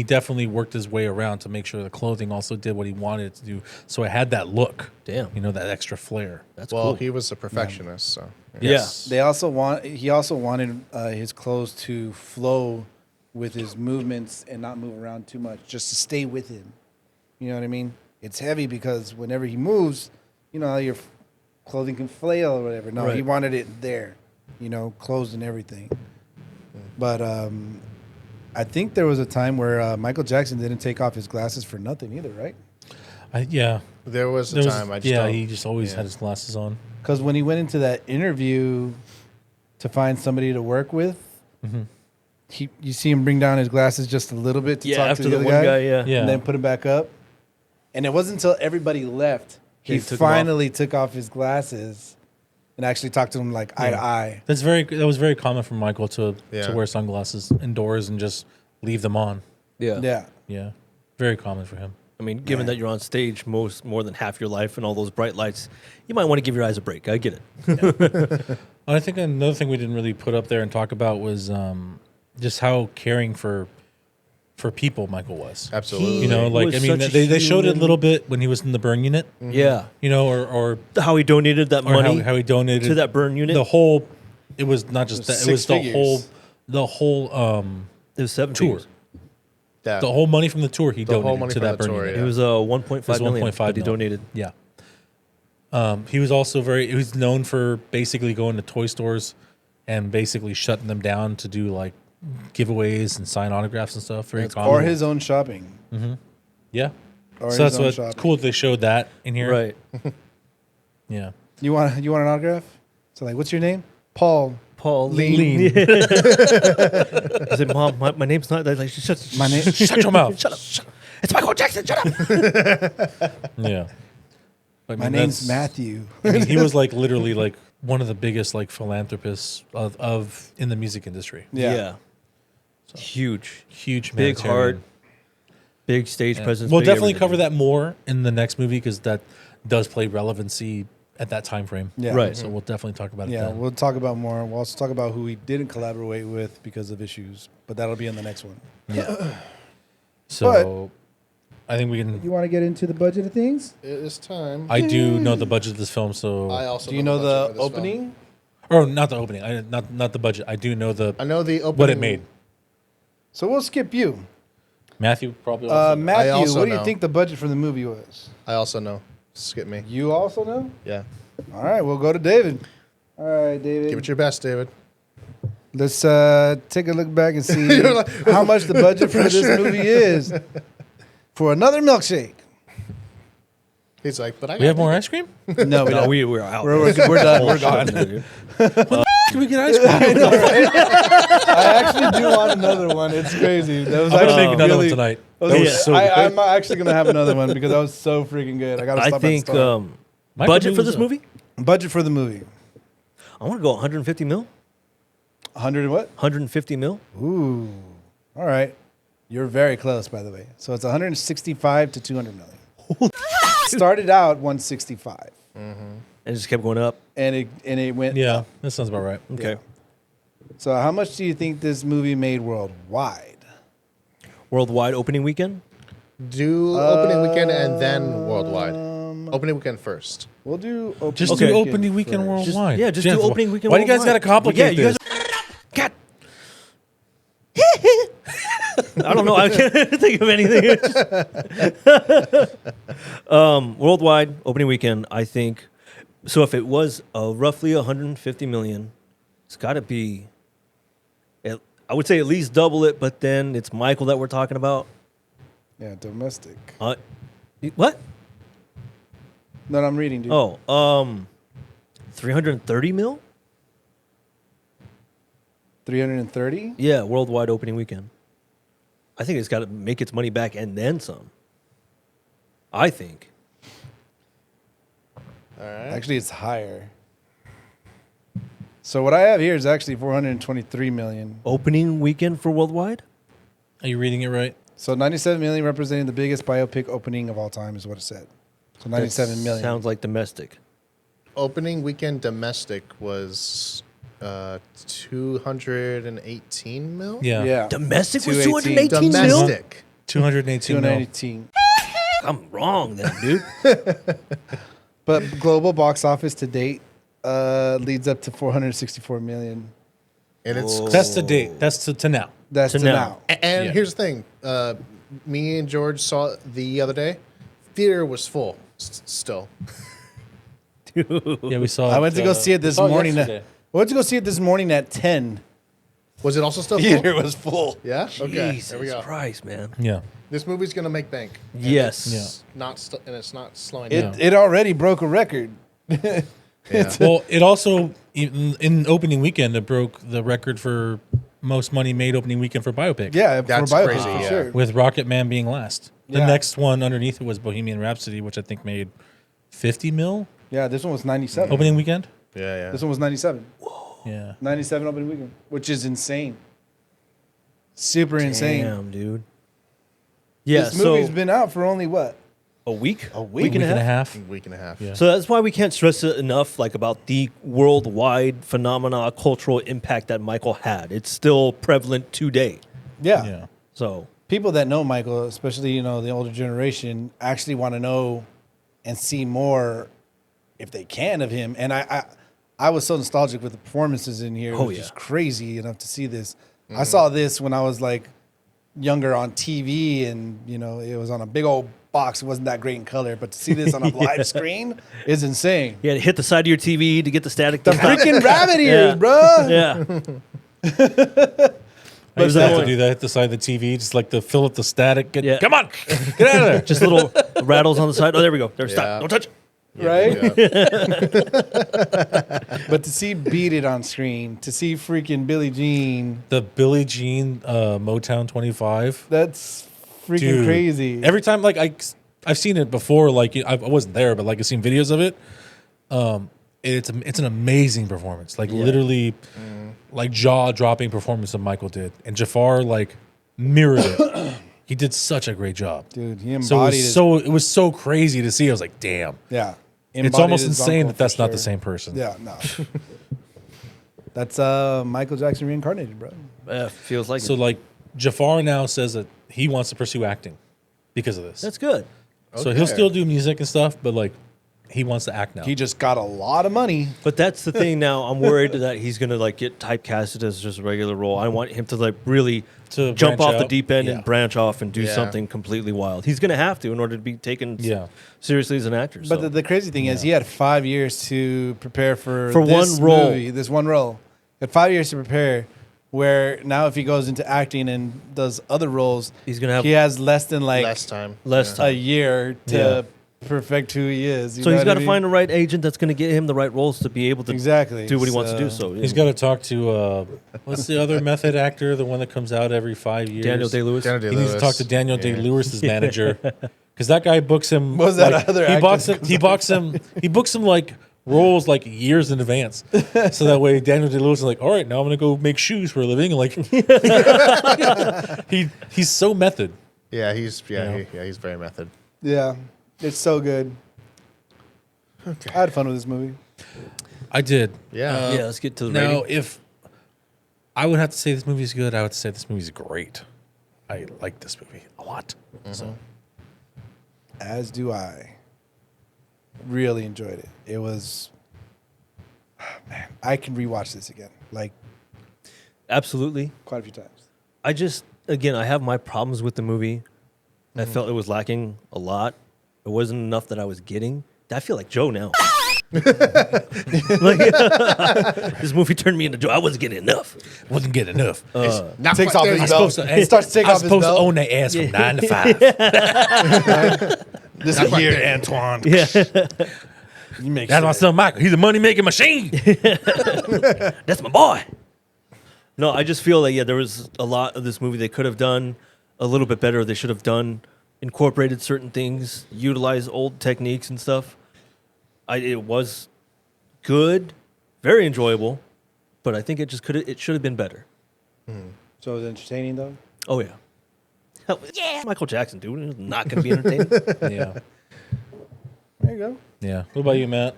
S4: definitely worked his way around to make sure the clothing also did what he wanted it to do. So it had that look.
S2: Damn.
S4: You know, that extra flair.
S2: That's
S3: Well,
S2: cool.
S3: he was a perfectionist, so.
S2: Yeah.
S1: He also wanted his clothes to flow with his movements and not move around too much, just to stay with him. You know what I mean? It's heavy because whenever he moves, you know, how your clothing can flail or whatever. No, he
S2: Right.
S1: wanted it there, you know, closed and everything. But I think there was a time where Michael Jackson didn't take off his glasses for nothing either, right?
S4: Yeah.
S3: There was a
S4: There was-
S3: time I just don't-
S4: he just always
S3: yeah.
S4: had his glasses on.
S1: Because when he went into that interview to find somebody to work with, you see him bring down his glasses just a little bit to
S2: Yeah,
S1: talk
S2: after
S1: to
S2: the
S1: the
S2: one
S1: other
S2: guy, yeah.
S4: Yeah.
S1: and then put him back up. And it wasn't until everybody left he
S2: He took 'em off.
S1: finally took off his glasses and actually talked to him like eye to eye.
S4: That was very common for Michael to
S3: Yeah.
S4: wear sunglasses indoors and just leave them on.
S2: Yeah.
S1: Yeah.
S4: Yeah. Very common for him.
S2: I mean, given that you're on stage more than half your life and all those bright lights, you might want to give your eyes a break. I get it.
S4: I think another thing we didn't really put up there and talk about was just how caring for people Michael was.
S3: Absolutely.
S4: You know, like
S2: was
S4: I mean,
S2: such a
S4: they showed it a
S2: human-
S4: little bit when he was in the burn unit.
S2: Yeah.
S4: You know, or
S2: How he donated that money
S4: how he donated
S2: to that burn unit.
S4: The whole, it was not just that. It
S1: 6
S4: was
S1: figures.
S4: the whole
S2: it was 7
S4: tour.
S2: figures.
S3: Yeah.
S4: The whole money from the tour he
S3: The whole
S4: donated
S3: money
S4: to
S3: from
S4: that
S3: the
S4: burn
S3: tour,
S4: unit.
S3: yeah.
S2: It was 1.5 million
S4: 1.5
S2: that he
S4: mil.
S2: donated.
S4: Yeah. He was also he was known for basically going to toy stores and basically shutting them down to do like giveaways and sign autographs and stuff. Very common.
S1: Or his own shopping.
S4: Yeah.
S1: Or
S4: So
S1: his
S4: that's
S1: own
S4: what
S1: shopping.
S4: cool that they showed that in here.
S2: Right.
S4: Yeah.
S1: You want an autograph? So like, what's your name? Paul.
S2: Paul
S1: Lean.
S2: Lean. I said, Mom, my name's not like shut
S1: My name.
S4: Shut your mouth.
S2: Shut up. It's Michael Jackson. Shut up.
S4: Yeah. But, I
S1: My
S4: mean,
S1: name's
S4: that's-
S1: Matthew.
S4: I mean, he was like literally like one of the biggest like philanthropists of in the music industry.
S1: Yeah.
S2: Huge.
S4: Huge,
S2: Big
S4: humanitarian.
S2: heart. Big stage presence.
S4: We'll
S2: big
S4: definitely
S2: everything.
S4: cover that more in the next movie because that does play relevancy at that time frame.
S1: Yeah.
S2: Right.
S4: So we'll definitely talk about it.
S1: Yeah,
S4: then.
S1: we'll talk about more. We'll also talk about who we didn't collaborate with because of issues, but that'll be in the next one.
S4: Yeah. So I think we can.
S1: You want to get into the budget of things?
S3: It is time.
S4: I do know the budget of this film, so
S3: I also
S1: Do you know
S3: budget
S1: the
S3: for this film.
S1: opening?
S4: or not the opening. Not the budget. I do know
S3: I know the opening.
S4: what it made.
S1: So we'll skip you.
S4: Matthew probably. Also knows.
S1: Matthew,
S3: also
S1: what do you
S3: know.
S1: think the budget for the movie was?
S3: I also know. Skip me.
S1: You also know?
S3: Yeah.
S1: All right, we'll go to David. All right, David.
S3: Give it your best, David.
S1: Let's take a look back and see how much the budget for this movie is for another milkshake.
S3: He's like, but I
S4: we have more ice cream.
S1: No, we
S2: No,
S1: don't.
S2: we're out.
S1: We're done. We're gone.
S2: Bullshit, dude.
S4: Can we get ice cream?
S1: I actually do want another one. It's crazy. That was
S4: I'm gonna
S1: actually
S4: make another one
S1: really-
S4: tonight.
S1: that
S4: That
S1: was-
S4: was so
S1: I'm
S4: good.
S1: actually gonna have another one because that was so freaking good. I gotta stop
S2: I
S1: at the
S2: think
S1: store.
S4: Michael
S2: budget for
S4: Douglas,
S2: this movie.
S1: Budget for the movie.
S2: I want to go 150 mil.
S1: 100 and what?
S2: 150 mil.
S1: Ooh. All right. You're very close, by the way. So it's 165 to 200 million. Started out 165,
S2: And it just kept going up.
S1: and it went.
S4: Yeah, that sounds about right.
S2: Okay.
S1: So how much do you think this movie made worldwide?
S2: Worldwide opening weekend.
S3: Do opening weekend and then worldwide. Opening weekend first.
S1: We'll do opening
S4: Just
S2: Okay.
S4: do opening weekend
S1: first.
S4: worldwide.
S2: Yeah, just
S4: Jennifer,
S2: do opening weekend.
S4: Why do you guys got to
S2: worldwide?
S4: complicate
S2: you
S4: this?
S2: God. I don't know. I can't think of anything. Worldwide opening weekend, I think. So if it was roughly 150 million, it's got to be. I would say at least double it, but then it's Michael that we're talking about.
S1: Yeah, domestic.
S2: What?
S1: No, I'm reading, dude.
S2: Oh, 330 mil.
S1: 330?
S2: Yeah, worldwide opening weekend. I think it's got to make its money back and then some. I think.
S3: All right.
S1: Actually, it's higher. So what I have here is actually 423 million.
S2: Opening weekend for worldwide?
S4: Are you reading it right?
S1: So 97 million representing the biggest biopic opening of all time is what it said. So 97 million.
S2: Sounds like domestic.
S3: Opening weekend domestic was 218 mil.
S4: Yeah.
S1: Yeah.
S2: Domestic was
S1: 218.
S2: 218 mil?
S3: Domestic.
S4: 218 mil.
S1: 218.
S2: I'm wrong then, dude.
S1: But global box office to date leads up to 464 million.
S3: And it's
S4: That's the date. That's to now.
S1: That's
S2: To
S1: to
S2: now.
S1: now.
S3: and
S4: Yeah.
S3: here's the thing. Me and George saw it the other day. Theater was full still.
S4: Yeah, we saw.
S1: I went to go see it this
S4: saw it
S1: morning.
S4: yesterday.
S1: I went to go see it this morning at 10.
S3: Was it also still full?
S1: Theater was full.
S3: Yeah. Okay.
S2: Jesus
S3: There we go.
S2: Christ, man.
S4: Yeah.
S3: This movie's gonna make bank. And
S2: Yes.
S3: it's Not and it's not slowing
S1: It
S3: down.
S1: it already broke a record.
S3: Yeah.
S4: Well, it also in opening weekend it broke the record for most money made opening weekend for biopic.
S1: Yeah,
S3: That's
S1: for biopic,
S3: crazy,
S1: for
S3: yeah.
S1: sure.
S4: With Rocket Man being last. The
S1: Yeah.
S4: next one underneath it was Bohemian Rhapsody, which I think made 50 mil
S1: Yeah, this one was 97.
S4: opening weekend.
S3: Yeah.
S1: This one was 97.
S4: Yeah.
S1: 97 opening weekend, which is insane. Super insane.
S2: Damn, dude. Yeah,
S1: This
S2: so
S1: movie's been out for only what?
S2: a week? A
S4: Week and a half.
S3: Week and a half.
S4: Yeah.
S2: So that's why we can't stress it enough, like about the worldwide phenomena, cultural impact that Michael had. It's still prevalent today.
S1: Yeah.
S4: Yeah.
S2: So
S1: People that know Michael, especially, you know, the older generation, actually want to know and see more if they can of him. And I was so nostalgic with the performances in here. It
S2: Oh,
S1: was
S2: yeah.
S1: just crazy enough to see this. I saw this when I was like younger on TV, and you know, it was on a big old box. It wasn't that great in color, but to see this on a live screen is insane.
S2: you had to hit the side of your TV to get the static.
S1: The
S2: to stop.
S1: freaking rabbit ears,
S2: Yeah.
S1: bro.
S2: Yeah.
S4: I used to have to
S2: annoying.
S4: do that at the side of the TV, just like to fill up the static.
S2: Yeah.
S4: Come on, get out of there.
S2: Just little rattles on the side. Oh, there we go. There,
S3: Yeah.
S2: stop. Don't touch it.
S1: Right?
S3: Yeah.
S1: But to see Beat It on screen, to see freaking Billie Jean,
S4: The Billie Jean Motown 25.
S1: that's freaking
S4: Dude,
S1: crazy.
S4: Every time, like I've seen it before. Like I wasn't there, but like I've seen videos of it. It's an amazing performance. Like literally, like jaw dropping performance that Michael did, and Jafar like mirrored it. He did such a great job.
S1: Dude, he
S4: So
S1: embodied
S4: it was so crazy to see. I was like, damn.
S1: yeah.
S4: It's
S1: Embodied
S4: almost
S1: his
S4: insane
S1: uncle
S4: that that's
S1: for
S4: not the
S1: sure.
S4: same person.
S1: Yeah, no. That's Michael Jackson reincarnated, bro.
S2: Feels like
S4: So
S2: it.
S4: like Jafar now says that he wants to pursue acting because of this.
S2: That's good.
S4: So he'll
S3: Okay.
S4: still do music and stuff, but like he wants to act now.
S1: He just got a lot of money.
S2: But that's the thing now. I'm worried that he's gonna like get typecasted as just a regular role. I want him to like really
S4: To
S2: jump
S4: branch
S2: off the
S4: out?
S2: deep end
S4: Yeah.
S2: and branch off and do
S3: Yeah.
S2: something completely wild. He's gonna have to in order to be taken seriously as an actor.
S1: But
S2: so.
S1: the crazy thing is, he had 5 years to prepare for
S2: one
S1: this
S2: role.
S1: movie, this one role. He had 5 years to prepare. Where now, if he goes into acting and does other roles,
S2: He's gonna have
S1: he has less than like
S3: Less time.
S2: less
S1: a
S2: time.
S1: year to
S4: Yeah.
S1: perfect who he is.
S2: So he's got to find the right agent that's going to get him the right roles to be able to
S1: exactly
S2: do what he wants to do. So
S4: He's got to talk to what's the other method actor, the one that comes out every 5 years?
S2: Daniel Day-Lewis.
S3: Daniel
S4: He needs to talk to Daniel Day-Lewis's manager because that guy books him.
S1: What was that
S4: like,
S1: other
S4: he
S1: actor
S4: books
S1: that
S4: him.
S1: comes
S4: He books him. He books him like roles like years in advance, so that way Daniel Day-Lewis is like, all right, now I'm gonna go make shoes for a living. And like, he's so method.
S3: Yeah, he's
S4: know?
S3: he's very method.
S1: Yeah, it's so good. Okay. I had fun with this movie.
S4: I did.
S3: Yeah.
S2: Yeah, let's get to the
S4: Now,
S2: rating.
S4: if I would have to say this movie's good, I would say this movie's great. I like this movie a lot. So
S1: As do I. Really enjoyed it. It was, man, I can rewatch this again, like
S2: Absolutely.
S1: quite a few times.
S2: I just, again, I have my problems with the movie. I felt it was lacking a lot. It wasn't enough that I was getting. I feel like Joe now. Like, this movie turned me into Joe. I wasn't getting enough.
S4: wasn't getting enough.
S3: Not
S1: Takes
S3: quite
S1: off
S3: there
S1: his
S3: yet.
S1: belt.
S4: Hey,
S1: starts to take
S4: I
S1: off
S4: was
S1: his
S4: supposed to
S1: belt.
S4: own that ass from 9 to 5.
S1: This
S3: Not
S1: is
S3: quite
S1: here,
S3: there.
S1: Antoine.
S2: Yeah.
S1: You make
S4: That's my son Michael. He's a money making machine.
S2: That's my boy. No, I just feel like, yeah, there was a lot of this movie they could have done a little bit better. They should have done, incorporated certain things, utilized old techniques and stuff. It was good, very enjoyable, but I think it should have been better.
S1: So it was entertaining though.
S2: Oh, yeah. Hell, yeah, Michael Jackson, dude. It's not going to be entertaining.
S4: Yeah.
S1: There you go.
S4: Yeah. What about you, Matt?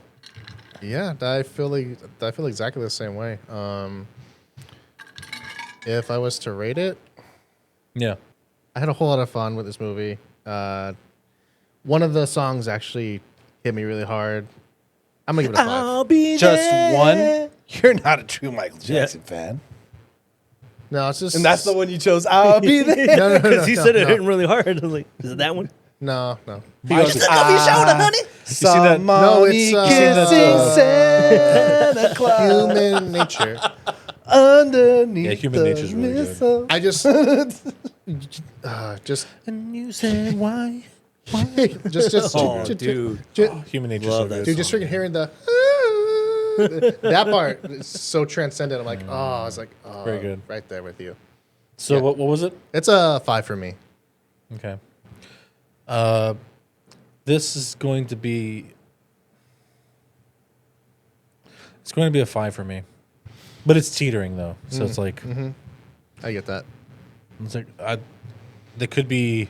S3: Yeah, I feel exactly the same way. If I was to rate it,
S4: Yeah.
S3: I had a whole lot of fun with this movie. One of the songs actually hit me really hard. I'm gonna give it a 5.
S2: be
S1: Just one. You're not a true Michael Jackson fan,
S3: No, it's just
S1: and that's the one you chose. I'll be there.
S3: No,
S2: Because he said it hit him really hard. I was like, is it that one?
S3: No.
S1: He goes,
S2: honey.
S1: Saw
S4: that-
S3: No,
S1: mommy
S3: it's,
S1: kissing Santa Claus
S3: Human nature.
S1: underneath
S4: Yeah, Human
S1: the
S4: Nature's really good.
S1: mistletoe.
S3: I just
S4: And you said why?
S2: Oh, dude.
S4: Human Nature's
S2: Love
S4: so
S2: that
S4: good.
S3: Dude, just freaking hearing the that part is so transcendent. I'm like, oh, it's like, oh,
S4: Very good.
S3: right there with you.
S4: So
S3: Yeah.
S4: what was it?
S3: It's a 5 for me.
S4: Okay. This is going to be. It's going to be a 5 for me, but it's teetering though. So it's like
S3: I get that.
S4: it's like there could be.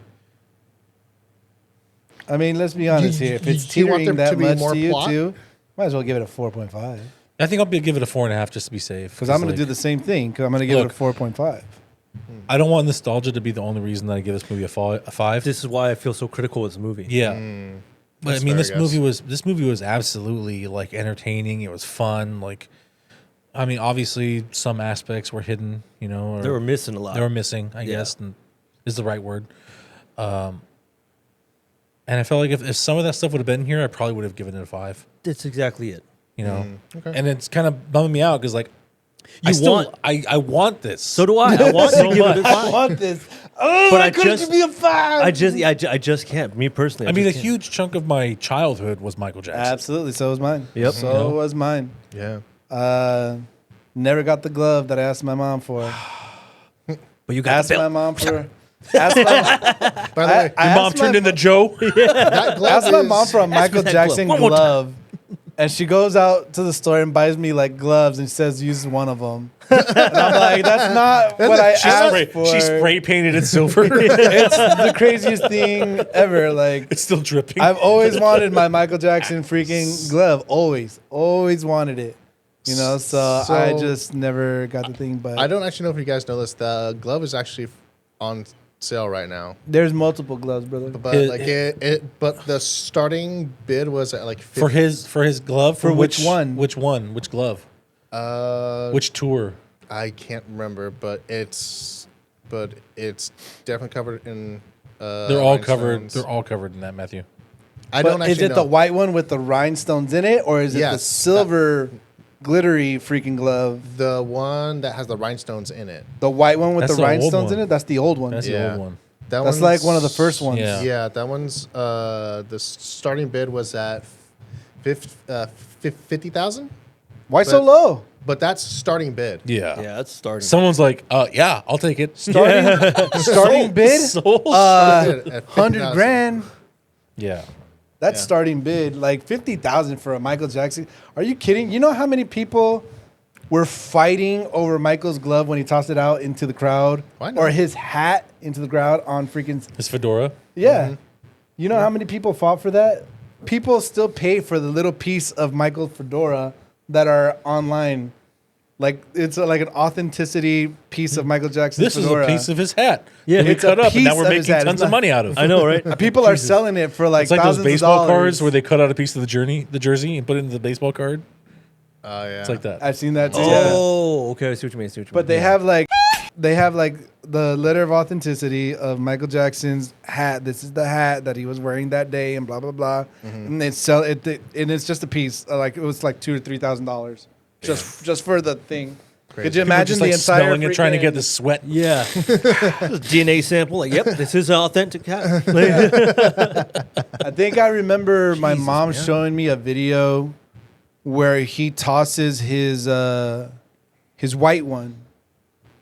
S1: I mean, let's be honest here. If it's
S3: Do you want
S1: teetering
S3: there
S1: that
S3: to be
S1: much
S3: more
S1: to you
S3: plot?
S1: too, might as well give it a 4.5.
S4: I think I'll give it a 4.5 just to be safe.
S1: Because I'm going
S4: like,
S1: to do the same thing. Because I'm going to give
S4: Look.
S1: it a 4.5.
S4: I don't want nostalgia to be the only reason that I give this movie a 5.
S2: This is why I feel so critical of this movie.
S4: Yeah. But
S3: That's
S4: I mean,
S3: fair, I guess.
S4: this movie was absolutely like entertaining. It was fun. Like, I mean, obviously some aspects were hidden. You know, or
S2: They were missing a lot.
S4: they were missing. I
S2: Yeah.
S4: guess is the right word. And I felt like if some of that stuff would have been here, I probably would have given it a 5.
S2: That's exactly it.
S4: You know,
S3: okay.
S4: and it's kind of bumming me out because like I want this.
S2: So do I. I want to give it a
S1: I
S2: 5.
S1: want this. Oh,
S2: But
S1: I
S2: I
S1: couldn't
S2: just-
S1: be a 5.
S2: I just can't. Me personally.
S4: I mean, a
S2: just can't.
S4: huge chunk of my childhood was Michael Jackson.
S1: Absolutely. So was mine.
S2: Yep.
S1: So
S4: You know?
S1: was mine.
S3: Yeah.
S1: Never got the glove that I asked my mom for.
S2: But you got
S1: Asked
S2: the
S1: my
S2: belt.
S1: mom for. Asked my,
S3: By the way,
S1: I
S4: Your mom
S1: asked
S4: turned
S1: my-
S4: into Joe.
S3: that glove
S1: asked my
S3: is-
S1: mom for a Michael
S2: that
S1: Jackson
S2: glove one more
S1: glove. And she goes out to the store and buys me like gloves and says use one of them. And I'm like, that's not what I asked for.
S4: She spray painted it silver.
S1: It's the craziest thing ever. Like
S4: It's still dripping.
S1: I've always wanted my Michael Jackson freaking glove. Always wanted it. You know, so I just never got the thing. But
S3: I don't actually know if you guys know this. The glove is actually on sale right now.
S1: there's multiple gloves, brother.
S3: But
S4: It-
S3: like but the starting bid was at like 50,
S4: for his glove.
S1: For which one?
S4: Which one? Which glove? Which tour?
S3: I can't remember, but it's definitely covered in.
S4: They're all covered.
S3: rhinestones.
S4: They're all covered in that, Matthew.
S3: I
S1: But
S3: don't actually
S1: is it
S3: know.
S1: the white one with the rhinestones in it, or is it the
S3: Yes,
S1: silver glittery freaking glove?
S3: The one that has the rhinestones in it.
S1: The white one with
S4: That's
S1: the
S4: the old
S1: rhinestones in
S4: one.
S1: it? That's the old one.
S4: That's
S3: Yeah.
S4: the old one.
S3: That
S1: That's like one of the first ones.
S4: Yeah.
S3: Yeah, that one's the starting bid was at 50,000,
S1: Why so
S3: But-
S1: low?
S3: but that's starting bid.
S4: Yeah.
S2: Yeah, that's starting.
S4: Someone's like, yeah, I'll take it.
S1: Starting bid?
S2: Sold.
S3: At
S1: 100
S3: $50,000.
S1: grand.
S4: Yeah.
S1: That's
S3: Yeah.
S1: starting bid. Like 50,000 for a Michael Jackson. Are you kidding? You know how many people were fighting over Michael's glove when he tossed it out into the crowd?
S3: Why not?
S1: Or his hat into the crowd on freaking.
S4: His fedora.
S1: Yeah. You know how many people fought for that? People still pay for the little piece of Michael's fedora that are online. Like it's like an authenticity piece of Michael Jackson's
S4: This
S1: fedora.
S4: is a piece of his hat.
S2: Yeah.
S4: we
S1: It's
S4: cut
S1: a
S4: up, and now
S1: piece
S4: we're
S1: of his
S4: making
S1: hat.
S4: tons
S1: It's
S4: of
S1: not-
S4: money out of it.
S2: I know, right?
S1: People are selling it for like
S4: It's like those
S1: thousands
S4: baseball
S1: of dollars.
S4: cards where they cut out a piece of the jersey, and put it into the baseball card.
S3: Oh yeah,
S4: It's like that.
S1: I've seen that too.
S2: Oh, okay. I see what you mean.
S1: But they have like the letter of authenticity of Michael Jackson's hat. This is the hat that he was wearing that day, and blah blah blah. And they sell it, and it's just a piece. Like it was like $2,000 to $3,000 just for the thing. Could you
S4: People
S1: imagine
S4: just
S1: the
S4: like
S1: entire
S4: smelling it, trying to get
S1: freaking-
S4: the sweat.
S2: Yeah. DNA sample. Like, yep, this is an authentic hat.
S1: I think I remember my mom showing me a video where he tosses his white one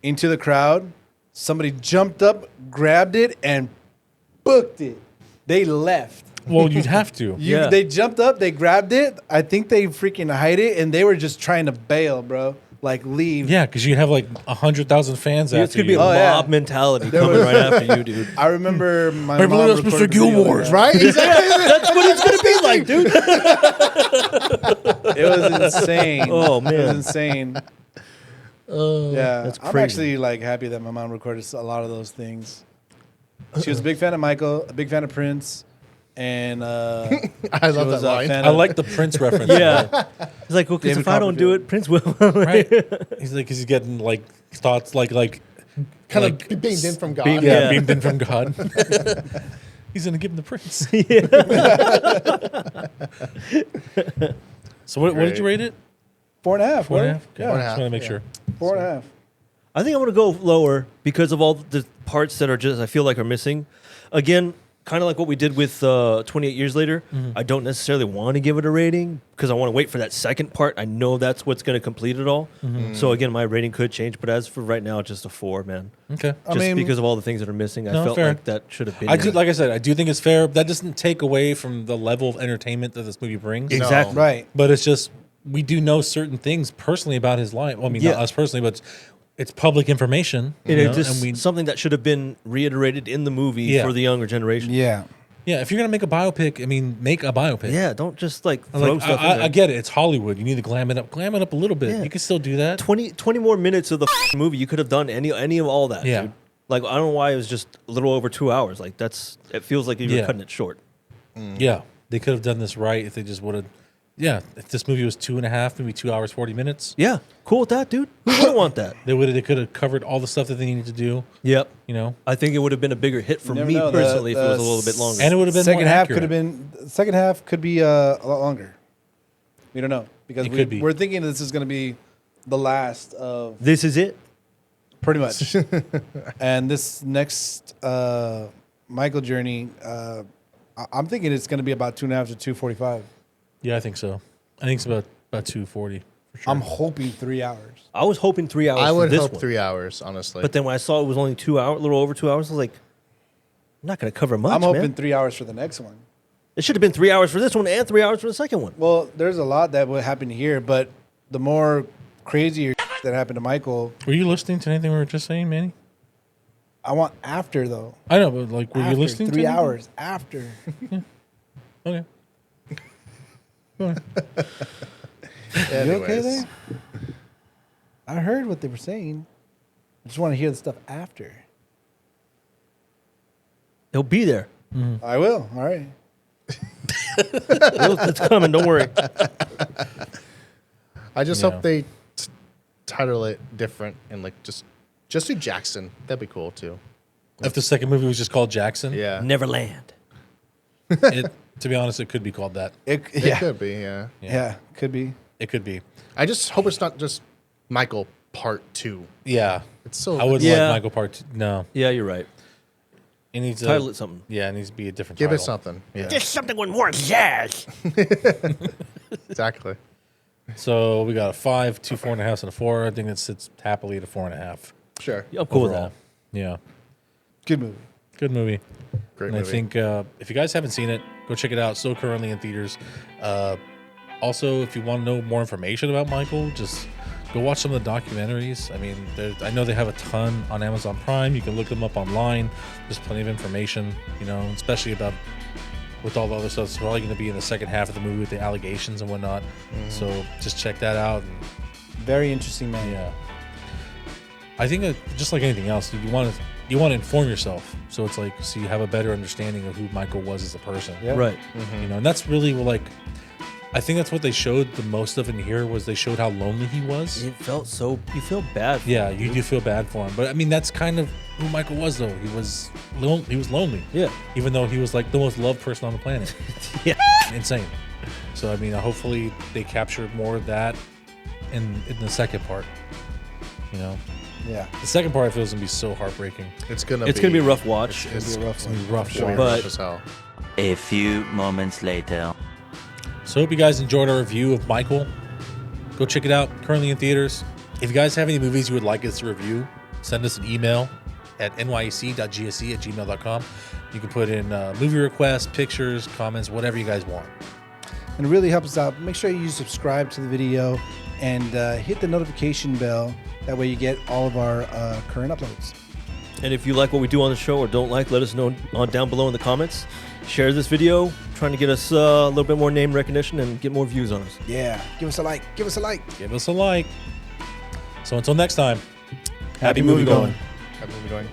S1: into the crowd. Somebody jumped up, grabbed it, and booked it. They left.
S4: Well, you'd have to.
S2: Yeah.
S1: They jumped up, they grabbed it. I think they freaking hide it, and they were just trying to bail, bro. Like leave.
S4: Yeah, because you'd have like 100,000 fans
S2: It's
S4: after
S2: gonna be
S4: you.
S2: a
S1: Oh, yeah.
S2: mob mentality
S1: There
S2: coming
S1: was-
S2: right after you, dude.
S1: I remember my
S4: I
S1: mom
S4: believe that's Mr.
S1: recorded the video
S4: Gilmore's,
S1: of
S3: right? Exactly.
S2: That's what it's gonna be like, dude.
S1: that. It was insane.
S2: Oh,
S1: It
S2: man.
S1: was insane. Yeah,
S2: That's
S1: I'm
S2: crazy.
S1: actually like happy that my mom recorded a lot of those things. She was a big fan of Michael, a big fan of Prince, and
S3: I
S1: she
S3: love
S1: was
S3: that
S1: a
S3: line.
S1: fan
S4: I
S1: of-
S4: like the Prince reference.
S2: Yeah. It's like, well, because
S1: David
S2: if I don't do
S1: Copperfield.
S2: it, Prince will.
S4: Right? He's like, 'cause he's getting like thoughts like
S3: Kind
S4: like,
S3: of beamed in from God.
S2: beamed-
S4: yeah,
S2: Yeah.
S4: beamed in from God. He's gonna give him the Prince. So what did you rate it?
S1: 4.5.
S4: 4.5. Okay.
S1: Yeah,
S3: 4.5,
S4: Just want to make
S3: yeah.
S4: sure.
S1: 4.5.
S2: I think I'm gonna go lower because of all the parts that are just I feel like are missing. Again, kind of like what we did with 28 Years Later. I don't necessarily want to give it a rating because I want to wait for that second part. I know that's what's going to complete it all. So again, my rating could change, but as for right now, it's just a 4, man.
S4: Okay.
S2: Just
S1: mean-
S2: because of all the things that are missing, I
S4: No,
S2: felt
S4: fair.
S2: like that should have been.
S4: I
S2: there.
S4: do, like I said, I do think it's fair. That doesn't take away from the level of entertainment that this movie brings.
S2: Exactly.
S1: Right.
S4: But it's just we do know certain things personally about his life. Well, I mean,
S2: Yeah.
S4: not us personally, but it's public information.
S2: It
S4: you
S2: is
S4: know,
S2: just
S4: and we,
S2: something that should have been reiterated in the movie
S4: Yeah.
S2: for the younger generation.
S1: Yeah.
S4: yeah, if you're gonna make a biopic, I mean, make a biopic.
S2: Yeah, don't just like
S4: I'm
S2: throw
S4: like,
S2: stuff in there.
S4: I get it. It's Hollywood. You need to glam it up a little bit.
S2: Yeah.
S4: You can still do that.
S2: 20 more minutes of the movie, you could have done any of all that.
S4: Yeah.
S2: Dude. Like I don't know why it was just a little over 2 hours. Like it feels like you were
S4: Yeah.
S2: cutting it short.
S4: Yeah, they could have done this right if they just would have. Yeah, if this movie was 2.5, maybe 2 hours 40 minutes,
S2: Yeah, cool with that, dude. Who wouldn't want that?
S4: they could have covered all the stuff that they needed to do.
S2: Yep.
S4: You know,
S2: I think it would have been a bigger hit for
S1: never
S2: me
S1: know.
S2: personally if it
S1: The
S2: was a little bit longer.
S4: and it would have been
S1: Second
S4: more
S1: half
S4: accurate.
S1: could have been. Second half could be a lot longer. We don't know because
S4: It could be.
S1: we're thinking this is going to be the last of
S2: This is it.
S1: pretty much. And this next Michael journey, I'm thinking it's going to be about 2.5 to 2:45.
S4: Yeah, I think so. I think it's about 240 for sure.
S1: I'm hoping 3 hours.
S2: I was hoping 3 hours
S3: I
S2: for
S3: would
S2: this
S3: hope
S2: one.
S3: 3 hours, honestly.
S2: But then when I saw it was only 2 hours, a little over 2 hours, I was like, I'm not going to cover much,
S1: I'm hoping
S2: man.
S1: 3 hours for the next one.
S2: It should have been 3 hours for this one and 3 hours for the second one.
S1: Well, there's a lot that would happen here, but the more crazier that happened to Michael,
S4: Were you listening to anything we were just saying, Manny?
S1: I want after though.
S4: I know, but like, were
S1: After,
S4: you listening
S1: 3
S4: to anything?
S1: hours after.
S4: Okay.
S1: You okay
S3: Anyways.
S1: there? I heard what they were saying. I just want to hear the stuff after.
S2: It'll be there.
S1: I will. All right.
S2: It's coming. Don't worry.
S3: I just
S4: Yeah.
S3: hope they title it different and like just do Jackson. That'd be cool too.
S4: If the second movie was just called Jackson,
S3: Yeah.
S2: Neverland.
S4: to be honest, it could be called that.
S1: It
S3: It could be, yeah.
S1: Yeah, could be.
S4: It could be.
S3: I just hope it's not just Michael Part 2.
S4: Yeah.
S3: It's so
S4: I would
S2: Yeah.
S4: like Michael Part 2. No.
S2: Yeah, you're right.
S4: It needs
S2: Title it something.
S4: Yeah, it needs to be a different
S3: Give
S4: title.
S3: it something. Yeah,
S2: Just something with more jazz.
S3: exactly.
S4: So we got a 5, 2 4.5, and a 4. I think that sits happily at a 4.5.
S3: Sure.
S2: I'm cool with
S4: overall.
S2: that.
S4: Yeah,
S1: Good movie.
S4: good movie.
S3: Great
S4: And
S3: movie.
S4: I think if you guys haven't seen it, go check it out. Still currently in theaters. Also, if you want to know more information about Michael, just go watch some of the documentaries. I mean, I know they have a ton on Amazon Prime. You can look them up online. There's plenty of information, especially about with all the other stuff. It's probably going to be in the second half of the movie with the allegations and whatnot. So just check that out. And,
S1: Very interesting man.
S4: yeah, I think that just like anything else, you want to inform yourself. So it's like so you have a better understanding of who Michael was as a person.
S1: Yeah.
S2: Right.
S4: And that's really like. I think that's what they showed the most of in here was they showed how lonely he was.
S2: It felt so. You feel bad. For
S4: Yeah,
S2: him,
S4: you
S2: dude.
S4: do feel bad for him, but I mean that's kind of who Michael was, though. He was lonely.
S2: Yeah.
S4: Even though he was like the most loved person on the planet.
S2: Yeah.
S4: Insane. So I mean, hopefully they capture more of that in the second part.
S1: Yeah.
S4: The second part I feel is gonna be so heartbreaking.
S3: It's gonna
S2: be a rough watch.
S3: It's
S1: It'll be a rough
S3: gonna
S1: one.
S3: be rough.
S4: Sure.
S2: But-
S3: as hell.
S7: A few moments later.
S4: So hope you guys enjoyed our review of Michael. Go check it out. Currently in theaters. If you guys have any movies you would like us to review, send us an email at nyec.gsc@gmail.com. You can put in movie requests, pictures, comments, whatever you guys want.
S1: And it really helps us out. Make sure you subscribe to the video and hit the notification bell. That way you get all of our current uploads.
S2: And if you like what we do on the show or don't like, let us know down below in the comments. Share this video, trying to get us a little bit more name recognition and get more views on us.
S1: Yeah. Give us a like. Give us a like.
S4: Give us a like. So until next time,
S2: Happy movie going.
S3: That movie going.